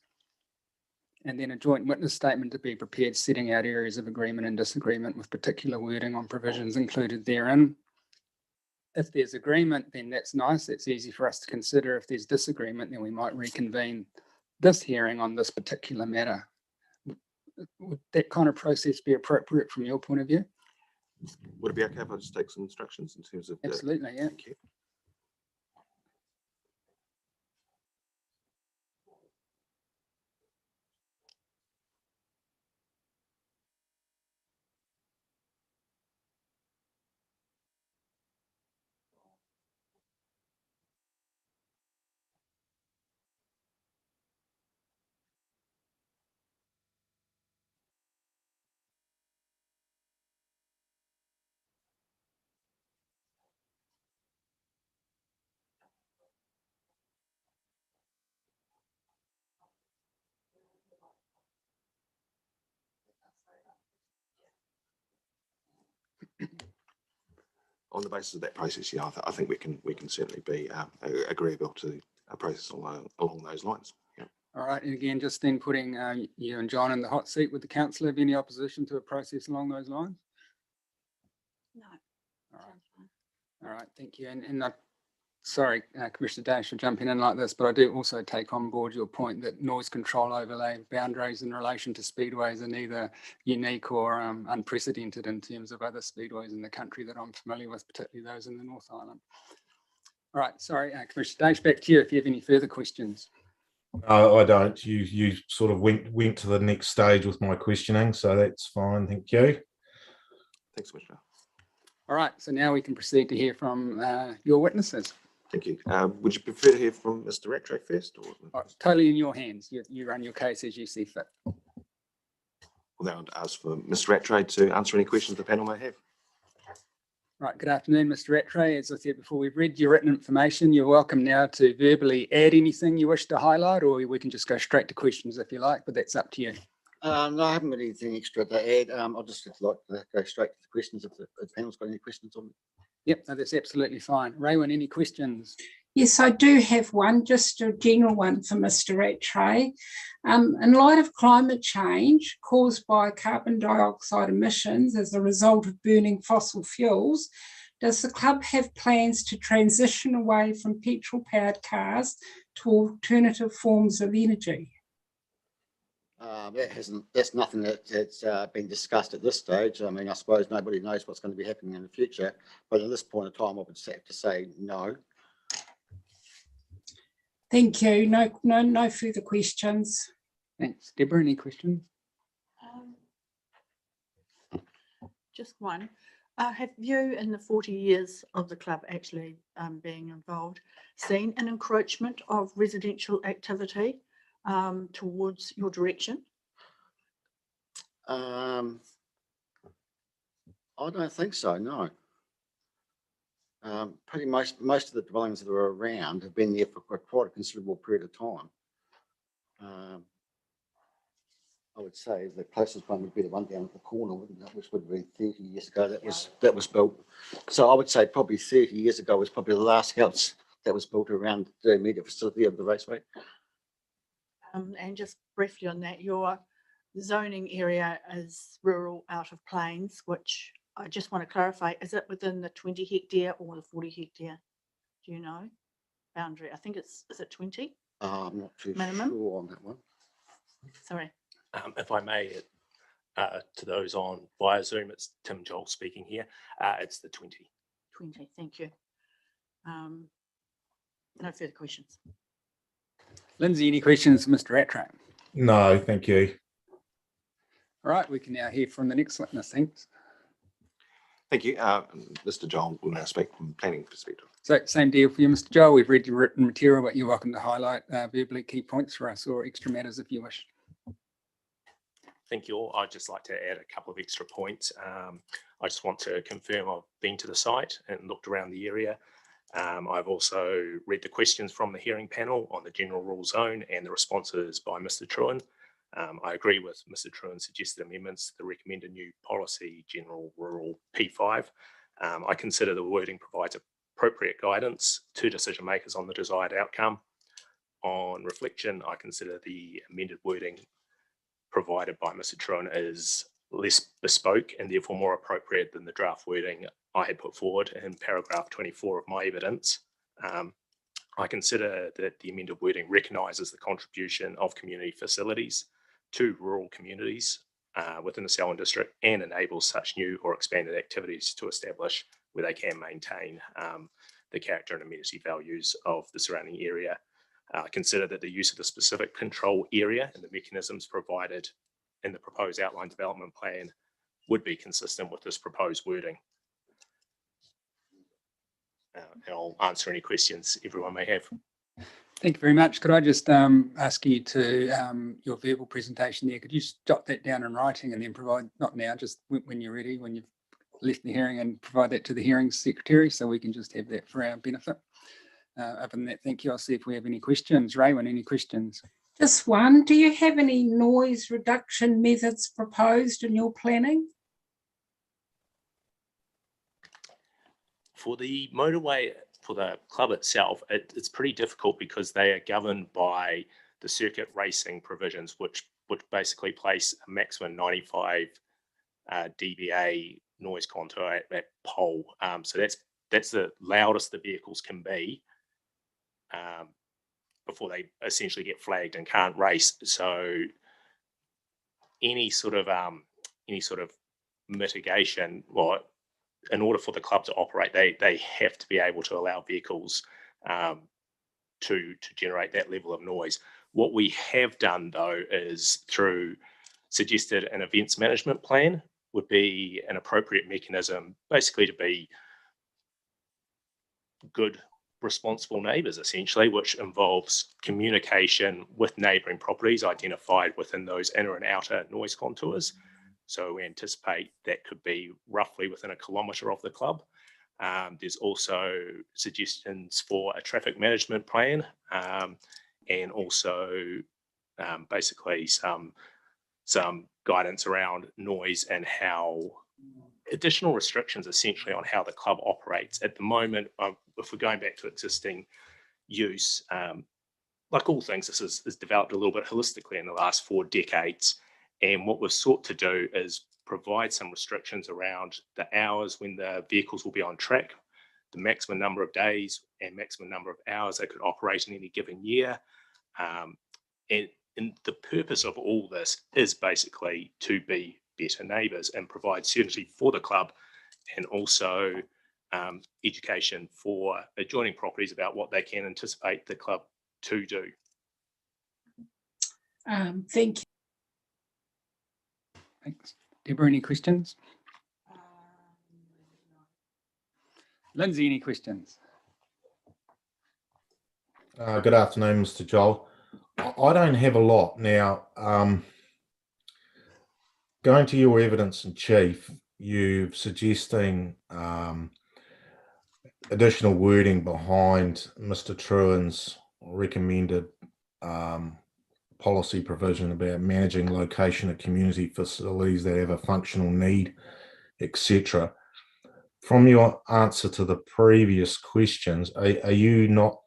[SPEAKER 1] And then a joint witness statement to be prepared, setting out areas of agreement and disagreement with particular wording on provisions included therein. If there's agreement, then that's nice. That's easy for us to consider. If there's disagreement, then we might reconvene this hearing on this particular matter. Would that kind of process be appropriate from your point of view?
[SPEAKER 11] Would it be okay if I just take some instructions in terms of?
[SPEAKER 1] Absolutely, yeah.
[SPEAKER 11] Thank you. On the basis of that process, yeah, I think we can certainly be agreeable to a process along those lines. Yeah.
[SPEAKER 1] All right, and again, just then putting you and John in the hot seat, would the council have any opposition to a process along those lines?
[SPEAKER 10] No.
[SPEAKER 1] All right, thank you. And sorry, Commissioner Dash, for jumping in like this, but I do also take on board your point that noise control overlay boundaries in relation to speedways are neither unique or unprecedented in terms of other speedways in the country that I'm familiar with, particularly those in the North Island. All right, sorry, Commissioner Dash, back to you if you have any further questions.
[SPEAKER 6] I don't. You sort of went to the next stage with my questioning, so that's fine. Thank you.
[SPEAKER 11] Thanks, Commissioner.
[SPEAKER 1] All right, so now we can proceed to hear from your witnesses.
[SPEAKER 11] Thank you. Would you prefer to hear from Mr. Rattray first? Or?
[SPEAKER 1] Totally in your hands. You run your case as you see fit.
[SPEAKER 11] Well, then I'd ask for Mr. Rattray to answer any questions the panel may have.
[SPEAKER 1] Right, good afternoon, Mr. Rattray. As I said before, we've read your written information. You're welcome now to verbally add anything you wish to highlight, or we can just go straight to questions if you like, but that's up to you.
[SPEAKER 12] No, I haven't got anything extra to add. I'll just like to go straight to the questions if the panel's got any questions on me.
[SPEAKER 1] Yep, no, that's absolutely fine. Raywin, any questions?
[SPEAKER 5] Yes, I do have one, just a general one for Mr. Rattray. In light of climate change caused by carbon dioxide emissions as a result of burning fossil fuels, does the club have plans to transition away from petrol-powered cars to alternative forms of energy?
[SPEAKER 12] That's nothing that's been discussed at this stage. I mean, I suppose nobody knows what's going to be happening in the future, but at this point in time, I would have to say no.
[SPEAKER 5] Thank you. No further questions.
[SPEAKER 1] Thanks. Deborah, any questions?
[SPEAKER 8] Just one. Have you, in the 40 years of the club actually being involved, seen an encroachment of residential activity towards your direction?
[SPEAKER 12] I don't think so, no. Pretty much most of the dwellings that are around have been there for quite a considerable period of time. I would say the closest one would be the one down at the corner, wouldn't it? Which would have been 30 years ago. That was built. So I would say probably 30 years ago was probably the last house that was built around the immediate facility of the raceway.
[SPEAKER 8] And just briefly on that, your zoning area is rural out of plains, which I just want to clarify, is it within the 20 hectare or the 40 hectare? Do you know? Boundary, I think is it 20?
[SPEAKER 12] I'm not too
[SPEAKER 8] Minimum?
[SPEAKER 12] sure on that one.
[SPEAKER 8] Sorry.
[SPEAKER 13] If I may, to those on via Zoom, it's Tim Joel speaking here. It's the 20.
[SPEAKER 8] 20, thank you. No further questions.
[SPEAKER 1] Lindsay, any questions for Mr. Rattray?
[SPEAKER 6] No, thank you.
[SPEAKER 1] All right, we can now hear from the next witness. Thanks.
[SPEAKER 11] Thank you. Mr. Joel will now speak from planning perspective.
[SPEAKER 1] So same deal for you, Mr. Joel. We've read your written material, but you're welcome to highlight verbally key points for us or extra matters if you wish.
[SPEAKER 13] Thank you all. I'd just like to add a couple of extra points. I just want to confirm I've been to the site and looked around the area. I've also read the questions from the hearing panel on the general rule zone and the responses by Mr. Trewin. I agree with Mr. Trewin's suggested amendments to the recommended new policy, general rural P5. I consider the wording provides appropriate guidance to decision makers on the desired outcome. On reflection, I consider the amended wording provided by Mr. Trewin is less bespoke and therefore more appropriate than the draft wording I had put forward in paragraph 24 of my evidence. I consider that the amended wording recognises the contribution of community facilities to rural communities within the Selwyn district and enables such new or expanded activities to establish where they can maintain the character and amenity values of the surrounding area. Consider that the use of the specific control area and the mechanisms provided in the proposed outline development plan would be consistent with this proposed wording. And I'll answer any questions everyone may have.
[SPEAKER 1] Thank you very much. Could I just ask you to, your verbal presentation there, could you jot that down in writing and then provide, not now, just when you're ready, when you've left the hearing, and provide that to the hearing secretary so we can just have that for our benefit. Other than that, thank you. I'll see if we have any questions. Raywin, any questions?
[SPEAKER 5] Just one. Do you have any noise reduction methods proposed in your planning?
[SPEAKER 13] For the motorway, for the club itself, it's pretty difficult because they are governed by the circuit racing provisions, which basically place a maximum 95 dBA noise contour at pole. So that's the loudest the vehicles can be before they essentially get flagged and can't race. So any sort of mitigation, well, in order for the club to operate, they have to be able to allow vehicles to generate that level of noise. What we have done though is through suggested an events management plan would be an appropriate mechanism, basically to be good, responsible neighbours, essentially, which involves communication with neighbouring properties identified within those inner and outer noise contours. So we anticipate that could be roughly within 1 kilometre of the club. There's also suggestions for a traffic management plan and also basically some guidance around noise and how additional restrictions essentially on how the club operates. At the moment, if we're going back to existing use. Like all things, this is developed a little bit holistically in the last 4 decades. And what we've sought to do is provide some restrictions around the hours when the vehicles will be on track, the maximum number of days and maximum number of hours they could operate in any given year. And the purpose of all this is basically to be better neighbours and provide certainty for the club, and also education for adjoining properties about what they can anticipate the club to do.
[SPEAKER 5] Thank you.
[SPEAKER 1] Thanks. Deborah, any questions? Lindsay, any questions?
[SPEAKER 6] Good afternoon, Mr. Joel. I don't have a lot. Now, going to your evidence in chief, you're suggesting additional wording behind Mr. Truan's recommended policy provision about managing location of community facilities that have a functional need, etc. From your answer to the previous questions, are you not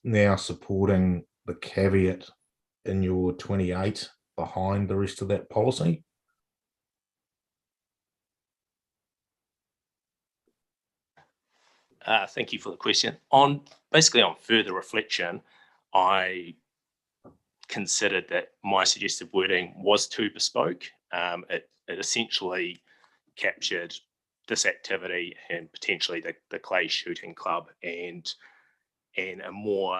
[SPEAKER 6] now supporting the caveat in your 28 behind the rest of that policy?
[SPEAKER 13] Thank you for the question. Basically on further reflection, I considered that my suggested wording was too bespoke. It essentially captured this activity and potentially the clay shooting club, and a more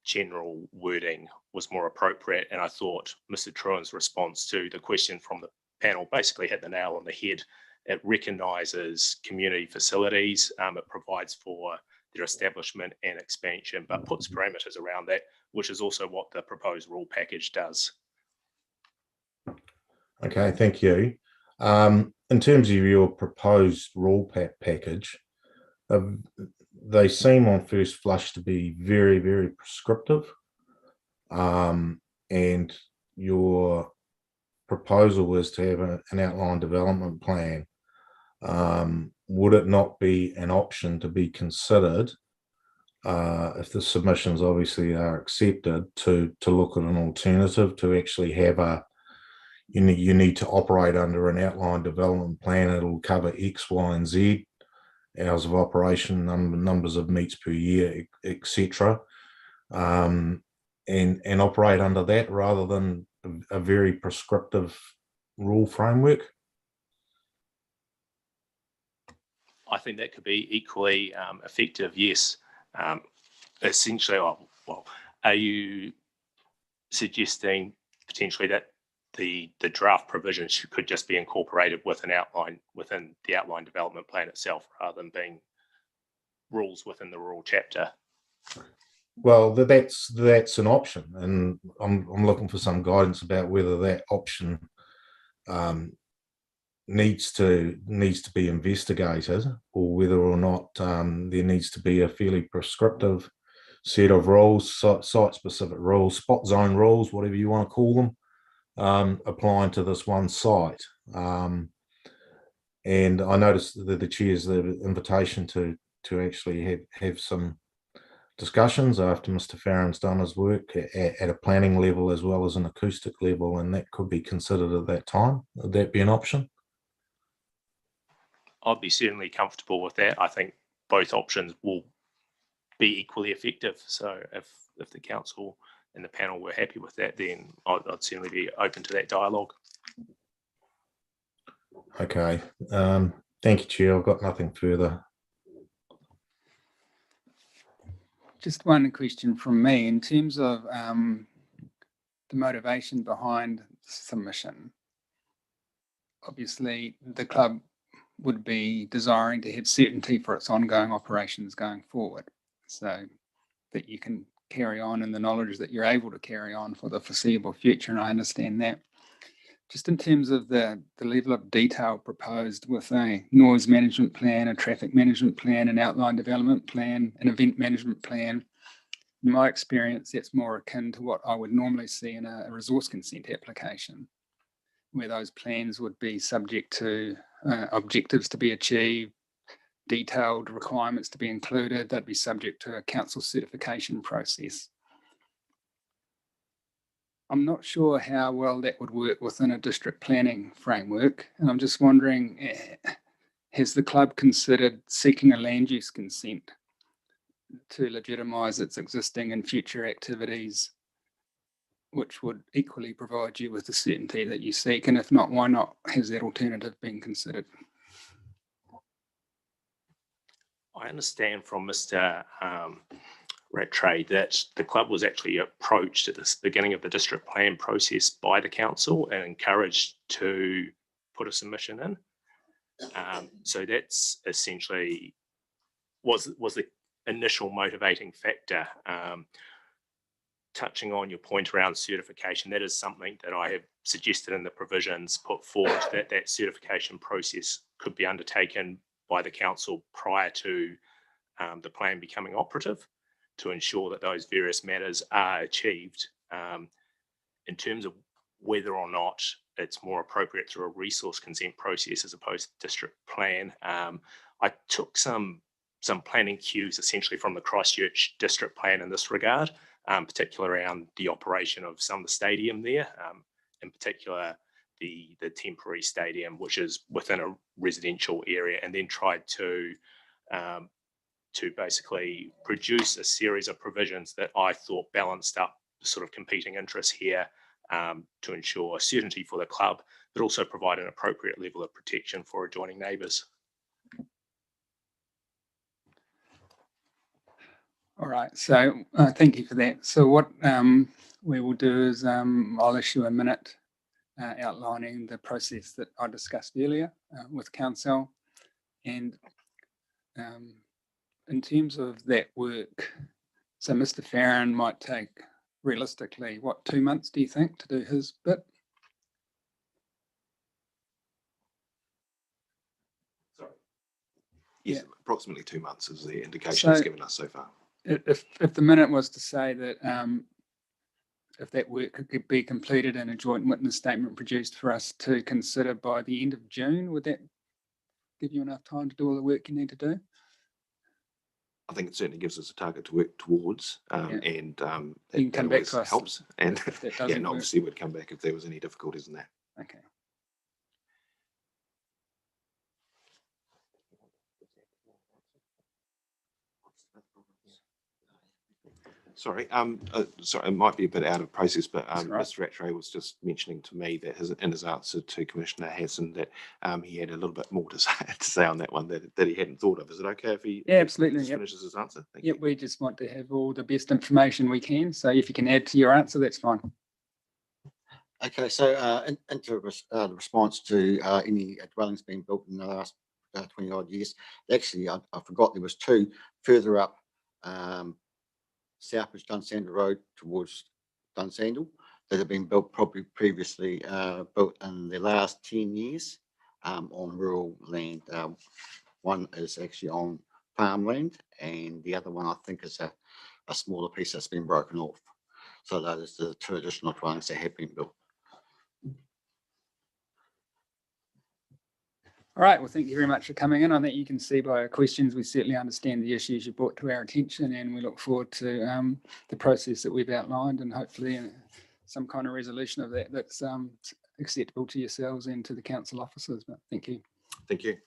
[SPEAKER 13] general wording was more appropriate. And I thought Mr. Truan's response to the question from the panel basically hit the nail on the head. It recognises community facilities, it provides for their establishment and expansion, but puts parameters around that, which is also what the proposed rule package does.
[SPEAKER 6] Okay, thank you. In terms of your proposed rule package, they seem on first flush to be very, very prescriptive. And your proposal is to have an outline development plan. Would it not be an option to be considered, if the submissions obviously are accepted, to look at an alternative to actually have you need to operate under an outline development plan? It'll cover X, Y, and Z, hours of operation, numbers of meets per year, etc., and operate under that rather than a very prescriptive rule framework?
[SPEAKER 13] I think that could be equally effective, yes. Essentially, well, are you suggesting potentially that the draft provisions could just be incorporated with an outline within the outline development plan itself, rather than being rules within the rural chapter?
[SPEAKER 6] Well, that's an option, and I'm looking for some guidance about whether that option needs to be investigated, or whether or not there needs to be a fairly prescriptive set of rules, site-specific rules, spot zone rules, whatever you want to call them, applying to this one site. And I noticed that the chair's the invitation to actually have some discussions after Mr. Farron's done his work at a planning level as well as an acoustic level, and that could be considered at that time. Would that be an option?
[SPEAKER 13] I'd be certainly comfortable with that. I think both options will be equally effective. So if the council and the panel were happy with that, then I'd certainly be open to that dialogue.
[SPEAKER 6] Okay. Thank you, Chair. I've got nothing further.
[SPEAKER 1] Just one question from me in terms of the motivation behind submission. Obviously, the club would be desiring to have certainty for its ongoing operations going forward, so that you can carry on in the knowledge that you're able to carry on for the foreseeable future, and I understand that. Just in terms of the level of detail proposed with a noise management plan, a traffic management plan, an outline development plan, an event management plan, in my experience, that's more akin to what I would normally see in a resource consent application, where those plans would be subject to objectives to be achieved, detailed requirements to be included. That'd be subject to a council certification process. I'm not sure how well that would work within a district planning framework. And I'm just wondering, has the club considered seeking a land use consent to legitimise its existing and future activities, which would equally provide you with the certainty that you seek? And if not, why not? Has that alternative been considered?
[SPEAKER 13] I understand from Mr. Rattray that the club was actually approached at the beginning of the district plan process by the council and encouraged to put a submission in. So that's essentially was the initial motivating factor. Touching on your point around certification, that is something that I have suggested in the provisions put forward, that that certification process could be undertaken by the council prior to the plan becoming operative, to ensure that those various matters are achieved. In terms of whether or not it's more appropriate through a resource consent process as opposed to district plan, I took some planning cues essentially from the Christchurch district plan in this regard, particularly around the operation of some of the stadium there, in particular the temporary stadium, which is within a residential area, and then tried to basically produce a series of provisions that I thought balanced up the sort of competing interests here, to ensure certainty for the club, but also provide an appropriate level of protection for adjoining neighbours.
[SPEAKER 1] All right, so thank you for that. So what we will do is I'll issue a minute outlining the process that I discussed earlier with council. And in terms of that work, so Mr. Farron might take realistically, what, 2 months, do you think, to do his bit?
[SPEAKER 11] Sorry. Yes,
[SPEAKER 1] Yeah.
[SPEAKER 11] approximately 2 months is the indication it's given us so far.
[SPEAKER 1] If the minute was to say that if that work could be completed and a joint witness statement produced for us to consider by the end of June, would that give you enough time to do all the work you need to do?
[SPEAKER 11] I think it certainly gives us a target to work towards, and
[SPEAKER 1] You can
[SPEAKER 11] that
[SPEAKER 1] come back
[SPEAKER 11] always
[SPEAKER 1] to us
[SPEAKER 11] helps. And
[SPEAKER 1] if that
[SPEAKER 11] yeah,
[SPEAKER 1] doesn't
[SPEAKER 11] and
[SPEAKER 1] work.
[SPEAKER 11] obviously we'd come back if there was any difficulties in that.
[SPEAKER 1] Okay.
[SPEAKER 11] Sorry, sorry, it might be a bit out of process, but
[SPEAKER 1] That's right.
[SPEAKER 11] Mr. Rattray was just mentioning to me that in his answer to Commissioner Hassan that he had a little bit more to say on that one that he hadn't thought of. Is it okay if he
[SPEAKER 1] absolutely,
[SPEAKER 11] just
[SPEAKER 1] yep.
[SPEAKER 11] finishes his answer? Thank
[SPEAKER 1] Yep,
[SPEAKER 11] you.
[SPEAKER 1] we just want to have all the best information we can. So if you can add to your answer, that's fine.
[SPEAKER 12] Okay, so into the response to any dwellings being built in the last 20 odd years, actually I forgot there was two further up Southbridge Dunsandel Road towards Dunsandel that have been built probably previously built in the last 10 years on rural land. One is actually on farmland and the other one I think is a smaller piece that's been broken off. So that is the two additional dwellings that have been built.
[SPEAKER 1] All right, well, thank you very much for coming in. I think you can see by our questions, we certainly understand the issues you brought to our attention, and we look forward to the process that we've outlined and hopefully some kind of resolution of that that's acceptable to yourselves and to the council officers. But thank you.
[SPEAKER 11] Thank you.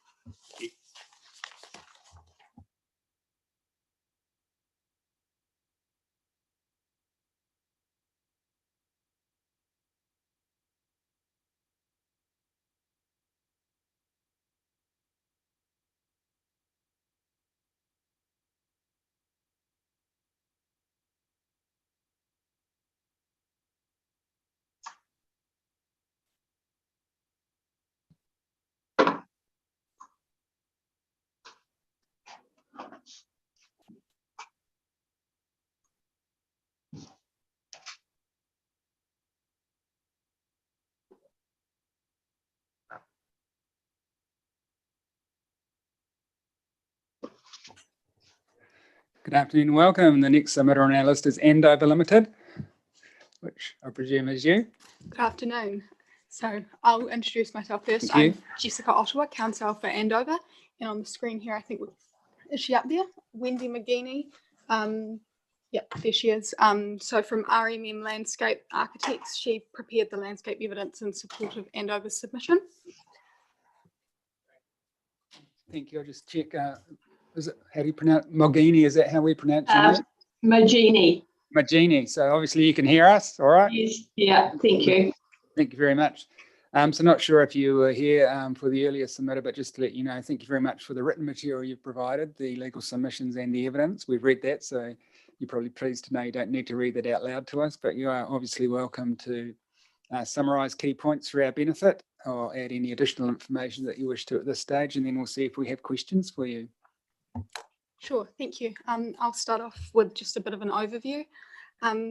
[SPEAKER 1] Good afternoon and welcome. The next submitter on our list is Andover Limited, which I presume is you.
[SPEAKER 14] Good afternoon. So I'll introduce myself first.
[SPEAKER 1] Thank you.
[SPEAKER 14] I'm Jessica Ottawa, counsel for Andover, and on the screen here, I think, is she up there? Wendy McGeaney. Yep, there she is. So from RMM Landscape Architects, she prepared the landscape evidence in support of Andover's submission.
[SPEAKER 1] Thank you. I'll just check. Is it, how do you pronounce Mogini? Is that how we pronounce it?
[SPEAKER 15] Magini.
[SPEAKER 1] Magini. So obviously you can hear us, all right?
[SPEAKER 15] Yes. Yeah, thank you.
[SPEAKER 1] Thank you very much. So not sure if you were here for the earlier submitter, but just to let you know, thank you very much for the written material you've provided, the legal submissions and the evidence. We've read that, so you're probably pleased to know you don't need to read that out loud to us, but you are obviously welcome to summarise key points for our benefit or add any additional information that you wish to at this stage, and then we'll see if we have questions for you.
[SPEAKER 14] Sure, thank you. I'll start off with just a bit of an overview.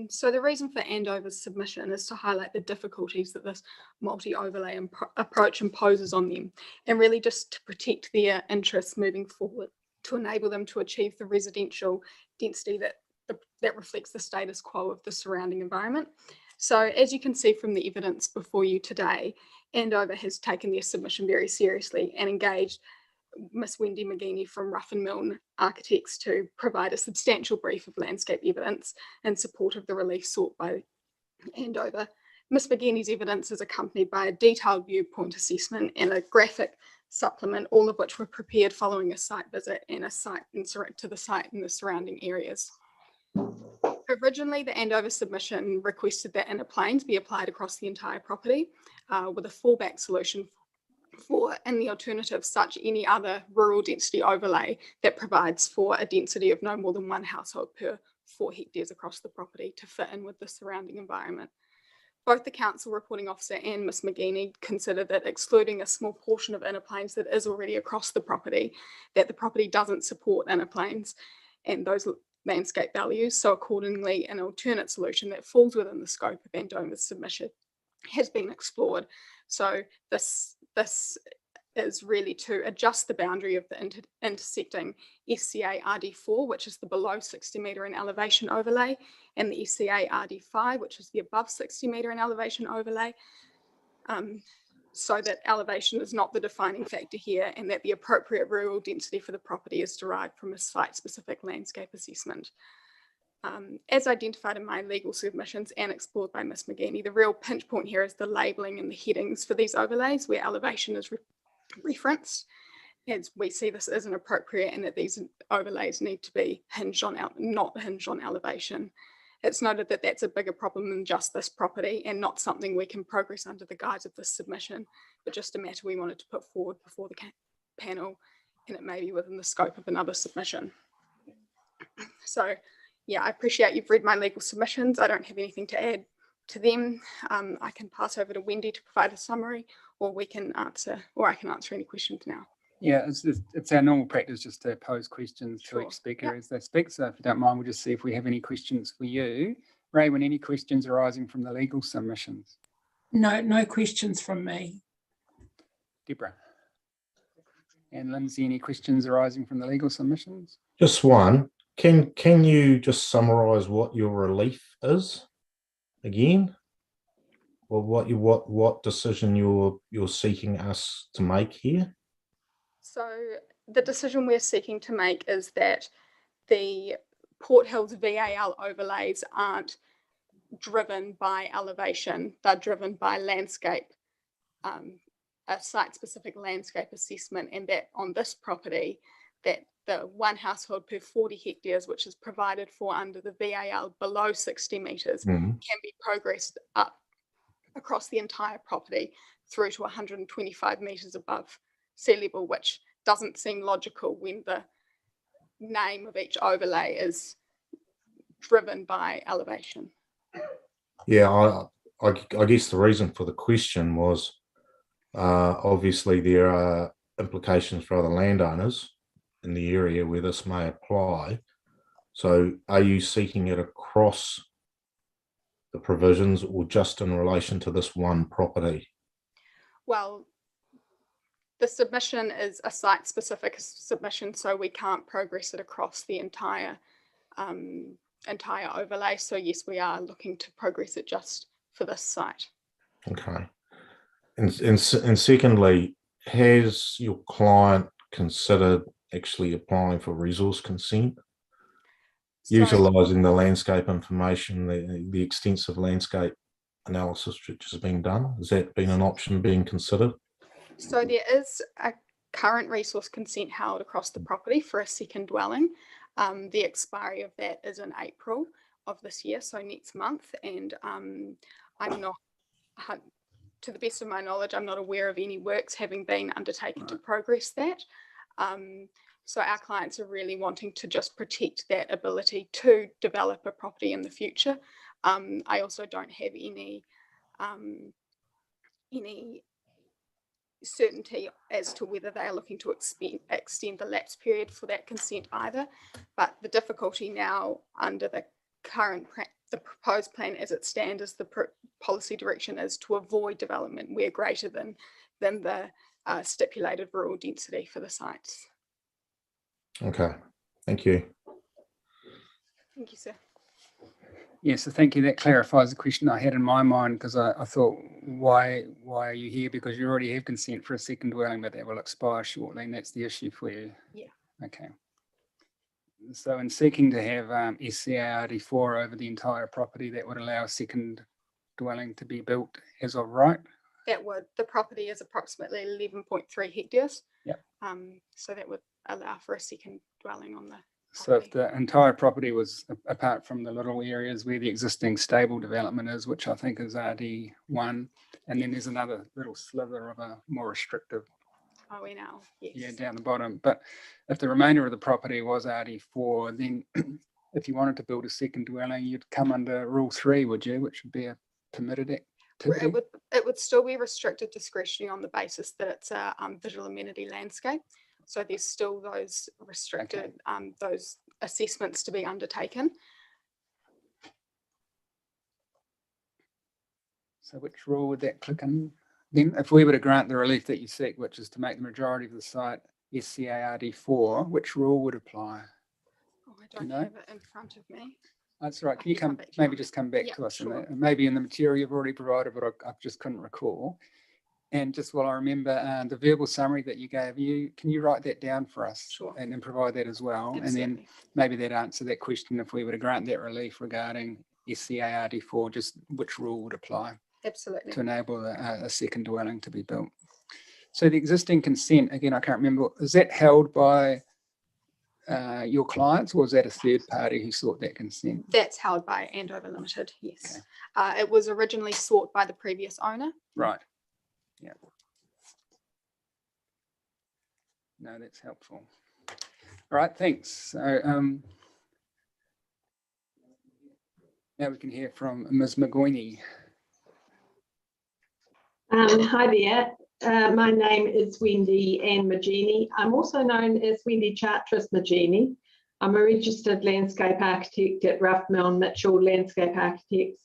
[SPEAKER 14] So the reason for Andover's submission is to highlight the difficulties that this multi-overlay approach imposes on them, and really just to protect their interests moving forward, to enable them to achieve the residential density that reflects the status quo of the surrounding environment. So as you can see from the evidence before you today, Andover has taken their submission very seriously and engaged Miss Wendy McGeaney from Ruffin Milne Architects to provide a substantial brief of landscape evidence in support of the relief sought by Andover. Miss McGeaney's evidence is accompanied by a detailed viewpoint assessment and a graphic supplement, all of which were prepared following a site visit and a site to the site and the surrounding areas. Originally, the Andover submission requested that inner planes be applied across the entire property with a fallback solution for, in the alternative, such any other rural density overlay that provides for a density of no more than one household per 4 hectares across the property to fit in with the surrounding environment. Both the council reporting officer and Ms McGeaney consider that excluding a small portion of inner planes that is already across the property, that the property doesn't support inner planes and those landscape values. So accordingly, an alternate solution that falls within the scope of Andover's submission has been explored. So this is really to adjust the boundary of the intersecting SCA RD4, which is the below 60 metre in elevation overlay, and the SCA RD5, which is the above 60 metre in elevation overlay, so that elevation is not the defining factor here, and that the appropriate rural density for the property is derived from a site-specific landscape assessment. As identified in my legal submissions and explored by Ms McGeaney, the real pinch point here is the labelling and the headings for these overlays where elevation is referenced. As we see this isn't appropriate and that these overlays need to be hinged on, not hinged on elevation. It's noted that that's a bigger problem than just this property and not something we can progress under the guise of this submission, but just a matter we wanted to put forward before the panel, and it may be within the scope of another submission. So yeah, I appreciate you've read my legal submissions. I don't have anything to add to them. I can pass over to Wendy to provide a summary, or I can answer any questions now.
[SPEAKER 1] Yeah, it's our normal practice just to pose questions to each speaker as they speak. So if you don't mind, we'll just see if we have any questions for you. Raywyn, any questions arising from the legal submissions?
[SPEAKER 5] No questions from me.
[SPEAKER 1] Deborah. And Lindsay, any questions arising from the legal submissions?
[SPEAKER 6] Just one. Can you just summarise what your relief is again? Or what decision you're seeking us to make here?
[SPEAKER 14] So the decision we're seeking to make is that the Port Hills VAL overlays aren't driven by elevation, they're driven by landscape, a site-specific landscape assessment, and that on this property, that the one household per 40 hectares, which is provided for under the VAL below 60 metres, can be progressed up across the entire property through to 125 metres above sea level, which doesn't seem logical when the name of each overlay is driven by elevation.
[SPEAKER 6] Yeah, I guess the reason for the question was obviously there are implications for other landowners in the area where this may apply. So are you seeking it across the provisions or just in relation to this one property? Well,
[SPEAKER 14] the submission is a site-specific submission, so we can't progress it across the entire overlay. So yes, we are looking to progress it just for this site.
[SPEAKER 6] Okay. And secondly, has your client considered actually applying for resource consent,
[SPEAKER 14] So-
[SPEAKER 6] utilising the landscape information, the extensive landscape analysis which has been done? Has that been an option being considered?
[SPEAKER 14] So there is a current resource consent held across the property for a second dwelling. The expiry of that is in April of this year, so next month. And I'm not, to the best of my knowledge, I'm not aware of any works having been undertaken to progress that. So our clients are really wanting to just protect that ability to develop a property in the future. I also don't have any certainty as to whether they are looking to extend the lapse period for that consent either. But the difficulty now under the proposed plan as it stands is the policy direction is to avoid development where greater than the stipulated rural density for the sites.
[SPEAKER 6] Okay, thank you.
[SPEAKER 14] Thank you, sir.
[SPEAKER 1] Yes, so thank you. That clarifies the question I had in my mind, because I thought, why are you here? Because you already have consent for a second dwelling, but that will expire shortly, and that's the issue for you.
[SPEAKER 14] Yeah.
[SPEAKER 1] Okay. So in seeking to have SCARD4 over the entire property, that would allow a second dwelling to be built as of right?
[SPEAKER 14] That would. The property is approximately 11.3 hectares.
[SPEAKER 1] Yep.
[SPEAKER 14] So that would allow for a second dwelling on the
[SPEAKER 1] So if the entire property was, apart from the little areas where the existing stable development is, which I think is RD1, and then there's another little sliver of a more restrictive,
[SPEAKER 14] ONL, yes.
[SPEAKER 1] yeah, down the bottom. But if the remainder of the property was RD4, then if you wanted to build a second dwelling, you'd come under Rule 3, would you? Which would be a permitted activity.
[SPEAKER 14] It would still be restricted discretionary on the basis that it's a visual amenity landscape. So there's still those restricted, those assessments to be undertaken.
[SPEAKER 1] So which rule would that click in? Then if we were to grant the relief that you seek, which is to make the majority of the site SCARD4, which rule would apply?
[SPEAKER 14] Oh, I don't have it in front of me.
[SPEAKER 1] That's right. Can you come maybe just come back to us? Sure. And maybe in the material you've already provided, but I just couldn't recall. And just while I remember the verbal summary that you gave, can you write that down for us? Sure. And then provide that as well? Absolutely. And then maybe that answer that question if we were to grant that relief regarding SCARD4, just which rule would apply?
[SPEAKER 14] Absolutely.
[SPEAKER 1] To enable a second dwelling to be built. So the existing consent, again, I can't remember, is that held by your clients, or is that a third party who sought that consent?
[SPEAKER 14] That's held by Andover Limited, yes. Okay. It was originally sought by the previous owner.
[SPEAKER 1] Right. Yeah. No, that's helpful. All right, thanks. So now we can hear from Ms. McGoyne.
[SPEAKER 15] Hi there. My name is Wendy Ann Magini. I'm also known as Wendy Chartres Magini. I'm a registered landscape architect at Ruffmill Mitchell Landscape Architects.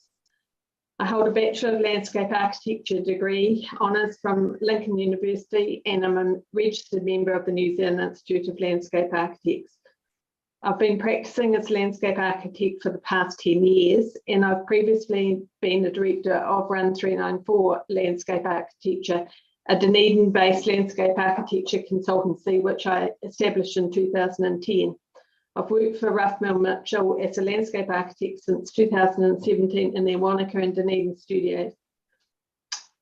[SPEAKER 15] I hold a Bachelor of Landscape Architecture degree, honours from Lincoln University, and I'm a registered member of the New Zealand Institute of Landscape Architects. I've been practicing as landscape architect for the past 10 years, and I've previously been a director of Run 394 Landscape Architecture, a Dunedin-based landscape architecture consultancy, which I established in 2010. I've worked for Ruffmill Mitchell as a landscape architect since 2017 in their Wanaka and Dunedin studios.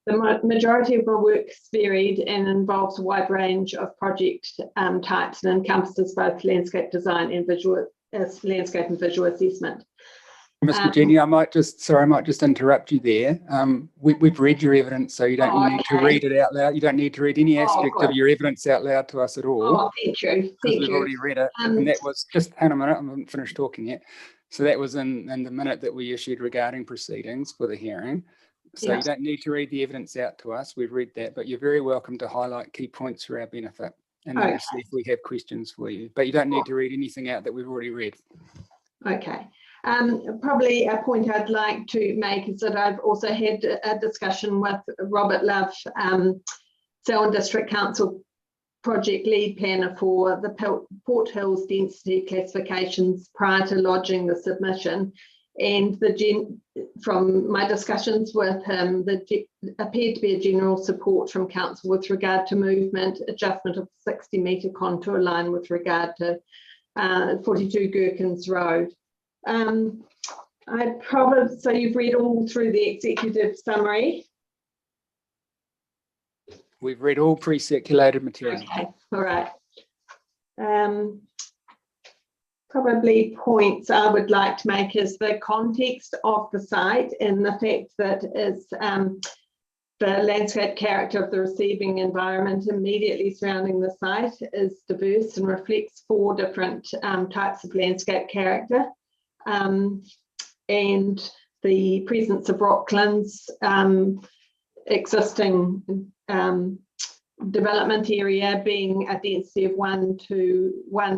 [SPEAKER 15] The majority of my work is varied and involves a wide range of project types and encompasses both landscape design and landscape and visual assessment.
[SPEAKER 1] Ms. Virginia, I might just interrupt you there. We've read your evidence, so you don't need to read it out loud. You don't need to read any aspect of your evidence out loud to us at all.
[SPEAKER 15] Oh, thank you.
[SPEAKER 1] Because we've already read it. And that was just, hang on a minute, I haven't finished talking yet. So that was in the minute that we issued regarding proceedings for the hearing. So you don't need to read the evidence out to us. We've read that, but you're very welcome to highlight key points for our benefit. And then we'll see if we have questions for you. But you don't need to read anything out that we've already read.
[SPEAKER 15] Okay. Probably a point I'd like to make is that I've also had a discussion with Robert Love, Selwyn District Council project lead planner for the Port Hills density classifications prior to lodging the submission. And from my discussions with him, there appeared to be a general support from council with regard to movement, adjustment of 60-metre contour line with regard to 42 Gherkins Road. So you've read all through the executive summary.
[SPEAKER 1] We've read all pre-circulated material.
[SPEAKER 15] Okay, all right. Probably points I would like to make is the context of the site and the fact that it's the landscape character of the receiving environment immediately surrounding the site is diverse and reflects 4 different types of landscape character. And the presence of rocklands, existing development area being a density of 1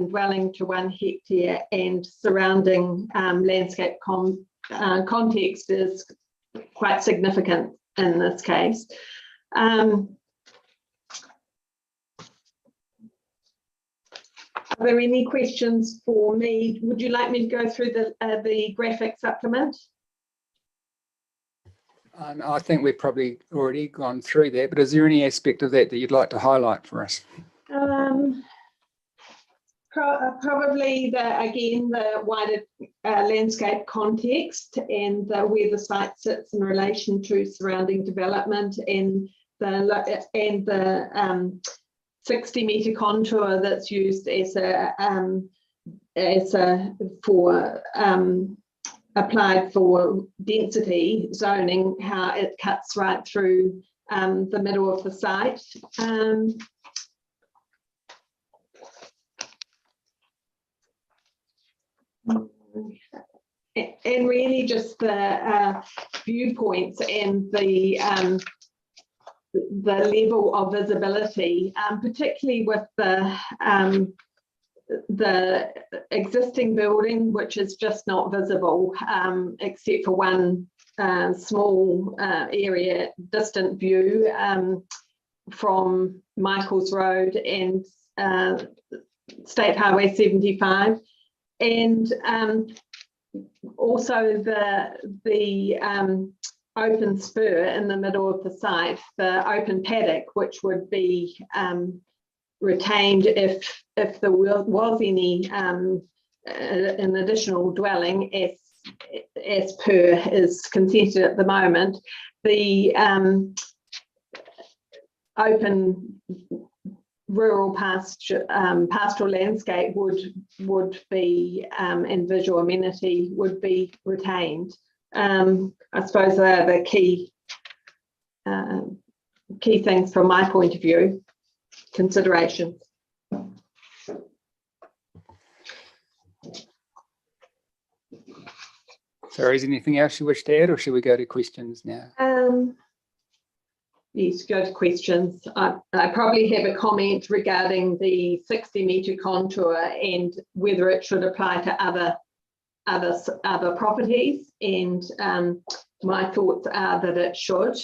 [SPEAKER 15] dwelling to 1 hectare, and surrounding landscape context is quite significant in this case. Are there any questions for me? Would you like me to go through the graphic supplement?
[SPEAKER 1] I think we've probably already gone through that, but is there any aspect of that that you'd like to highlight for us?
[SPEAKER 15] Probably the wider landscape context and where the site sits in relation to surrounding development, and the 60-metre contour that's used as applied for density zoning, how it cuts right through the middle of the site. And really just the viewpoints and the level of visibility, particularly with the existing building, which is just not visible except for one small area distant view from Michael's Road and State Highway 75, and also the open spur in the middle of the site, the open paddock, which would be retained if there was any an additional dwelling as per is consented at the moment. The open rural pastoral landscape would be and visual amenity would be retained. I suppose they're the key things from my point of view, considerations.
[SPEAKER 1] So is anything else you wish to add, or should we go to questions now?
[SPEAKER 15] Yes, go to questions. I probably have a comment regarding the 60-metre contour and whether it should apply to other properties, and my thoughts are that it should,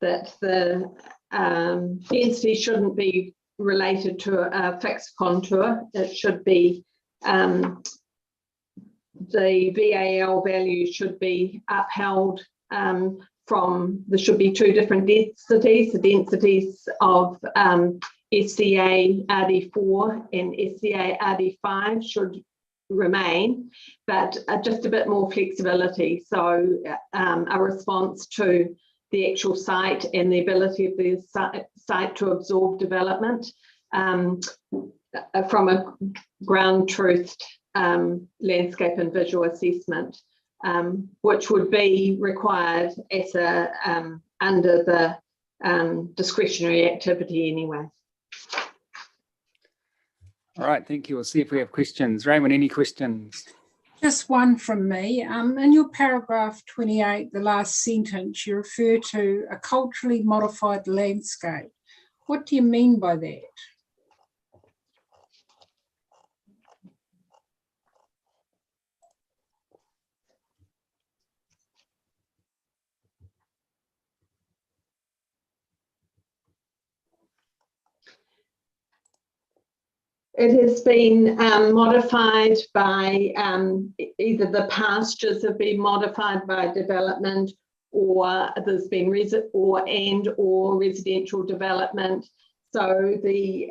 [SPEAKER 15] that the density shouldn't be related to a fixed contour. It should be the VAL value should be upheld there should be 2 different densities. The densities of SCA RD4 and SCA RD5 should remain, but just a bit more flexibility. So a response to the actual site and the ability of the site to absorb development from a ground truthed landscape and visual assessment, which would be required as under the discretionary activity anyway.
[SPEAKER 1] All right, thank you. We'll see if we have questions. Raymond, any questions?
[SPEAKER 5] Just one from me. In your paragraph 28, the last sentence, you refer to a culturally modified landscape. What do you mean by that?
[SPEAKER 15] It has been modified by either the pastures have been modified by development, or there's been or residential development. So the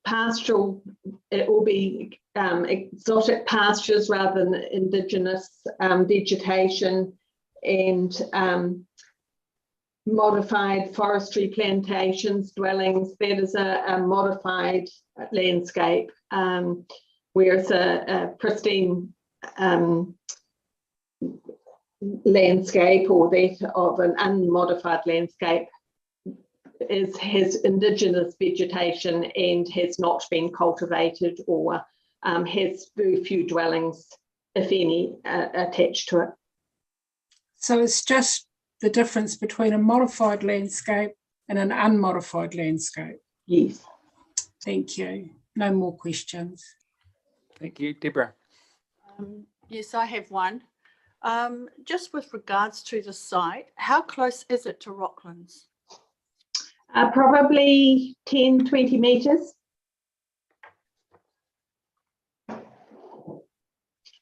[SPEAKER 15] pastoral, it will be exotic pastures rather than indigenous vegetation, and modified forestry plantations, dwellings. That is a modified landscape, whereas a pristine landscape, or that of an unmodified landscape, has indigenous vegetation and has not been cultivated, or has very few dwellings, if any, attached to it.
[SPEAKER 5] So it's just the difference between a modified landscape and an unmodified landscape?
[SPEAKER 15] Yes.
[SPEAKER 5] Thank you. No more questions.
[SPEAKER 1] Thank you, Deborah.
[SPEAKER 8] Yes, I have one. Just with regards to the site, how close is it to Rocklands?
[SPEAKER 15] Probably 10, 20 metres.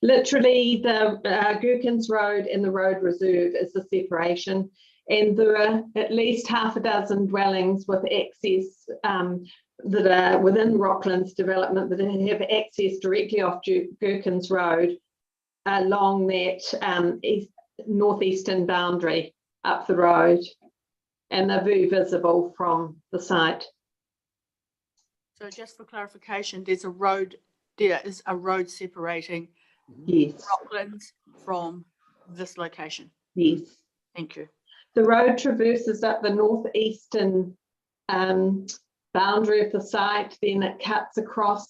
[SPEAKER 15] Literally, the Gherkins Road and the road reserve is the separation, and there are at least half a dozen dwellings with access that are within Rocklands development that have access directly off Gherkins Road along that northeastern boundary up the road, and they're very visible from the site.
[SPEAKER 8] So just for clarification, there is a road separating
[SPEAKER 15] yes,
[SPEAKER 8] Rocklands from this location?
[SPEAKER 15] Yes.
[SPEAKER 8] Thank you.
[SPEAKER 15] The road traverses up the northeastern boundary of the site, then it cuts across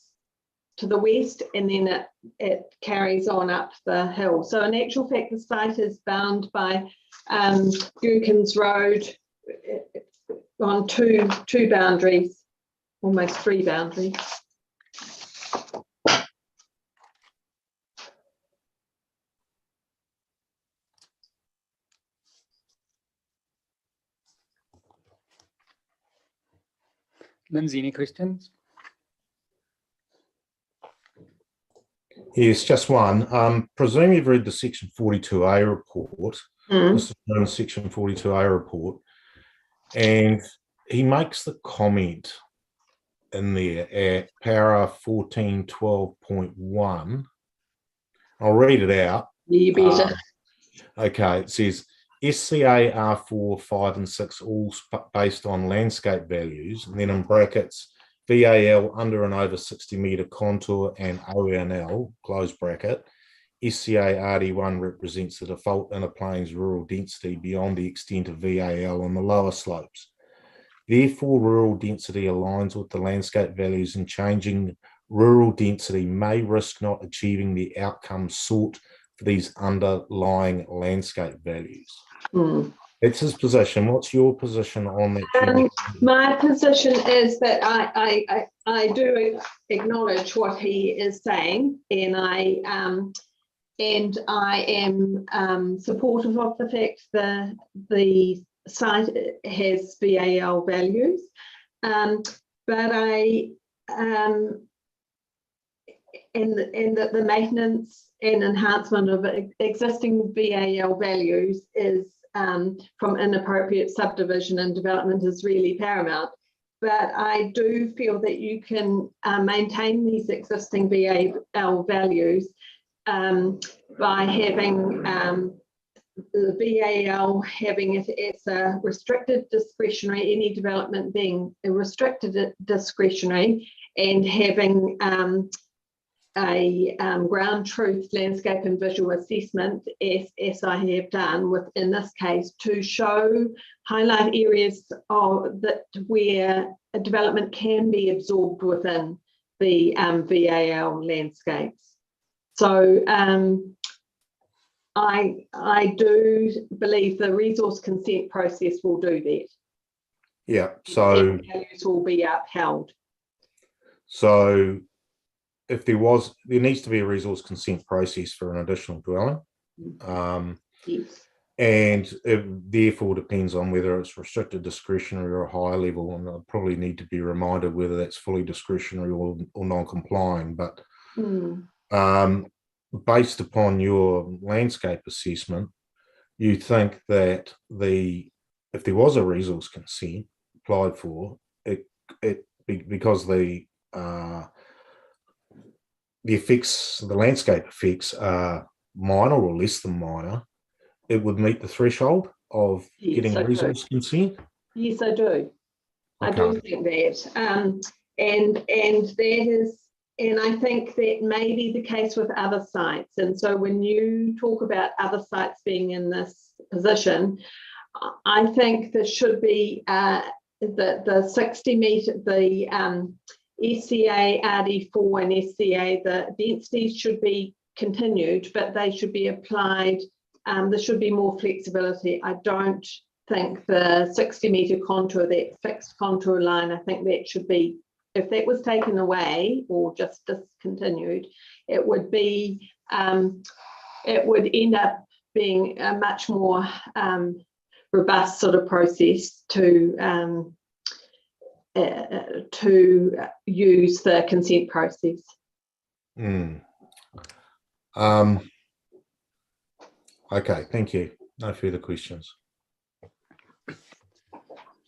[SPEAKER 15] to the west, and then it carries on up the hill. So in actual fact, the site is bound by Gherkins Road on two boundaries, almost three boundaries.
[SPEAKER 1] Lindsay, any questions?
[SPEAKER 6] Yes, just one. Presume you've read the Section 42A report. This is known as Section 42A report. And he makes the comment in there at para 1412.1. I'll read it out.
[SPEAKER 15] You better.
[SPEAKER 6] Okay, it says SCA R4, 5 and 6 all based on landscape values, and then in brackets VAL under and over 60 metre contour and ONL, close bracket. SCA RD1 represents the default inner plains rural density beyond the extent of VAL on the lower slopes. Therefore, rural density aligns with the landscape values, and changing rural density may risk not achieving the outcomes sought for these underlying landscape values. That's his position. What's your position on that?
[SPEAKER 15] My position is that I do acknowledge what he is saying, and I am supportive of the fact that the site has VAL values, but and that the maintenance and enhancement of existing VAL values is from inappropriate subdivision and development is really paramount. But I do feel that you can maintain these existing VAL values by having the VAL having it as a restricted discretionary, any development being a restricted discretionary, and having a ground truth landscape and visual assessment, as I have done in this case, to highlight areas that where a development can be absorbed within the VAL landscapes. So I do believe the resource consent process will do that.
[SPEAKER 6] Yeah, so
[SPEAKER 15] values will be upheld.
[SPEAKER 6] So if there needs to be a resource consent process for an additional dwelling.
[SPEAKER 15] Yes.
[SPEAKER 6] and it therefore depends on whether it's restricted, discretionary, or a higher level. And I'll probably need to be reminded whether that's fully discretionary or non-complying. But based upon your landscape assessment, you think that if there was a resource consent applied for, because the effects, the landscape effects are minor or less than minor, it would meet the threshold of getting a resource consent?
[SPEAKER 15] Yes, I do. I do think that. And that is, and I think that may be the case with other sites. And so when you talk about other sites being in this position, I think there should be the 60 metre, the SCA, RD4 and SCA, the densities should be continued, but they should be applied. There should be more flexibility. I don't think the 60 metre contour, that fixed contour line, I think that should be, if that was taken away or just discontinued, it would be, it would end up being a much more robust sort of process to use the consent process.
[SPEAKER 6] Okay, thank you. No further questions.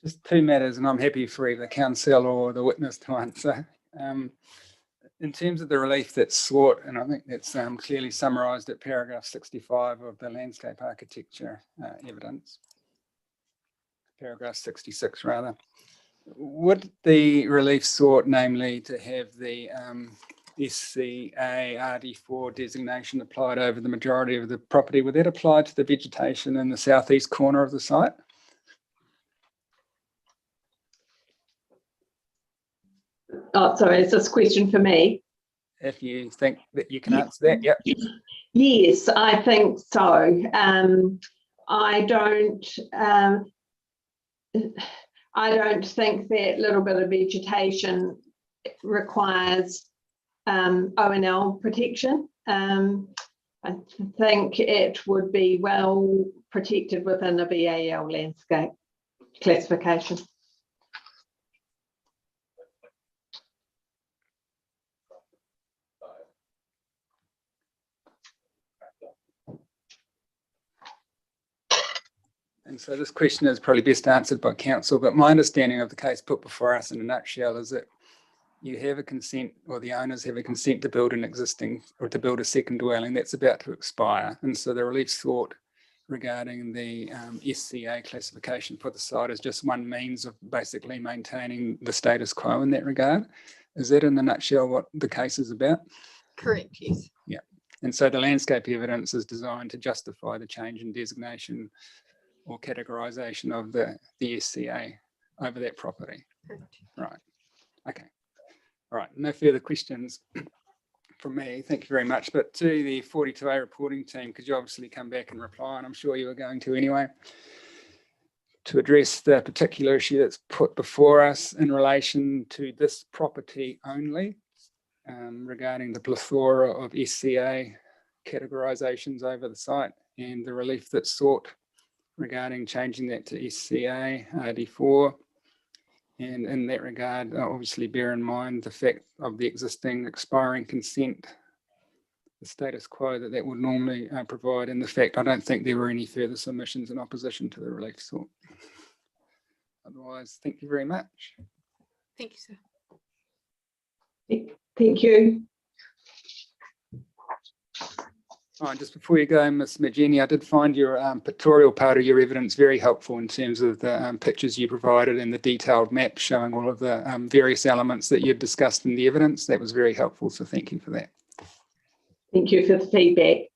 [SPEAKER 1] Just two matters, and I'm happy for either council or the witness to answer. In terms of the relief that's sought, and I think that's clearly summarised at paragraph 65 of the landscape architecture evidence, paragraph 66 rather, would the relief sought, namely to have the SCA RD4 designation applied over the majority of the property, would that apply to the vegetation in the southeast corner of the site?
[SPEAKER 15] Oh, sorry, is this a question for me?
[SPEAKER 1] If you think that you can answer that, yep.
[SPEAKER 15] Yes, I think so. I don't think that little bit of vegetation requires O&L protection. I think it would be well protected within a VAL landscape classification.
[SPEAKER 1] And so this question is probably best answered by council, but my understanding of the case put before us in a nutshell is that you have a consent, or the owners have a consent to build an existing, or to build a second dwelling that's about to expire. And so the relief sought regarding the SCA classification for the site is just one means of basically maintaining the status quo in that regard. Is that in a nutshell what the case is about?
[SPEAKER 14] Correct, yes.
[SPEAKER 1] Yeah. And so the landscape evidence is designed to justify the change in designation or categorisation of the SCA over that property.
[SPEAKER 14] Correct.
[SPEAKER 1] Right. Okay. All right. No further questions from me. Thank you very much. But to the 42A reporting team, could you obviously come back and reply? And I'm sure you were going to anyway, to address the particular issue that's put before us in relation to this property only, regarding the plethora of SCA categorisations over the site and the relief that's sought regarding changing that to SCA RD4. And in that regard, obviously bear in mind the fact of the existing expiring consent, the status quo that would normally provide, and the fact I don't think there were any further submissions in opposition to the relief sought. Otherwise, thank you very much.
[SPEAKER 14] Thank you, sir.
[SPEAKER 15] Thank you.
[SPEAKER 1] Oh, and just before you go, Ms. Magini, I did find your pictorial part of your evidence very helpful in terms of the pictures you provided and the detailed map showing all of the various elements that you've discussed in the evidence. That was very helpful, so thank you for that.
[SPEAKER 15] Thank you for the feedback.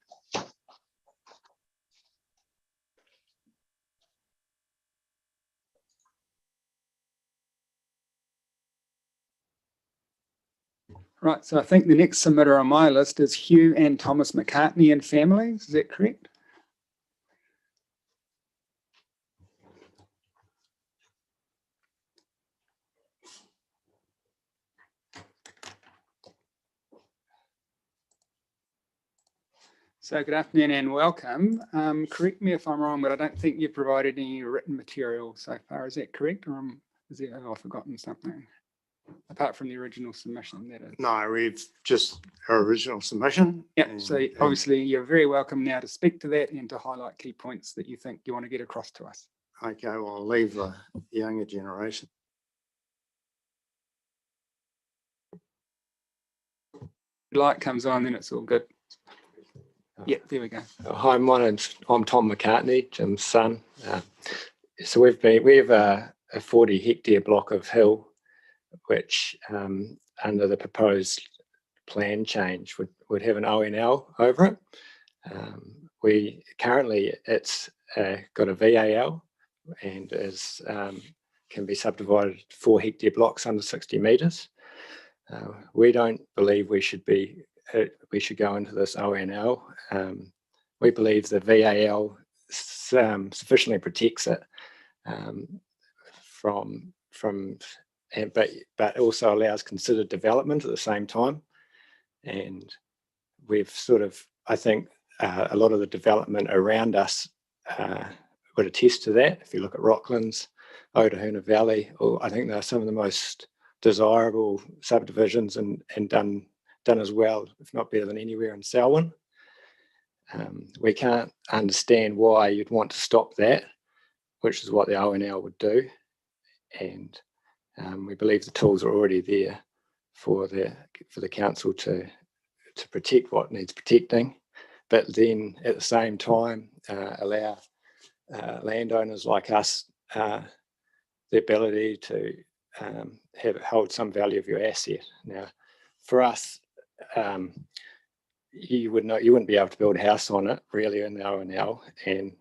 [SPEAKER 1] Right, so I think the next submitter on my list is Hugh and Thomas McCartney and families. Is that correct? So good afternoon and welcome. Correct me if I'm wrong, but I don't think you've provided any written material so far. Is that correct? Or have I forgotten something? Apart from the original submission, that is.
[SPEAKER 16] No, we've just our original submission.
[SPEAKER 1] Yeah, so obviously you're very welcome now to speak to that and to highlight key points that you think you want to get across to us.
[SPEAKER 16] Okay, well, I'll leave the younger generation.
[SPEAKER 1] Light comes on, then it's all good. Yeah, there we go.
[SPEAKER 17] Hi, I'm Tom McCartney, Jim's son. So we have a 40 hectare block of hill, which under the proposed plan change would have an ONL over it. We currently it's got a VAL and is can be subdivided 4 hectare blocks under 60 metres. We don't believe we should go into this ONL. We believe the VAL sufficiently protects it but also allows considered development at the same time. And we've I think a lot of the development around us would attest to that. If you look at Rocklands, Otahuna Valley, I think they're some of the most desirable subdivisions and done as well, if not better than anywhere in Selwyn. We can't understand why you'd want to stop that, which is what the ONL would do. And we believe the tools are already there for the council to protect what needs protecting, but then at the same time allow landowners like us the ability to hold some value of your asset. Now, for us, you wouldn't be able to build a house on it really in the ONL, and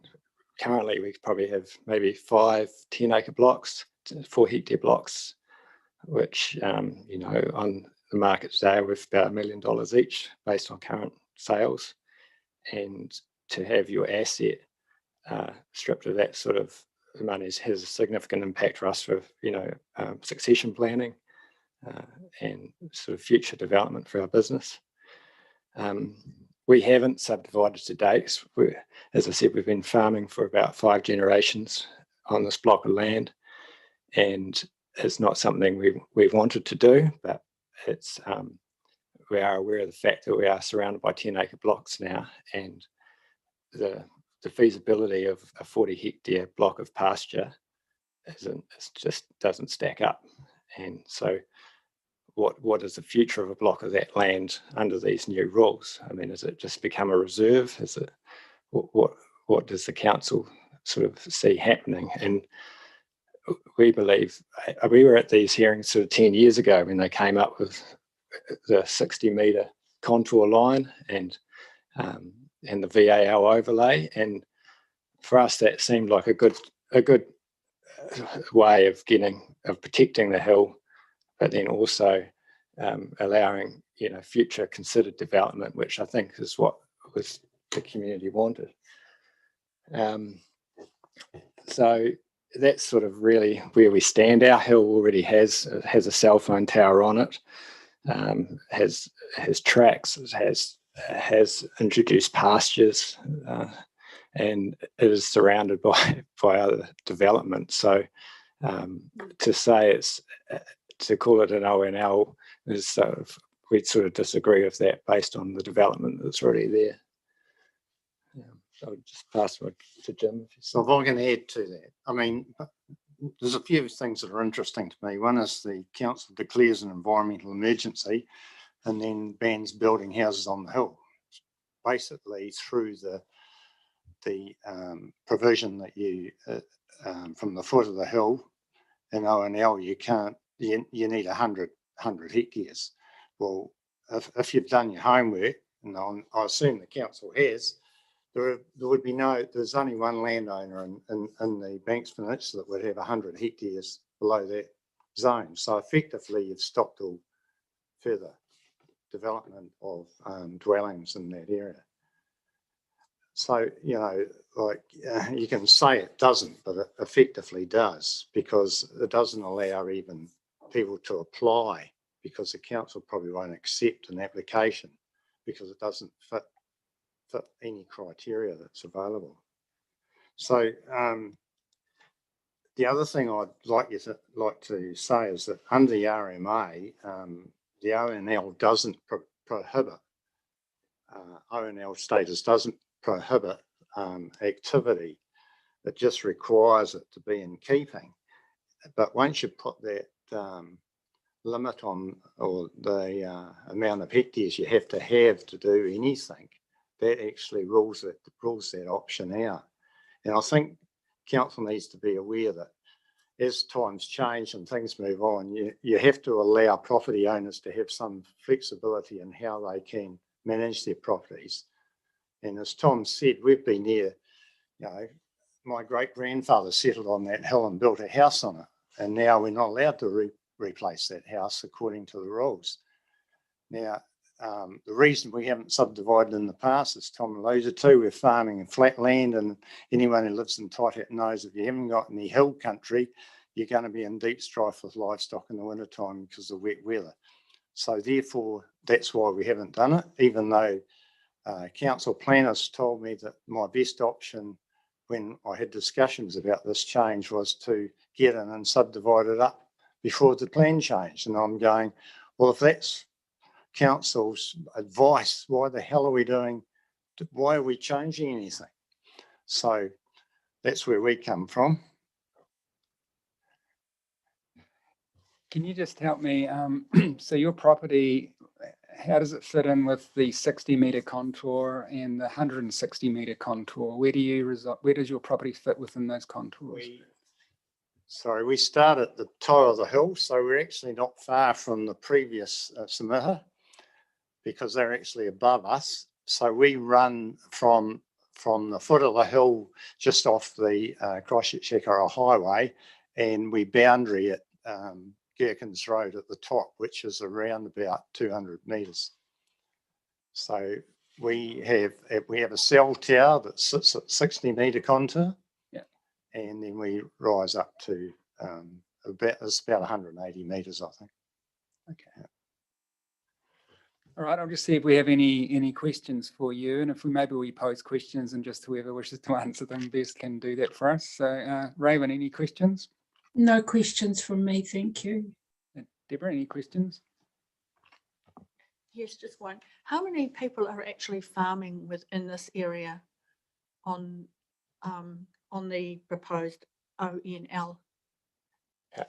[SPEAKER 17] currently we probably have maybe 5 10-acre blocks, 4 hectare blocks, which on the market today with about $1 million each based on current sales. And to have your asset stripped of that sort of money has a significant impact for us for succession planning and sort of future development for our business. We haven't subdivided to date. As I said, we've been farming for about 5 generations on this block of land, and it's not something we've wanted to do, but it's we are aware of the fact that we are surrounded by 10-acre blocks now, and the feasibility of a 40 hectare block of pasture just doesn't stack up. And so what is the future of a block of that land under these new rules? I mean, has it just become a reserve? Is it what does the council sort of see happening? And we believe we were at these hearings sort of 10 years ago when they came up with the 60-metre contour line and the VAL overlay, and for us that seemed like a good way of protecting the hill, but then also allowing future considered development, which I think is what the community wanted. So that's sort of really where we stand. Our hill already has a cell phone tower on it, has tracks, has introduced pastures, and it is surrounded by other development. So to call it an ONL is we'd sort of disagree with that based on the development that's already there. So I'll just pass it to Jim.
[SPEAKER 16] So if I can add to that, I mean, there's a few things that are interesting to me. One is the council declares an environmental emergency and then bans building houses on the hill. Basically, through the provision that you from the foot of the hill in ONL, you need 100 hectares. Well, if you've done your homework, and I assume the council has, there's only one landowner in the Banks Peninsula that would have 100 hectares below that zone. So effectively, you've stopped all further development of dwellings in that area. So, you can say it doesn't, but it effectively does, because it doesn't allow even people to apply, because the council probably won't accept an application because it doesn't fit fit any criteria that's available. So the other thing I'd like to say is that under the RMA, the ONL doesn't prohibit, ONL status doesn't prohibit activity. It just requires it to be in keeping. But once you put that limit on, or the amount of hectares you have to do anything, that actually rules that option out. And I think council needs to be aware that as times change and things move on, you have to allow property owners to have some flexibility in how they can manage their properties. And as Tom said, we've been here, my great-grandfather settled on that hill and built a house on it. And now we're not allowed to replace that house according to the rules. Now, the reason we haven't subdivided in the past, as Tom alluded to, we're farming in flat land, and anyone who lives in Tight Hat knows if you haven't got any hill country, you're going to be in deep strife with livestock in the wintertime because of wet weather. So therefore, that's why we haven't done it, even though council planners told me that my best option when I had discussions about this change was to get in and subdivide it up before the plan changed. And I'm going, well, if that's council's advice, why the hell are we doing, why are we changing anything? So that's where we come from.
[SPEAKER 1] Can you just help me? So your property, how does it fit in with the 60-metre contour and the 160-metre contour? Where do you reside? Where does your property fit within those contours?
[SPEAKER 16] We start at the top of the hill, so we're actually not far from the previous submitter because they're actually above us. So we run from the foot of the hill just off the Christchurch-Shekara highway, and we boundary at Gherkins Road at the top, which is around about 200 metres. So we have a cell tower that sits at 60-metre contour, and then we rise up to about 180 metres, I think.
[SPEAKER 1] Okay. All right, I'll just see if we have any questions for you, and if we pose questions, and just whoever wishes to answer them best can do that for us. So, Raven, any questions?
[SPEAKER 5] No questions from me, thank you.
[SPEAKER 1] Deborah, any questions?
[SPEAKER 8] Yes, just one. How many people are actually farming within this area on the proposed ONL?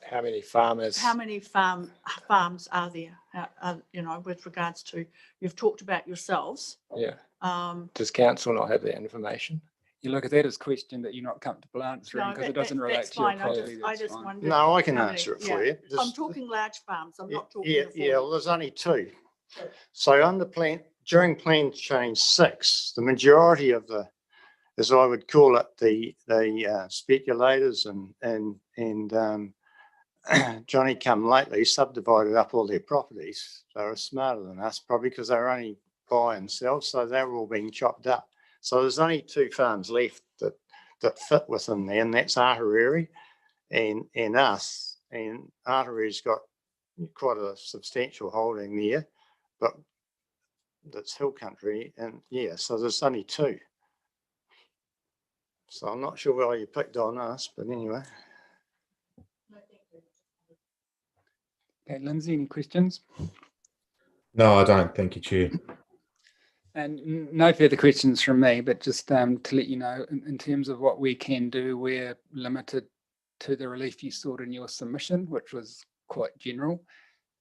[SPEAKER 17] How many farmers?
[SPEAKER 8] How many farms are there? With regards to, you've talked about yourselves.
[SPEAKER 17] Yeah. Does council not have that information?
[SPEAKER 1] You look at that as a question that you're not comfortable answering because it doesn't relate to your property.
[SPEAKER 8] I just wondered.
[SPEAKER 16] No, I can answer it for you.
[SPEAKER 8] I'm talking large farms. I'm not talking.
[SPEAKER 16] Well, there's only two. So during plan change 6, the majority of the, as I would call it, the speculators and Johnny come lately subdivided up all their properties. They were smarter than us, probably because they were only buy and sell, so they were all being chopped up. So there's only 2 farms left that fit within there, and that's Ahuriri and us. And Ahuriri's got quite a substantial holding there, but that's hill country, and so there's only 2. So I'm not sure why you picked on us, but anyway.
[SPEAKER 1] Okay, Lindsay, any questions?
[SPEAKER 6] No, I don't. Thank you, Chair.
[SPEAKER 1] And no further questions from me, but just to let you know, in terms of what we can do, we're limited to the relief you sought in your submission, which was quite general.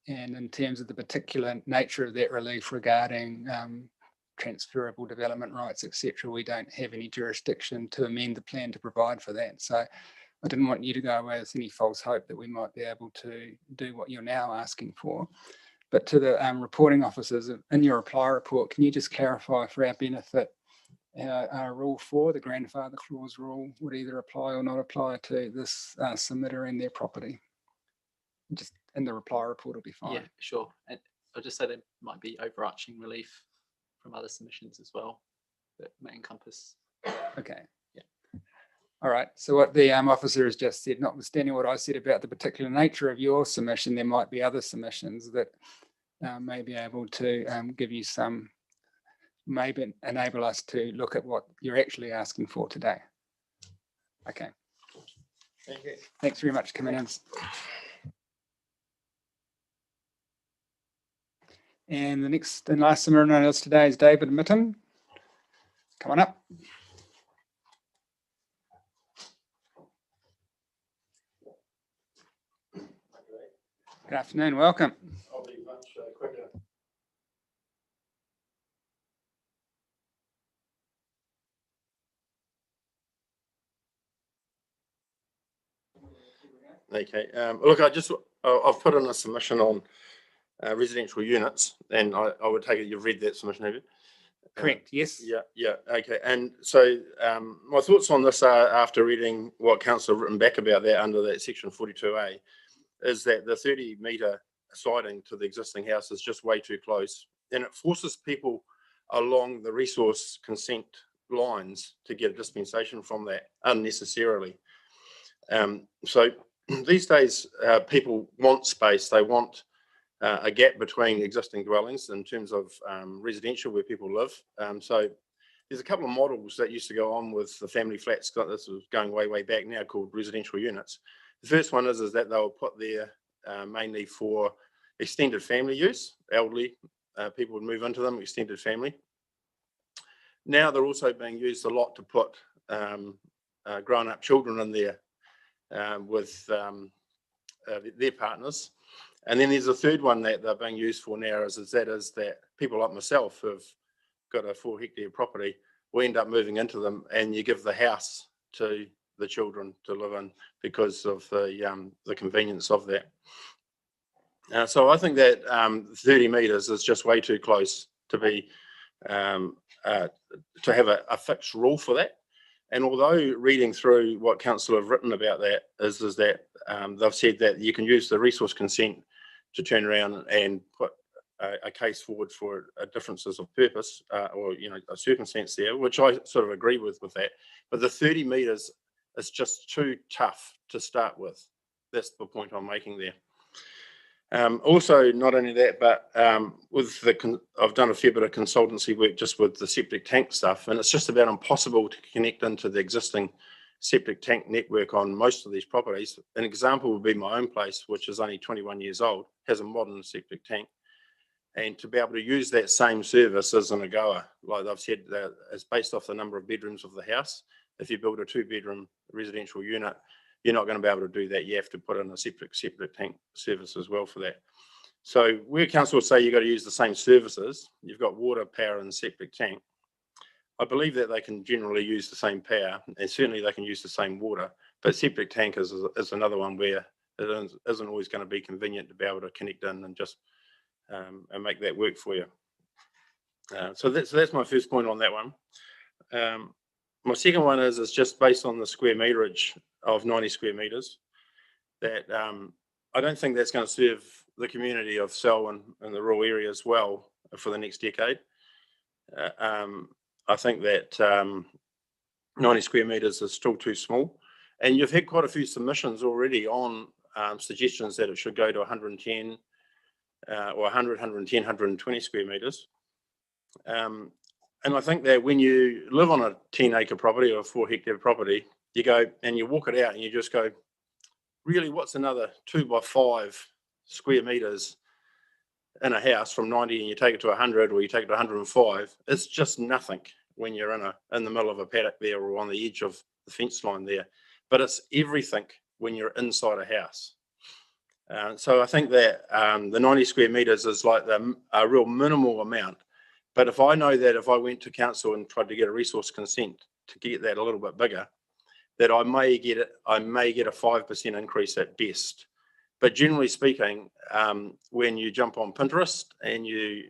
[SPEAKER 1] And in terms of the particular nature of that relief regarding transferable development rights, etc., we don't have any jurisdiction to amend the plan to provide for that. So I didn't want you to go away with any false hope that we might be able to do what you're now asking for. But to the reporting officers, in your reply report, can you just clarify for our benefit our rule 4, the grandfather clause rule, would either apply or not apply to this submitter and their property? Just in the reply report will be fine.
[SPEAKER 2] Yeah, sure. And I'll just say there might be overarching relief from other submissions as well that may encompass.
[SPEAKER 1] Okay. Yeah. All right. So what the officer has just said, notwithstanding what I said about the particular nature of your submission, there might be other submissions that may be able to give you some maybe enable us to look at what you're actually asking for today. Okay.
[SPEAKER 16] Thank you.
[SPEAKER 1] Thanks very much for coming in. And the next and last submitter on us today is David Mitten. Come on up. Good afternoon, welcome.
[SPEAKER 4] I'll be much quicker. Okay, look, I've put in a submission on residential units, and I would take it you've read that submission, have you?
[SPEAKER 1] Correct, yes.
[SPEAKER 4] Yeah, okay. And so my thoughts on this are, after reading what council have written back about that under that section 42A, is that the 30-metre siding to the existing house is just way too close, and it forces people along the resource consent lines to get a dispensation from that unnecessarily. So these days, people want space. They want a gap between existing dwellings in terms of residential where people live. So there's a couple of models that used to go on with the family flats. This was going way back now, called residential units. The first one is that they'll put there mainly for extended family use. Elderly people would move into them, extended family. Now they're also being used a lot to put grown-up children in there with their partners. And then there's a third one that they're being used for now, is that people like myself who've got a 4-hectare property will end up moving into them, and you give the house to the children to live in because of the convenience of that. So I think that 30 metres is just way too close to be to have a fixed rule for that. And although reading through what council have written about that is that they've said that you can use the resource consent to turn around and put a case forward for differences of purpose or a circumstance there, which I sort of agree with that. But the 30 metres is just too tough to start with. That's the point I'm making there. Also, not only that, but I've done a fair bit of consultancy work just with the septic tank stuff, and it's just about impossible to connect into the existing septic tank network on most of these properties. An example would be my own place, which is only 21 years old, has a modern septic tank, and to be able to use that same service isn't a goer. Like I've said, it's based off the number of bedrooms of the house. If you build a 2-bedroom residential unit, you're not going to be able to do that. You have to put in a septic tank service as well for that. So where council say you've got to use the same services, you've got water, power and septic tank. I believe that they can generally use the same power, and certainly they can use the same water, but septic tank is another one where it isn't always going to be convenient to be able to connect in and just and make that work for you. So that's my first point on that one. My second one is just based on the square meterage of 90 square meters, that I don't think that's going to serve the community of Selwyn and the rural areas well for the next decade. I think that 90 square meters is still too small, and you've had quite a few submissions already on suggestions that it should go to 110 or 100, 110, 120 square meters. And I think that when you live on a 10-acre property or a 4-hectare property, you go and you walk it out and you just go, really, what's another 2 by 5 square meters in a house from 90 and you take it to 100 or you take it to 105? It's just nothing when you're in the middle of a paddock there or on the edge of the fence line there. But it's everything when you're inside a house. So I think that the 90 square meters is like a real minimal amount. But if I know that if I went to council and tried to get a resource consent to get that a little bit bigger, that I may get a 5% increase at best. But generally speaking, when you jump on Pinterest and you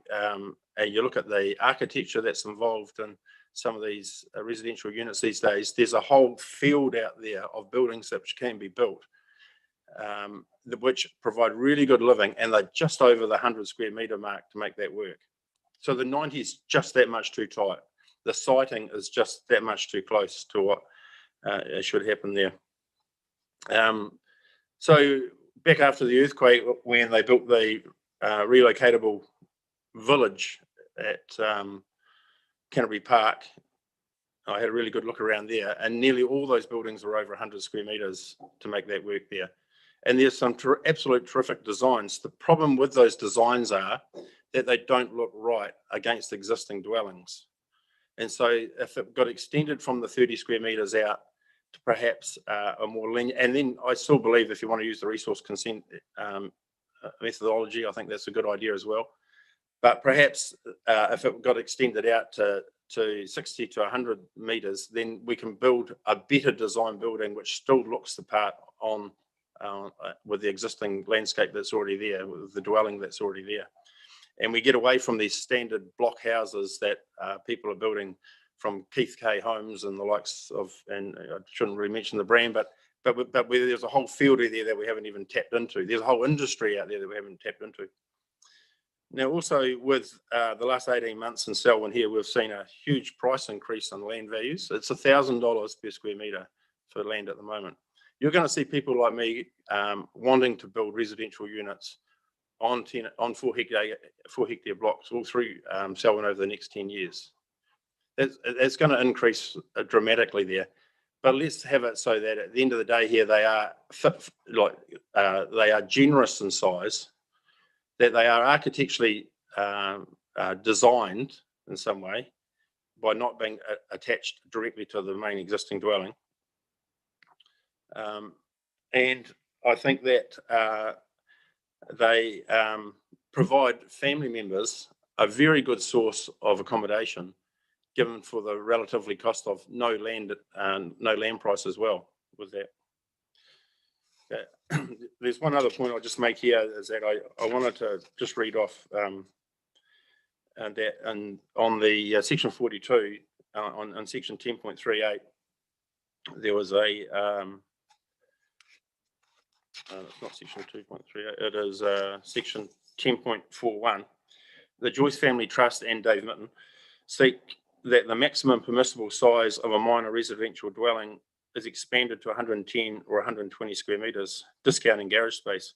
[SPEAKER 4] look at the architecture that's involved in some of these residential units these days, there's a whole field out there of buildings which can be built, which provide really good living, and they're just over the 100 square meter mark to make that work. So the 90 is just that much too tight. The siting is just that much too close to what should happen there. So back after the earthquake, when they built the relocatable village at
[SPEAKER 18] Canterbury Park, I had a really good look around there, and nearly all those buildings are over 100 square metres to make that work there. And there's some absolute terrific designs. The problem with those designs are that they don't look right against existing dwellings. And so if it got extended from the 30 square metres out to perhaps a more linear, and then I still believe if you want to use the resource consent methodology, I think that's a good idea as well. But perhaps if it got extended out to 60 to 100 metres, then we can build a better design building which still looks the part on with the existing landscape that's already there, with the dwelling that's already there. And we get away from these standard block houses that people are building from Keith K Homes and the likes of, and I shouldn't really mention the brand, but there's a whole field there that we haven't even tapped into. There's a whole industry out there that we haven't tapped into. Now, also with the last 18 months in Selwyn here, we've seen a huge price increase on land values. It's $1,000 per square metre for land at the moment. You're going to see people like me wanting to build residential units on 4 hectare blocks all through Selwyn over the next 10 years. It's going to increase dramatically there. But let's have it so that at the end of the day here, they are they are generous in size, that they are architecturally designed in some way by not being attached directly to the main existing dwelling. And I think that they provide family members a very good source of accommodation, given for the relatively cost of no land price as well with that. There's one other point I'll just make here, is that I wanted to just read off that on the section 42, on section 10.38, there was a, it's not section 2.38, it is section 10.41. The Joyce Family Trust and Dave Mitten seek that the maximum permissible size of a minor residential dwelling is expanded to 110 or 120 square metres, discounting garage space.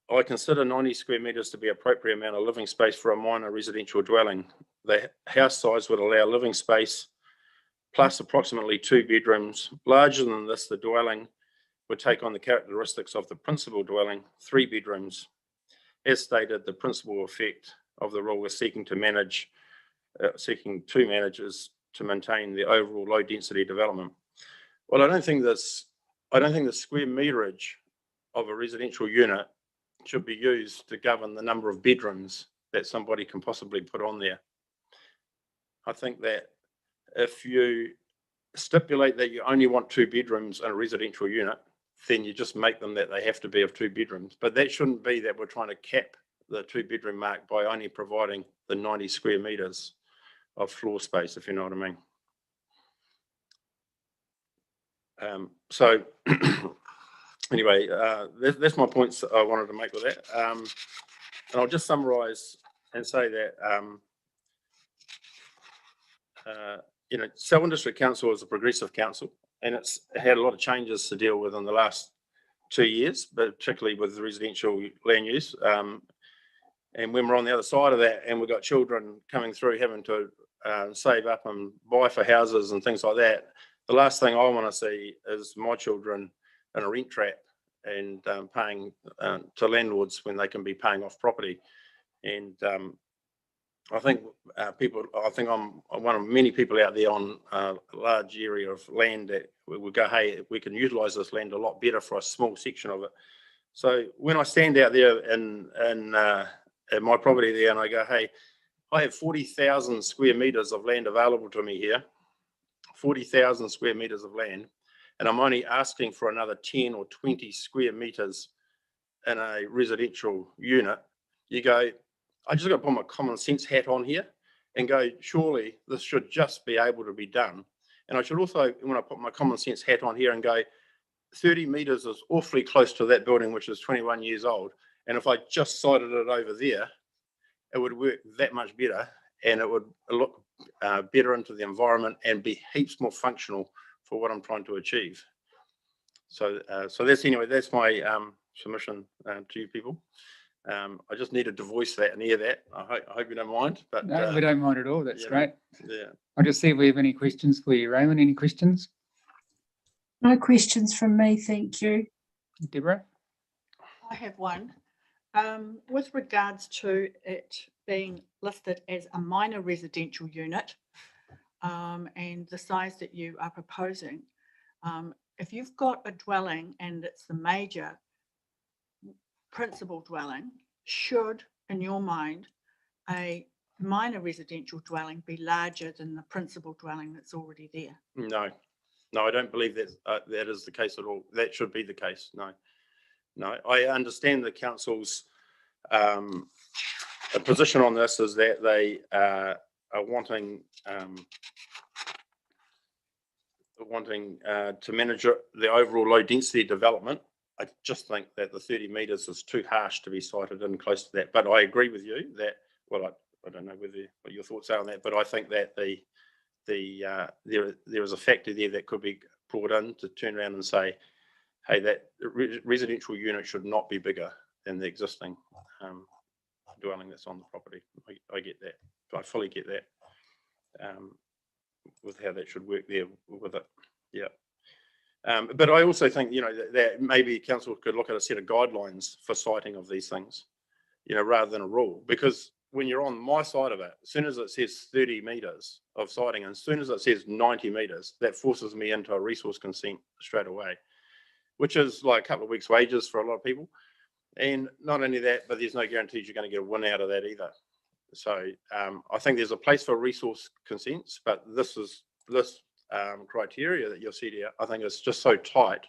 [SPEAKER 18] I consider 90 square metres to be appropriate amount of living space for a minor residential dwelling. The house size would allow living space plus approximately 2 bedrooms. Larger than this, the dwelling would take on the characteristics of the principal dwelling, 3 bedrooms. As stated, the principal effect of the rule is seeking to manage is to maintain the overall low density development. Well, I don't think the square meterage of a residential unit should be used to govern the number of bedrooms that somebody can possibly put on there. I think that if you stipulate that you only want 2 bedrooms in a residential unit, then you just make them that they have to be of 2 bedrooms. But that shouldn't be that we're trying to cap the 2 bedroom mark by only providing the 90 square metres of floor space, if you know what I mean. So anyway, that's my points that I wanted to make with that. And I'll just summarise and say that Selwyn District Council is a progressive council, and it's had a lot of changes to deal with in the last 2 years, but particularly with the residential land use. And when we're on the other side of that, and we've got children coming through having to save up and buy for houses and things like that, the last thing I want to see is my children in a rent trap and paying to landlords when they can be paying off property. And I think I'm one of many people out there on a large area of land that we go, hey, we can utilise this land a lot better for a small section of it. So when I stand out there in my property there and I go, hey, I have 40,000 square metres of land available to me here, 40,000 square metres of land, and I'm only asking for another 10 or 20 square metres in a residential unit, you go, I just got to put my common sense hat on here and go, surely this should just be able to be done. And I should also, when I put my common sense hat on here and go, 30 metres is awfully close to that building, which is 21 years old. And if I just sited it over there, it would work that much better, and it would look better into the environment and be heaps more functional for what I'm trying to achieve. So, so that's my submission to you people. I just needed to voice that and hear that. I hope you don't mind, but
[SPEAKER 1] No, we don't mind at all. That's
[SPEAKER 18] you know,
[SPEAKER 1] great.
[SPEAKER 18] yeah.
[SPEAKER 1] I'll just see if we have any questions for you, Raymond. Any questions?
[SPEAKER 5] No questions from me, thank you.
[SPEAKER 1] Deborah?
[SPEAKER 8] I have one. With regards to it being listed as a minor residential unit, and the size that you are proposing, if you've got a dwelling and it's the major principal dwelling, should, in your mind, a minor residential dwelling be larger than the principal dwelling that's already there?
[SPEAKER 18] No, I don't believe that that is the case at all. That should be the case. No, I understand the council's position on this is that they are wanting to manage the overall low density development. I just think that the 30 metres is too harsh to be sited in close to that. But I agree with you that, well, I don't know what your thoughts are on that, but I think that there is a factor there that could be brought in to turn around and say, hey, that residential unit should not be bigger than the existing dwelling that's on the property. I get that. I fully get that with how that should work there with it. Yeah. But I also think, that maybe council could look at a set of guidelines for siting of these things, rather than a rule. Because when you're on my side of it, as soon as it says 30 metres of siting, and as soon as it says 90 metres, that forces me into a resource consent straight away, which is like a couple of weeks' wages for a lot of people. And not only that, but there's no guarantees you're going to get a win out of that either. So I think there's a place for resource consents, but this criteria that you'll see there, I think it's just so tight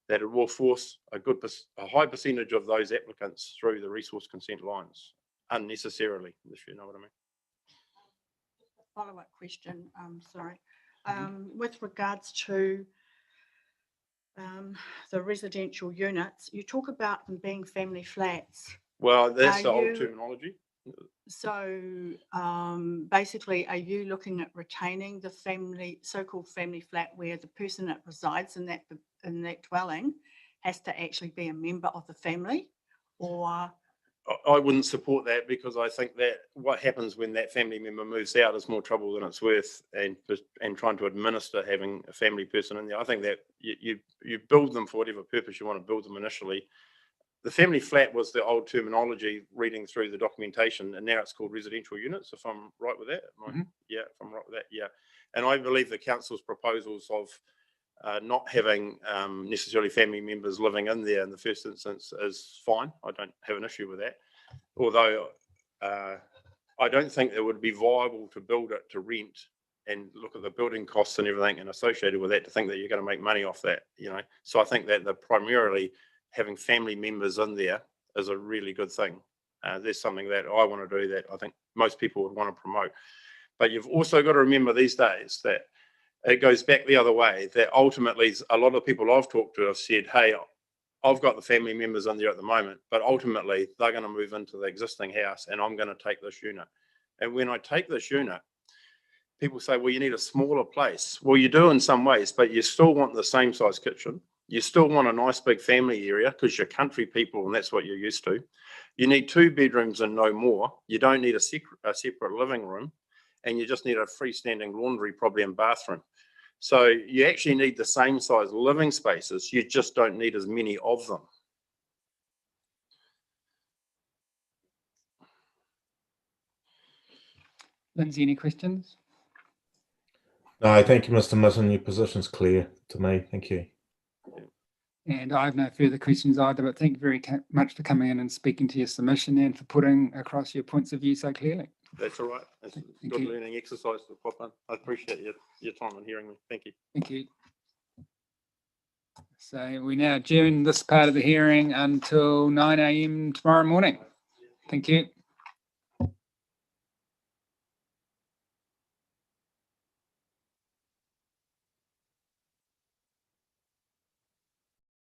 [SPEAKER 18] that it will force a high percentage of those applicants through the resource consent lines unnecessarily, if you know what I mean.
[SPEAKER 8] Follow-up question, sorry. With regards to the residential units, you talk about them being family flats.
[SPEAKER 18] Well, that's the old terminology.
[SPEAKER 8] So basically, are you looking at retaining the so-called family flat where the person that resides in that dwelling has to actually be a member of the family? Or
[SPEAKER 18] I wouldn't support that, because I think that what happens when that family member moves out is more trouble than it's worth, and trying to administer having a family person in there. I think that you build them for whatever purpose you want to build them initially. The family flat was the old terminology reading through the documentation, and now it's called residential units, if I'm right with that. Yeah, if I'm right with that, yeah. And I believe the council's proposals of not having necessarily family members living in there in the first instance is fine. I don't have an issue with that. Although I don't think it would be viable to build it to rent and look at the building costs and everything and associated with that to think that you're going to make money off that, So I think that primarily having family members in there is a really good thing. There's something that I want to do that I think most people would want to promote. But you've also got to remember these days that it goes back the other way, that ultimately a lot of people I've talked to have said, hey, I've got the family members in there at the moment, but ultimately they're going to move into the existing house and I'm going to take this unit. And when I take this unit, people say, well, you need a smaller place. Well, you do in some ways, but you still want the same size kitchen. You still want a nice big family area because you're country people and that's what you're used to. You need 2 bedrooms and no more. You don't need a separate living room, and you just need a freestanding laundry, probably, and bathroom. So you actually need the same size living spaces. You just don't need as many of them.
[SPEAKER 1] Lindsay, any questions?
[SPEAKER 6] No, thank you, Mr. Mitten. Your position's clear to me. Thank you.
[SPEAKER 1] And I have no further questions either, but thank you very much for coming in and speaking to your submission and for putting across your points of view so clearly.
[SPEAKER 18] That's all right. It's a good learning exercise to pop in. I appreciate your time and hearing me. Thank you.
[SPEAKER 1] Thank you. So we now adjourn this part of the hearing until 9 a.m. tomorrow morning. Thank you.